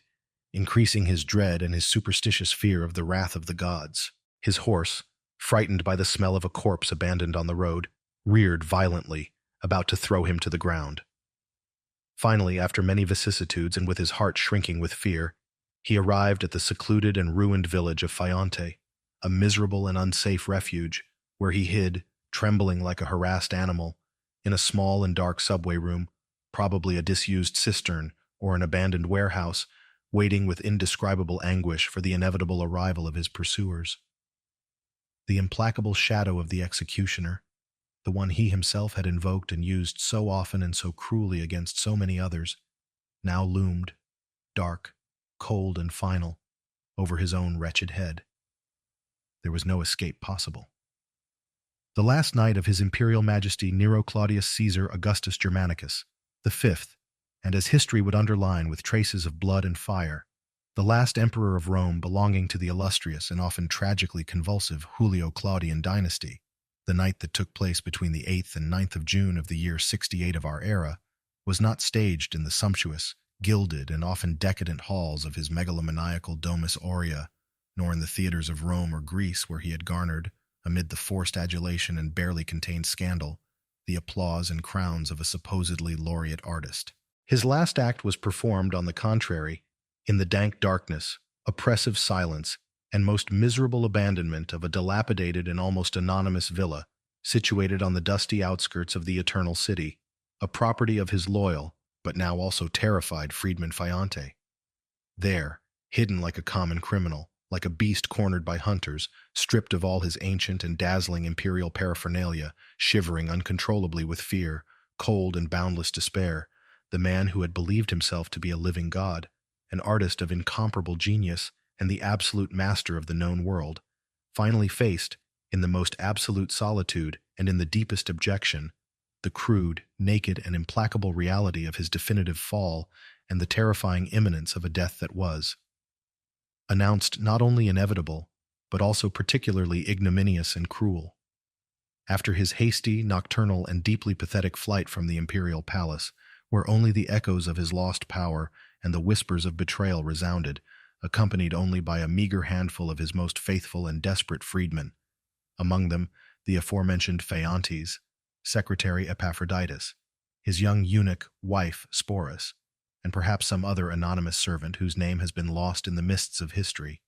increasing his dread and his superstitious fear of the wrath of the gods. His horse, frightened by the smell of a corpse abandoned on the road, reared violently, about to throw him to the ground. Finally, after many vicissitudes and with his heart shrinking with fear, he arrived at the secluded and ruined village of Phaonte, a miserable and unsafe refuge, where he hid, trembling like a harassed animal, in a small and dark subway room, probably a disused cistern or an abandoned warehouse, waiting with indescribable anguish for the inevitable arrival of his pursuers. The implacable shadow of the executioner, the one he himself had invoked and used so often and so cruelly against so many others, now loomed, dark, cold, and final, over his own wretched head. There was no escape possible. The last night of His Imperial Majesty Nero Claudius Caesar Augustus Germanicus, the 5th, and as history would underline with traces of blood and fire, the last emperor of Rome belonging to the illustrious and often tragically convulsive Julio-Claudian dynasty, the night that took place between the 8th and 9th of June of the year 68 of our era, was not staged in the sumptuous, gilded, and often decadent halls of his megalomaniacal Domus Aurea, nor in the theaters of Rome or Greece where he had garnered, amid the forced adulation and barely contained scandal, the applause and crowns of a supposedly laureate artist. His last act was performed, on the contrary, in the dank darkness, oppressive silence, and most miserable abandonment of a dilapidated and almost anonymous villa situated on the dusty outskirts of the Eternal City, a property of his loyal, but now also terrified freedman Phaonte. There, hidden like a common criminal, like a beast cornered by hunters, stripped of all his ancient and dazzling imperial paraphernalia, shivering uncontrollably with fear, cold and boundless despair, the man who had believed himself to be a living god, an artist of incomparable genius, and the absolute master of the known world, finally faced, in the most absolute solitude and in the deepest abjection, the crude, naked, and implacable reality of his definitive fall and the terrifying imminence of a death that was announced not only inevitable, but also particularly ignominious and cruel. After his hasty, nocturnal, and deeply pathetic flight from the imperial palace, where only the echoes of his lost power and the whispers of betrayal resounded, accompanied only by a meager handful of his most faithful and desperate freedmen, among them the aforementioned Phaontes, secretary Epaphroditus, his young eunuch wife Sporus, and perhaps some other anonymous servant whose name has been lost in the mists of history,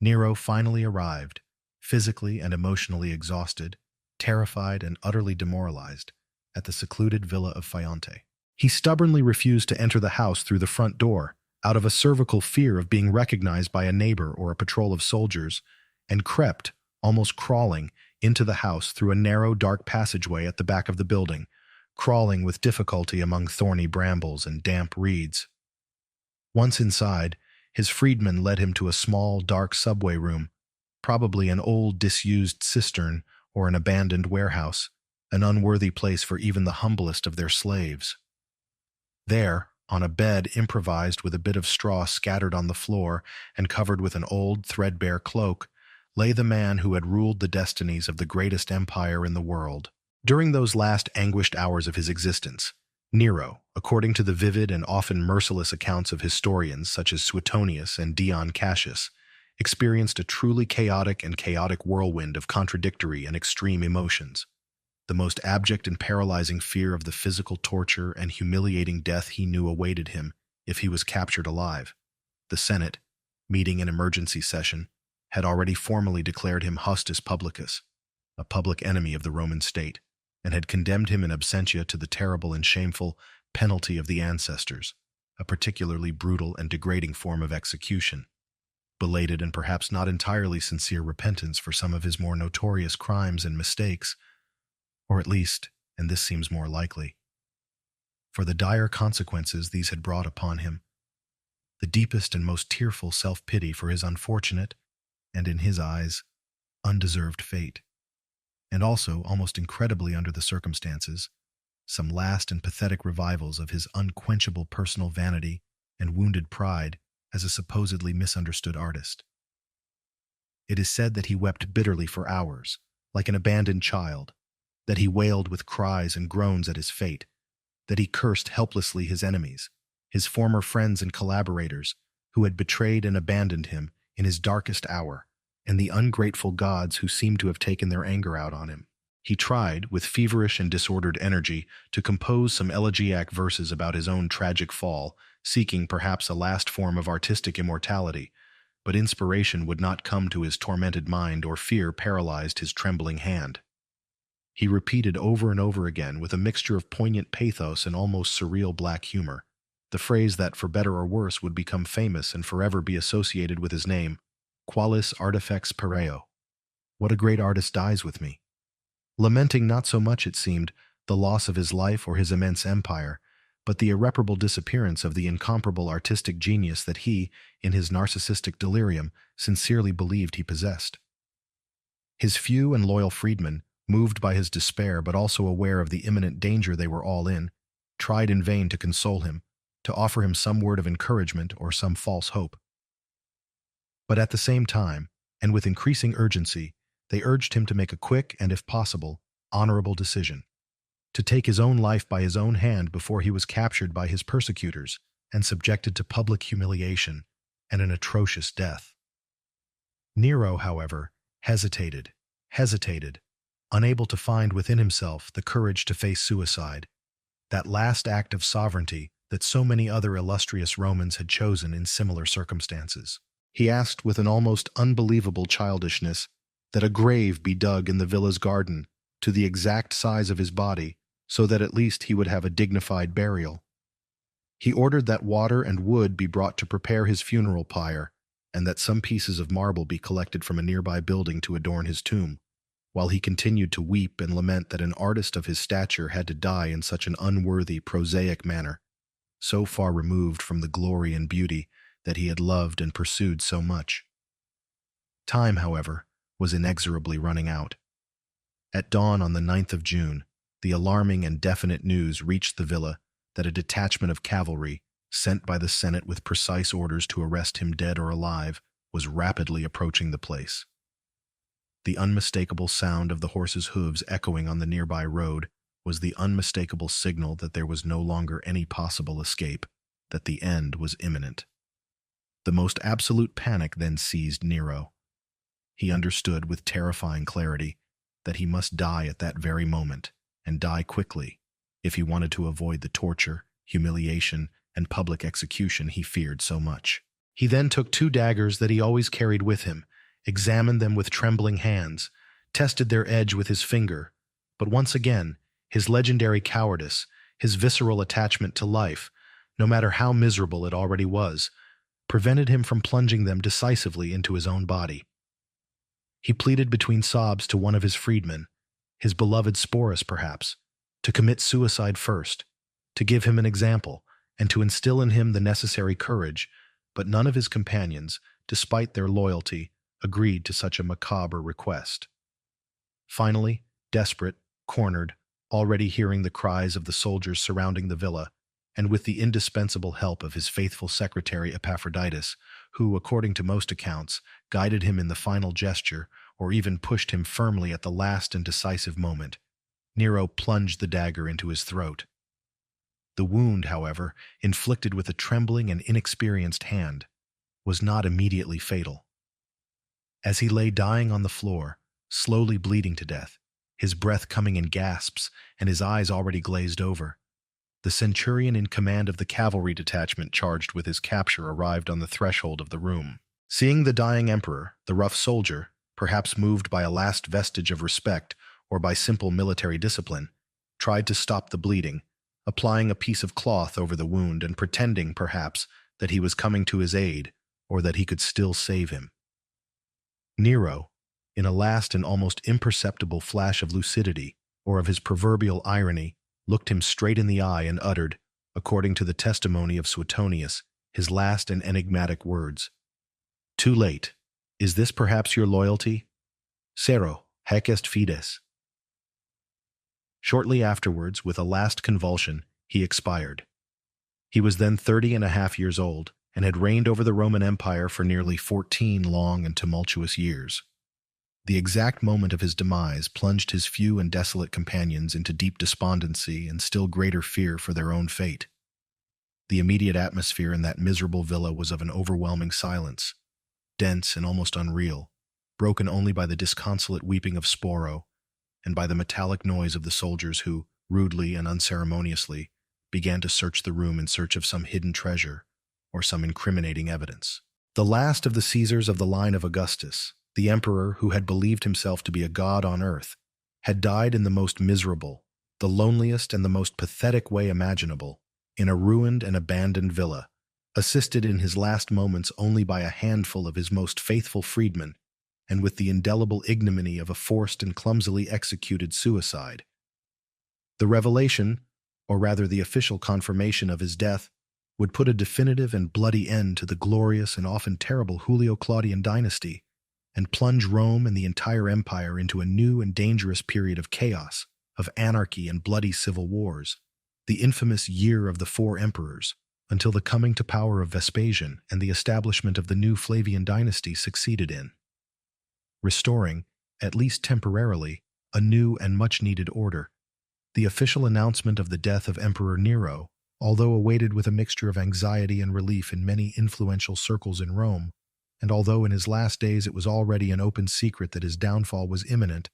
Nero finally arrived, physically and emotionally exhausted, terrified and utterly demoralized, at the secluded villa of Phaonte. He stubbornly refused to enter the house through the front door, out of a cervical fear of being recognized by a neighbor or a patrol of soldiers, and crept, almost crawling, into the house through a narrow, dark passageway at the back of the building, crawling with difficulty among thorny brambles and damp reeds. Once inside, his freedman led him to a small, dark subway room, probably an old, disused cistern or an abandoned warehouse, an unworthy place for even the humblest of their slaves. There, on a bed improvised with a bit of straw scattered on the floor and covered with an old, threadbare cloak, lay the man who had ruled the destinies of the greatest empire in the world. During those last anguished hours of his existence, Nero, according to the vivid and often merciless accounts of historians such as Suetonius and Dion Cassius, experienced a truly chaotic whirlwind of contradictory and extreme emotions. The most abject and paralyzing fear of the physical torture and humiliating death he knew awaited him if he was captured alive. The Senate, meeting in emergency session, had already formally declared him hostis publicus, a public enemy of the Roman state, and had condemned him in absentia to the terrible and shameful penalty of the ancestors, a particularly brutal and degrading form of execution. Belated and perhaps not entirely sincere repentance for some of his more notorious crimes and mistakes, or at least, and this seems more likely, for the dire consequences these had brought upon him, the deepest and most tearful self-pity for his unfortunate, and in his eyes, undeserved fate, and also, almost incredibly under the circumstances, some last and pathetic revivals of his unquenchable personal vanity and wounded pride as a supposedly misunderstood artist. It is said that he wept bitterly for hours, like an abandoned child, that he wailed with cries and groans at his fate, that he cursed helplessly his enemies, his former friends and collaborators, who had betrayed and abandoned him in his darkest hour, and the ungrateful gods who seemed to have taken their anger out on him. He tried, with feverish and disordered energy, to compose some elegiac verses about his own tragic fall, seeking perhaps a last form of artistic immortality, but inspiration would not come to his tormented mind, or fear paralyzed his trembling hand. He repeated over and over again, with a mixture of poignant pathos and almost surreal black humor, the phrase that, for better or worse, would become famous and forever be associated with his name: Qualis artifex pereo. What a great artist dies with me. Lamenting not so much, it seemed, the loss of his life or his immense empire, but the irreparable disappearance of the incomparable artistic genius that he, in his narcissistic delirium, sincerely believed he possessed. His few and loyal freedmen, moved by his despair but also aware of the imminent danger they were all in, tried in vain to console him, to offer him some word of encouragement or some false hope. But at the same time, and with increasing urgency, they urged him to make a quick and, if possible, honorable decision, to take his own life by his own hand before he was captured by his persecutors and subjected to public humiliation and an atrocious death. Nero, however, hesitated, unable to find within himself the courage to face suicide, that last act of sovereignty that so many other illustrious Romans had chosen in similar circumstances. He asked with an almost unbelievable childishness that a grave be dug in the villa's garden to the exact size of his body, so that at least he would have a dignified burial. He ordered that water and wood be brought to prepare his funeral pyre, and that some pieces of marble be collected from a nearby building to adorn his tomb, while he continued to weep and lament that an artist of his stature had to die in such an unworthy, prosaic manner, so far removed from the glory and beauty that he had loved and pursued so much. Time, however, was inexorably running out. At dawn on the 9th of June, the alarming and definite news reached the villa that a detachment of cavalry, sent by the Senate with precise orders to arrest him dead or alive, was rapidly approaching the place. The unmistakable sound of the horses' hooves echoing on the nearby road was the unmistakable signal that there was no longer any possible escape, that the end was imminent. The most absolute panic then seized Nero. He understood with terrifying clarity that he must die at that very moment, and die quickly, if he wanted to avoid the torture, humiliation, and public execution he feared so much. He then took 2 daggers that he always carried with him, examined them with trembling hands, tested their edge with his finger, but once again, his legendary cowardice, his visceral attachment to life, no matter how miserable it already was, prevented him from plunging them decisively into his own body. He pleaded between sobs to one of his freedmen, his beloved Sporus perhaps, to commit suicide first, to give him an example, and to instill in him the necessary courage, but none of his companions, despite their loyalty, agreed to such a macabre request. Finally, desperate, cornered, already hearing the cries of the soldiers surrounding the villa, and with the indispensable help of his faithful secretary Epaphroditus, who, according to most accounts, guided him in the final gesture or even pushed him firmly at the last and decisive moment, Nero plunged the dagger into his throat. The wound, however, inflicted with a trembling and inexperienced hand, was not immediately fatal. As he lay dying on the floor, slowly bleeding to death, his breath coming in gasps and his eyes already glazed over, the centurion in command of the cavalry detachment charged with his capture arrived on the threshold of the room. Seeing the dying emperor, the rough soldier, perhaps moved by a last vestige of respect or by simple military discipline, tried to stop the bleeding, applying a piece of cloth over the wound and pretending, perhaps, that he was coming to his aid or that he could still save him. Nero, in a last and almost imperceptible flash of lucidity or of his proverbial irony, looked him straight in the eye and uttered, according to the testimony of Suetonius, his last and enigmatic words. "Too late. Is this perhaps your loyalty? Sero, haec est fides." Shortly afterwards, with a last convulsion, he expired. He was then 30.5 years old, and had reigned over the Roman Empire for nearly 14 long and tumultuous years. The exact moment of his demise plunged his few and desolate companions into deep despondency and still greater fear for their own fate. The immediate atmosphere in that miserable villa was of an overwhelming silence, dense and almost unreal, broken only by the disconsolate weeping of Sporo and by the metallic noise of the soldiers who, rudely and unceremoniously, began to search the room in search of some hidden treasure or some incriminating evidence. The last of the Caesars of the line of Augustus, the emperor who had believed himself to be a god on earth, had died in the most miserable, the loneliest and the most pathetic way imaginable, in a ruined and abandoned villa, assisted in his last moments only by a handful of his most faithful freedmen, and with the indelible ignominy of a forced and clumsily executed suicide. The revelation, or rather the official confirmation of his death, would put a definitive and bloody end to the glorious and often terrible Julio-Claudian dynasty, and plunge Rome and the entire empire into a new and dangerous period of chaos, of anarchy and bloody civil wars, the infamous Year of the Four Emperors, until the coming to power of Vespasian and the establishment of the new Flavian dynasty succeeded in, restoring, at least temporarily, a new and much-needed order. The official announcement of the death of Emperor Nero, although awaited with a mixture of anxiety and relief in many influential circles in Rome, and although in his last days it was already an open secret that his downfall was imminent,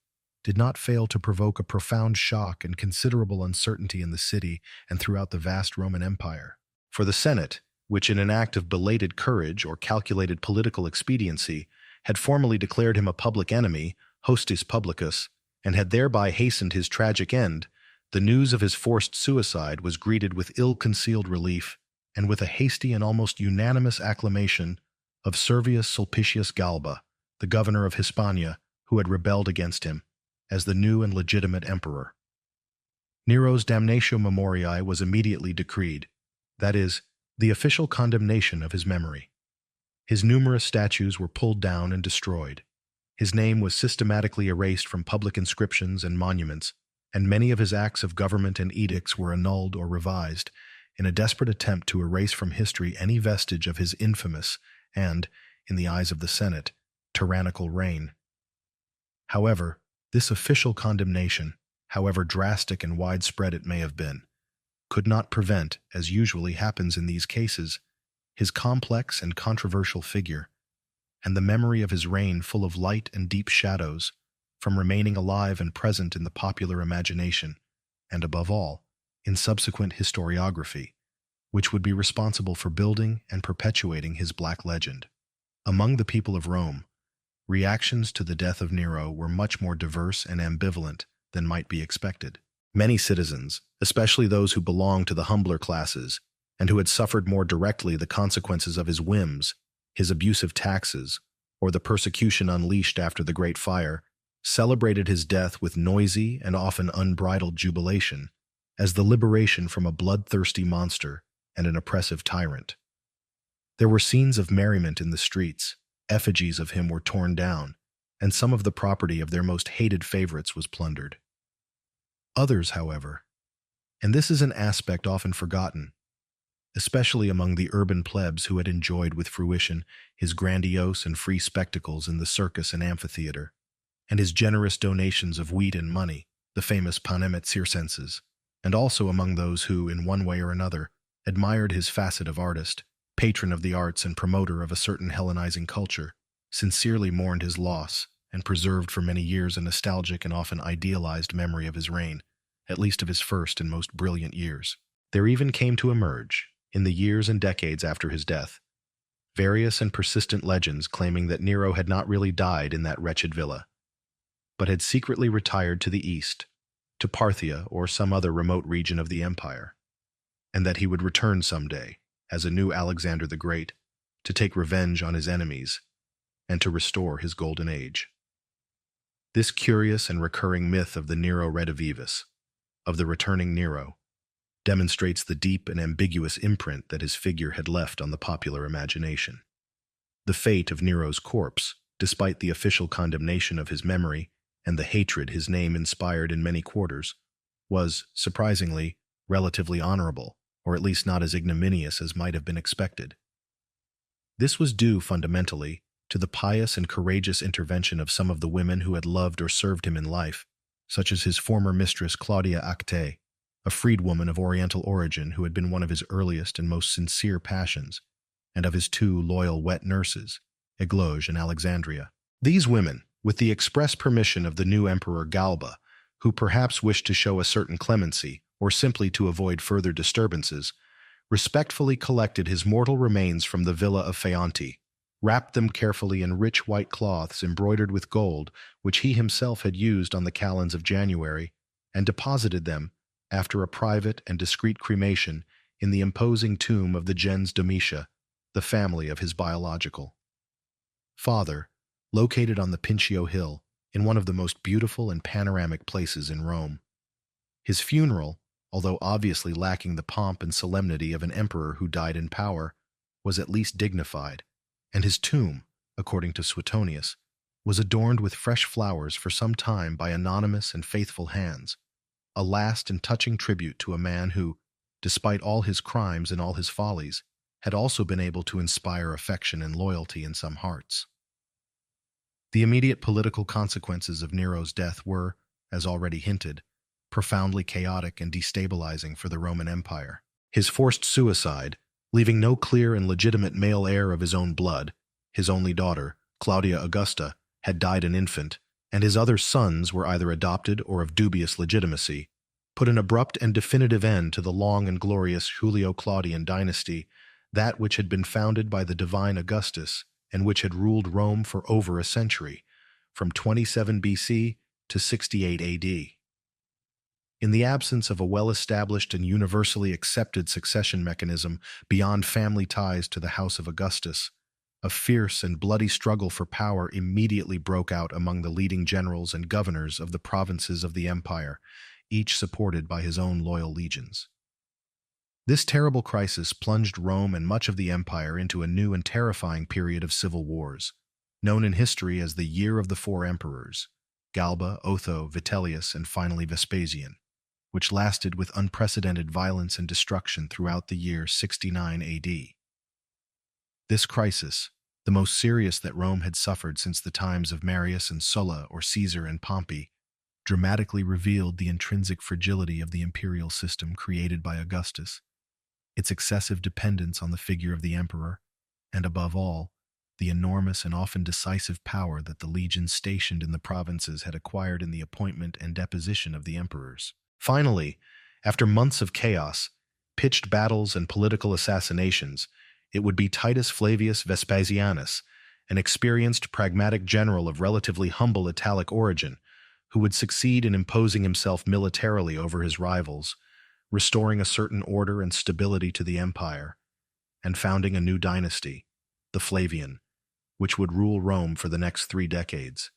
did not fail to provoke a profound shock and considerable uncertainty in the city and throughout the vast Roman Empire. For the Senate, which in an act of belated courage or calculated political expediency had formally declared him a public enemy, hostis publicus, and had thereby hastened his tragic end, the news of his forced suicide was greeted with ill-concealed relief and with a hasty and almost unanimous acclamation of Servius Sulpicius Galba, the governor of Hispania, who had rebelled against him, as the new and legitimate emperor. Nero's damnatio memoriae was immediately decreed, that is, the official condemnation of his memory. His numerous statues were pulled down and destroyed. His name was systematically erased from public inscriptions and monuments, and many of his acts of government and edicts were annulled or revised, in a desperate attempt to erase from history any vestige of his infamous and, in the eyes of the Senate, tyrannical reign. However, this official condemnation, however drastic and widespread it may have been, could not prevent, as usually happens in these cases, his complex and controversial figure, and the memory of his reign full of light and deep shadows, from remaining alive and present in the popular imagination, and above all, in subsequent historiography, which would be responsible for building and perpetuating his black legend. Among the people of Rome, reactions to the death of Nero were much more diverse and ambivalent than might be expected. Many citizens, especially those who belonged to the humbler classes, and who had suffered more directly the consequences of his whims, his abusive taxes, or the persecution unleashed after the Great Fire, celebrated his death with noisy and often unbridled jubilation, as the liberation from a bloodthirsty monster and an oppressive tyrant. There were scenes of merriment in the streets, effigies of him were torn down, and some of the property of their most hated favorites was plundered. Others, however, and this is an aspect often forgotten, especially among the urban plebs who had enjoyed with fruition his grandiose and free spectacles in the circus and amphitheater, and his generous donations of wheat and money, the famous panem et circenses, and also among those who, in one way or another, admired his facet of artist, patron of the arts and promoter of a certain Hellenizing culture, sincerely mourned his loss, and preserved for many years a nostalgic and often idealized memory of his reign, at least of his first and most brilliant years. There even came to emerge, in the years and decades after his death, various and persistent legends claiming that Nero had not really died in that wretched villa, but had secretly retired to the east, to Parthia or some other remote region of the empire, and that he would return someday, as a new Alexander the Great, to take revenge on his enemies and to restore his golden age. This curious and recurring myth of the Nero redivivus, of the returning Nero, demonstrates the deep and ambiguous imprint that his figure had left on the popular imagination. The fate of Nero's corpse, despite the official condemnation of his memory and the hatred his name inspired in many quarters, was, surprisingly, relatively honorable, or at least not as ignominious as might have been expected. This was due, fundamentally, to the pious and courageous intervention of some of the women who had loved or served him in life, such as his former mistress Claudia Acte, a freedwoman of Oriental origin who had been one of his earliest and most sincere passions, and of his two loyal wet nurses, Egloge and Alexandria. These women, with the express permission of the new emperor Galba, who perhaps wished to show a certain clemency, or simply to avoid further disturbances, respectfully collected his mortal remains from the villa of Feonti, wrapped them carefully in rich white cloths embroidered with gold, which he himself had used on the calends of January, and deposited them, after a private and discreet cremation, in the imposing tomb of the gens Domitia, the family of his biological father, located on the Pincio Hill, in one of the most beautiful and panoramic places in Rome. His funeral, although obviously lacking the pomp and solemnity of an emperor who died in power, was at least dignified, and his tomb, according to Suetonius, was adorned with fresh flowers for some time by anonymous and faithful hands, a last and touching tribute to a man who, despite all his crimes and all his follies, had also been able to inspire affection and loyalty in some hearts. The immediate political consequences of Nero's death were, as already hinted, profoundly chaotic and destabilizing for the Roman Empire. His forced suicide, leaving no clear and legitimate male heir of his own blood, his only daughter, Claudia Augusta, had died an infant, and his other sons were either adopted or of dubious legitimacy, put an abrupt and definitive end to the long and glorious Julio-Claudian dynasty, that which had been founded by the divine Augustus and which had ruled Rome for over a century, from 27 BC to 68 AD. In the absence of a well-established and universally accepted succession mechanism beyond family ties to the House of Augustus, a fierce and bloody struggle for power immediately broke out among the leading generals and governors of the provinces of the empire, each supported by his own loyal legions. This terrible crisis plunged Rome and much of the empire into a new and terrifying period of civil wars, known in history as the Year of the Four Emperors, Galba, Otho, Vitellius, and finally Vespasian, which lasted with unprecedented violence and destruction throughout the year 69 AD. This crisis, the most serious that Rome had suffered since the times of Marius and Sulla or Caesar and Pompey, dramatically revealed the intrinsic fragility of the imperial system created by Augustus, its excessive dependence on the figure of the emperor, and above all, the enormous and often decisive power that the legions stationed in the provinces had acquired in the appointment and deposition of the emperors. Finally, after months of chaos, pitched battles and political assassinations, it would be Titus Flavius Vespasianus, an experienced pragmatic general of relatively humble Italic origin, who would succeed in imposing himself militarily over his rivals, restoring a certain order and stability to the empire, and founding a new dynasty, the Flavian, which would rule Rome for the next 3 decades.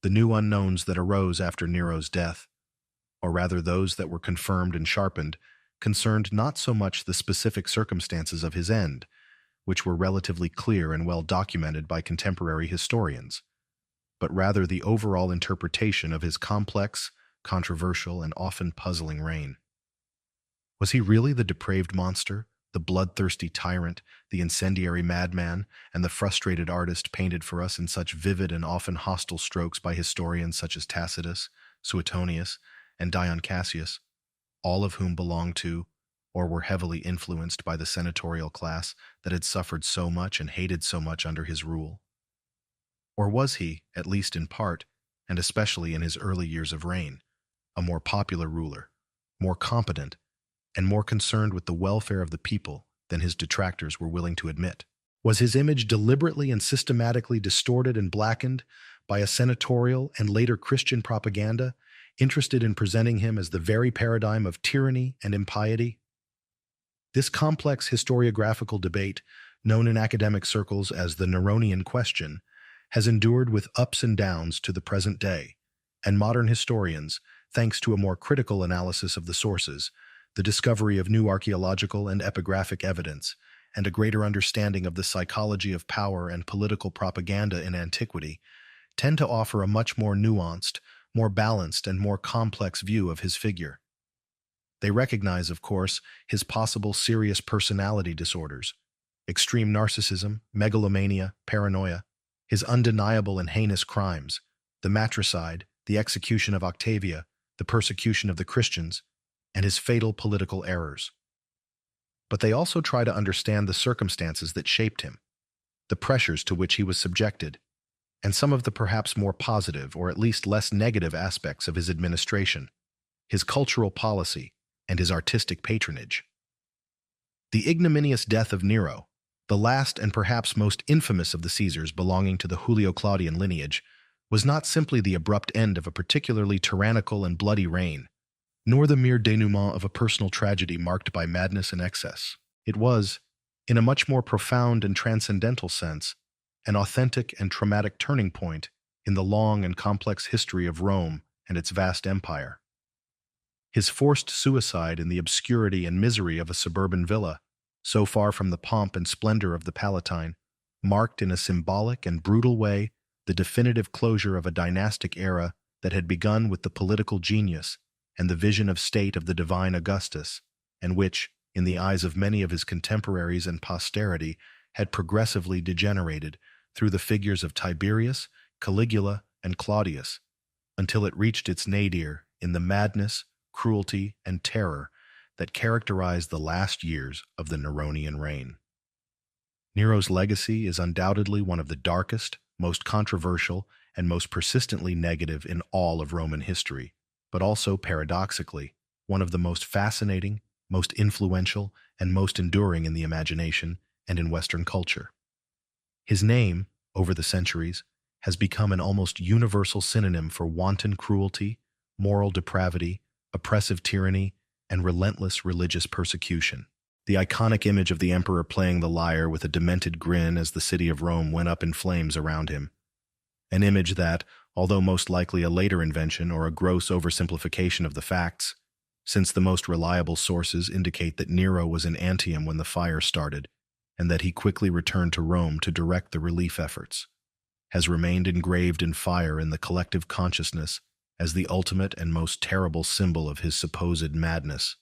The new unknowns that arose after Nero's death, or rather those that were confirmed and sharpened, concerned not so much the specific circumstances of his end, which were relatively clear and well documented by contemporary historians, but rather the overall interpretation of his complex, controversial, and often puzzling reign. Was he really the depraved monster, the bloodthirsty tyrant, the incendiary madman, and the frustrated artist painted for us in such vivid and often hostile strokes by historians such as Tacitus, Suetonius, and Dion Cassius, all of whom belonged to or were heavily influenced by the senatorial class that had suffered so much and hated so much under his rule. Or was he, at least in part, and especially in his early years of reign, a more popular ruler, more competent, and more concerned with the welfare of the people than his detractors were willing to admit? Was his image deliberately and systematically distorted and blackened by a senatorial and later Christian propaganda interested in presenting him as the very paradigm of tyranny and impiety? This complex historiographical debate, known in academic circles as the Neronian question, has endured with ups and downs to the present day, and modern historians, thanks to a more critical analysis of the sources, the discovery of new archaeological and epigraphic evidence, and a greater understanding of the psychology of power and political propaganda in antiquity, tend to offer a much more nuanced, more balanced, and more complex view of his figure. They recognize, of course, his possible serious personality disorders, extreme narcissism, megalomania, paranoia, his undeniable and heinous crimes, the matricide, the execution of Octavia, the persecution of the Christians, and his fatal political errors. But they also try to understand the circumstances that shaped him, the pressures to which he was subjected, and some of the perhaps more positive or at least less negative aspects of his administration, his cultural policy, and his artistic patronage. The ignominious death of Nero, the last and perhaps most infamous of the Caesars belonging to the Julio-Claudian lineage, was not simply the abrupt end of a particularly tyrannical and bloody reign, nor the mere denouement of a personal tragedy marked by madness and excess. It was, in a much more profound and transcendental sense, an authentic and traumatic turning point in the long and complex history of Rome and its vast empire. His forced suicide in the obscurity and misery of a suburban villa, so far from the pomp and splendor of the Palatine, marked in a symbolic and brutal way the definitive closure of a dynastic era that had begun with the political genius and the vision of state of the divine Augustus, and which, in the eyes of many of his contemporaries and posterity, had progressively degenerated through the figures of Tiberius, Caligula, and Claudius, until it reached its nadir in the madness, cruelty, and terror that characterized the last years of the Neronian reign. Nero's legacy is undoubtedly one of the darkest, most controversial, and most persistently negative in all of Roman history, but also, paradoxically, one of the most fascinating, most influential, and most enduring in the imagination and in Western culture. His name, over the centuries, has become an almost universal synonym for wanton cruelty, moral depravity, oppressive tyranny, and relentless religious persecution. The iconic image of the emperor playing the lyre with a demented grin as the city of Rome went up in flames around him. An image that, although most likely a later invention or a gross oversimplification of the facts, since the most reliable sources indicate that Nero was in Antium when the fire started, and that he quickly returned to Rome to direct the relief efforts, has remained engraved in fire in the collective consciousness as the ultimate and most terrible symbol of his supposed madness,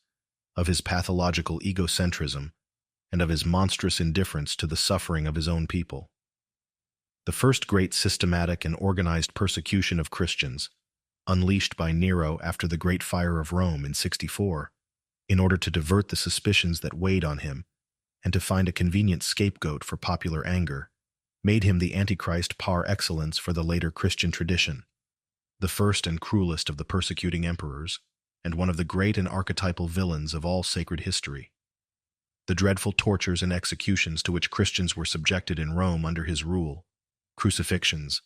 of his pathological egocentrism, and of his monstrous indifference to the suffering of his own people. The first great systematic and organized persecution of Christians, unleashed by Nero after the Great Fire of Rome in 64, in order to divert the suspicions that weighed on him and to find a convenient scapegoat for popular anger, made him the Antichrist par excellence for the later Christian tradition, the first and cruelest of the persecuting emperors, and one of the great and archetypal villains of all sacred history. The dreadful tortures and executions to which Christians were subjected in Rome under his rule, crucifixions,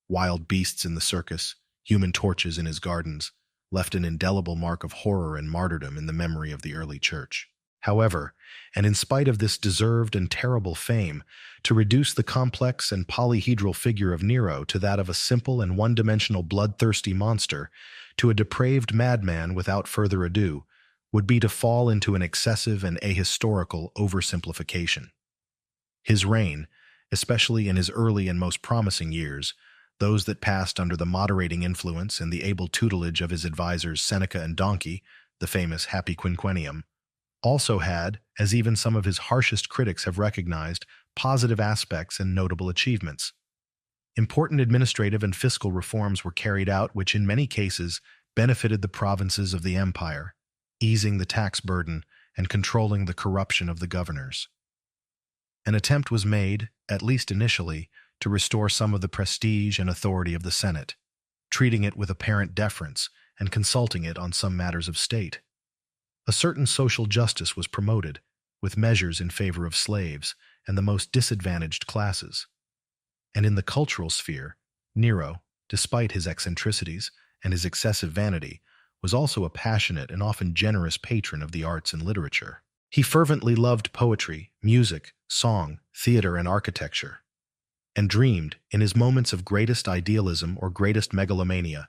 wild beasts in the circus, human torches in his gardens, left an indelible mark of horror and martyrdom in the memory of the early church. However, and in spite of this deserved and terrible fame, to reduce the complex and polyhedral figure of Nero to that of a simple and one-dimensional bloodthirsty monster, to a depraved madman without further ado, would be to fall into an excessive and ahistorical oversimplification. His reign, especially in his early and most promising years, those that passed under the moderating influence and the able tutelage of his advisors Seneca and Donkey, the famous Happy Quinquennium, also had, as even some of his harshest critics have recognized, positive aspects and notable achievements. Important administrative and fiscal reforms were carried out which in many cases benefited the provinces of the empire, easing the tax burden and controlling the corruption of the governors. An attempt was made, at least initially, to restore some of the prestige and authority of the Senate, treating it with apparent deference and consulting it on some matters of state. A certain social justice was promoted, with measures in favor of slaves and the most disadvantaged classes. And in the cultural sphere, Nero, despite his eccentricities and his excessive vanity, was also a passionate and often generous patron of the arts and literature. He fervently loved poetry, music, song, theater, and architecture, and dreamed, in his moments of greatest idealism or greatest megalomania,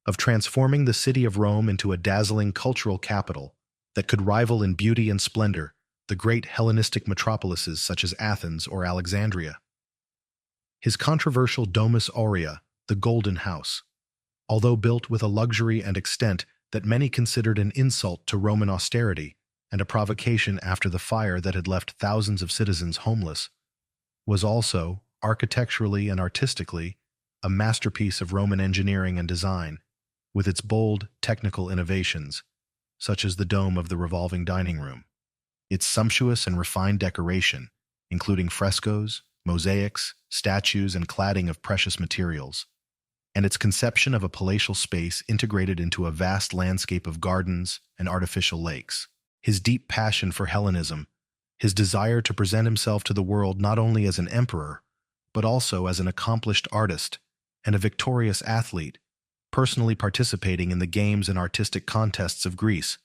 of transforming the city of Rome into a dazzling cultural capital that could rival in beauty and splendor the great Hellenistic metropolises such as Athens or Alexandria. His controversial Domus Aurea, the Golden House, although built with a luxury and extent that many considered an insult to Roman austerity and a provocation after the fire that had left thousands of citizens homeless, was also, architecturally and artistically, a masterpiece of Roman engineering and design, with its bold, technical innovations, such as the dome of the revolving dining room, its sumptuous and refined decoration, including frescoes, mosaics, statues, and cladding of precious materials, and its conception of a palatial space integrated into a vast landscape of gardens and artificial lakes. His deep passion for Hellenism, his desire to present himself to the world not only as an emperor, but also as an accomplished artist and a victorious athlete, personally participating in the games and artistic contests of Greece,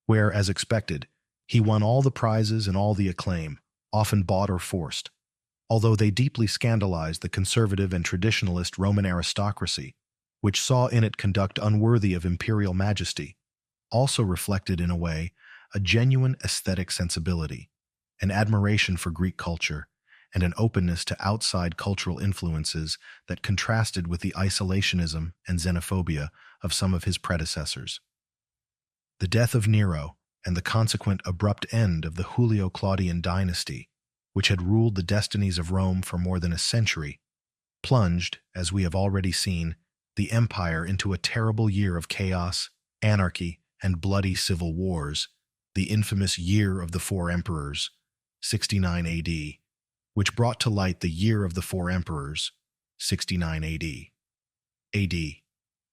where, as expected, he won all the prizes and all the acclaim, often bought or forced, although they deeply scandalized the conservative and traditionalist Roman aristocracy, which saw in it conduct unworthy of imperial majesty, also reflected, in a way, a genuine aesthetic sensibility, an admiration for Greek culture, and an openness to outside cultural influences that contrasted with the isolationism and xenophobia of some of his predecessors. The death of Nero and the consequent abrupt end of the Julio-Claudian dynasty, which had ruled the destinies of Rome for more than a century, plunged, as we have already seen, the empire into a terrible year of chaos, anarchy, and bloody civil wars, the infamous Year of the Four Emperors, 69 AD, which brought to light the Year of the Four Emperors, 69 AD,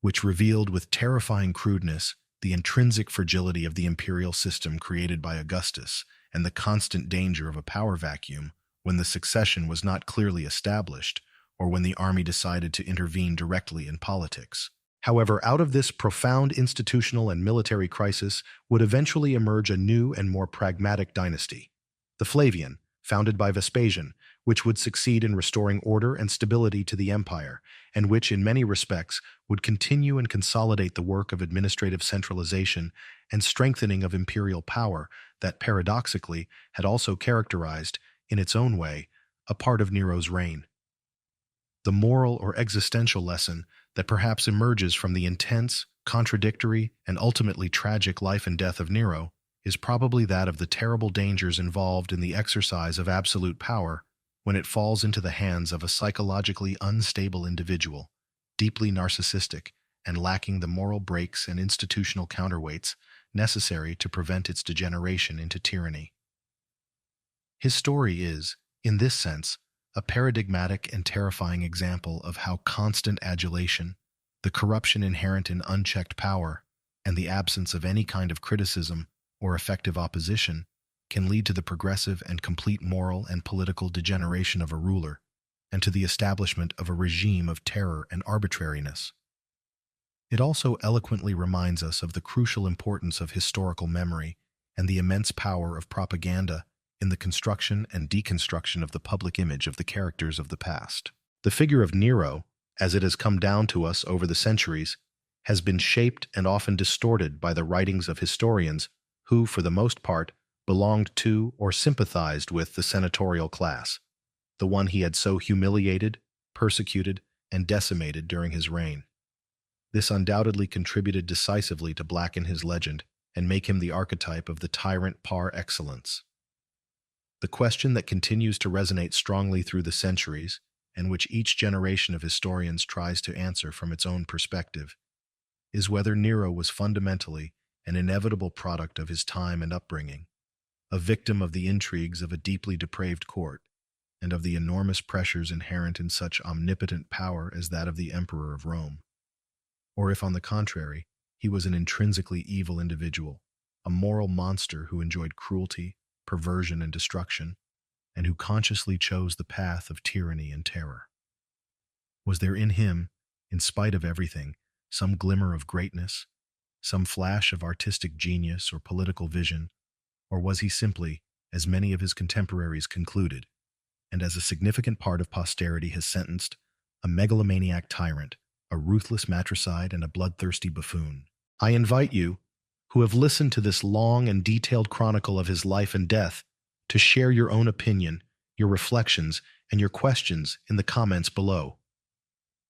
which revealed with terrifying crudeness the intrinsic fragility of the imperial system created by Augustus and the constant danger of a power vacuum when the succession was not clearly established or when the army decided to intervene directly in politics. However, out of this profound institutional and military crisis would eventually emerge a new and more pragmatic dynasty, the Flavian, founded by Vespasian, which would succeed in restoring order and stability to the empire, and which, in many respects, would continue and consolidate the work of administrative centralization and strengthening of imperial power that, paradoxically, had also characterized, in its own way, a part of Nero's reign. The moral or existential lesson that perhaps emerges from the intense, contradictory, and ultimately tragic life and death of Nero is probably that of the terrible dangers involved in the exercise of absolute power when it falls into the hands of a psychologically unstable individual, deeply narcissistic, and lacking the moral brakes and institutional counterweights necessary to prevent its degeneration into tyranny. His story is, in this sense, a paradigmatic and terrifying example of how constant adulation, the corruption inherent in unchecked power, and the absence of any kind of criticism or effective opposition can lead to the progressive and complete moral and political degeneration of a ruler, and to the establishment of a regime of terror and arbitrariness. It also eloquently reminds us of the crucial importance of historical memory and the immense power of propaganda in the construction and deconstruction of the public image of the characters of the past. The figure of Nero, as it has come down to us over the centuries, has been shaped and often distorted by the writings of historians who, for the most part, belonged to or sympathized with the senatorial class, the one he had so humiliated, persecuted, and decimated during his reign. This undoubtedly contributed decisively to blacken his legend and make him the archetype of the tyrant par excellence. The question that continues to resonate strongly through the centuries, and which each generation of historians tries to answer from its own perspective, is whether Nero was fundamentally an inevitable product of his time and upbringing, a victim of the intrigues of a deeply depraved court, and of the enormous pressures inherent in such omnipotent power as that of the Emperor of Rome. Or if, on the contrary, he was an intrinsically evil individual, a moral monster who enjoyed cruelty, perversion, and destruction, and who consciously chose the path of tyranny and terror. Was there in him, in spite of everything, some glimmer of greatness, some flash of artistic genius or political vision, or was he simply, as many of his contemporaries concluded, and as a significant part of posterity has sentenced, a megalomaniac tyrant, a ruthless matricide, and a bloodthirsty buffoon? I invite you, who have listened to this long and detailed chronicle of his life and death, to share your own opinion, your reflections, and your questions in the comments below.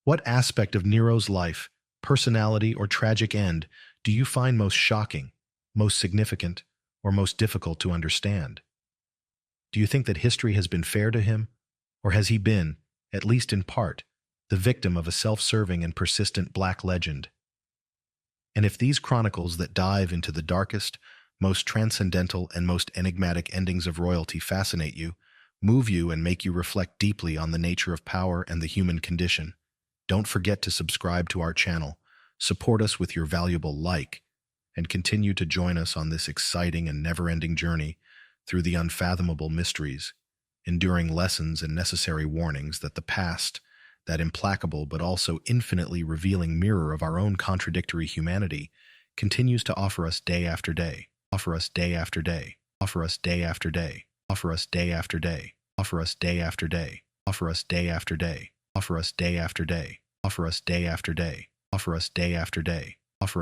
What aspect of Nero's life, personality, or tragic end do you find most shocking, most significant, or most difficult to understand? Do you think that history has been fair to him, or has he been, at least in part, the victim of a self-serving and persistent black legend? And if these chronicles that dive into the darkest, most transcendental, and most enigmatic endings of royalty fascinate you, move you, and make you reflect deeply on the nature of power and the human condition, don't forget to subscribe to our channel, support us with your valuable like, and continue to join us on this exciting and never-ending journey through the unfathomable mysteries, enduring lessons and necessary warnings that the past, that implacable but also infinitely revealing mirror of our own contradictory humanity, continues to offer us day after day, offer us day after day, offer us day after day, offer us day after day, offer us day after day, offer us day after day, offer us day after day, offer us day after day, offer us day after day, offer us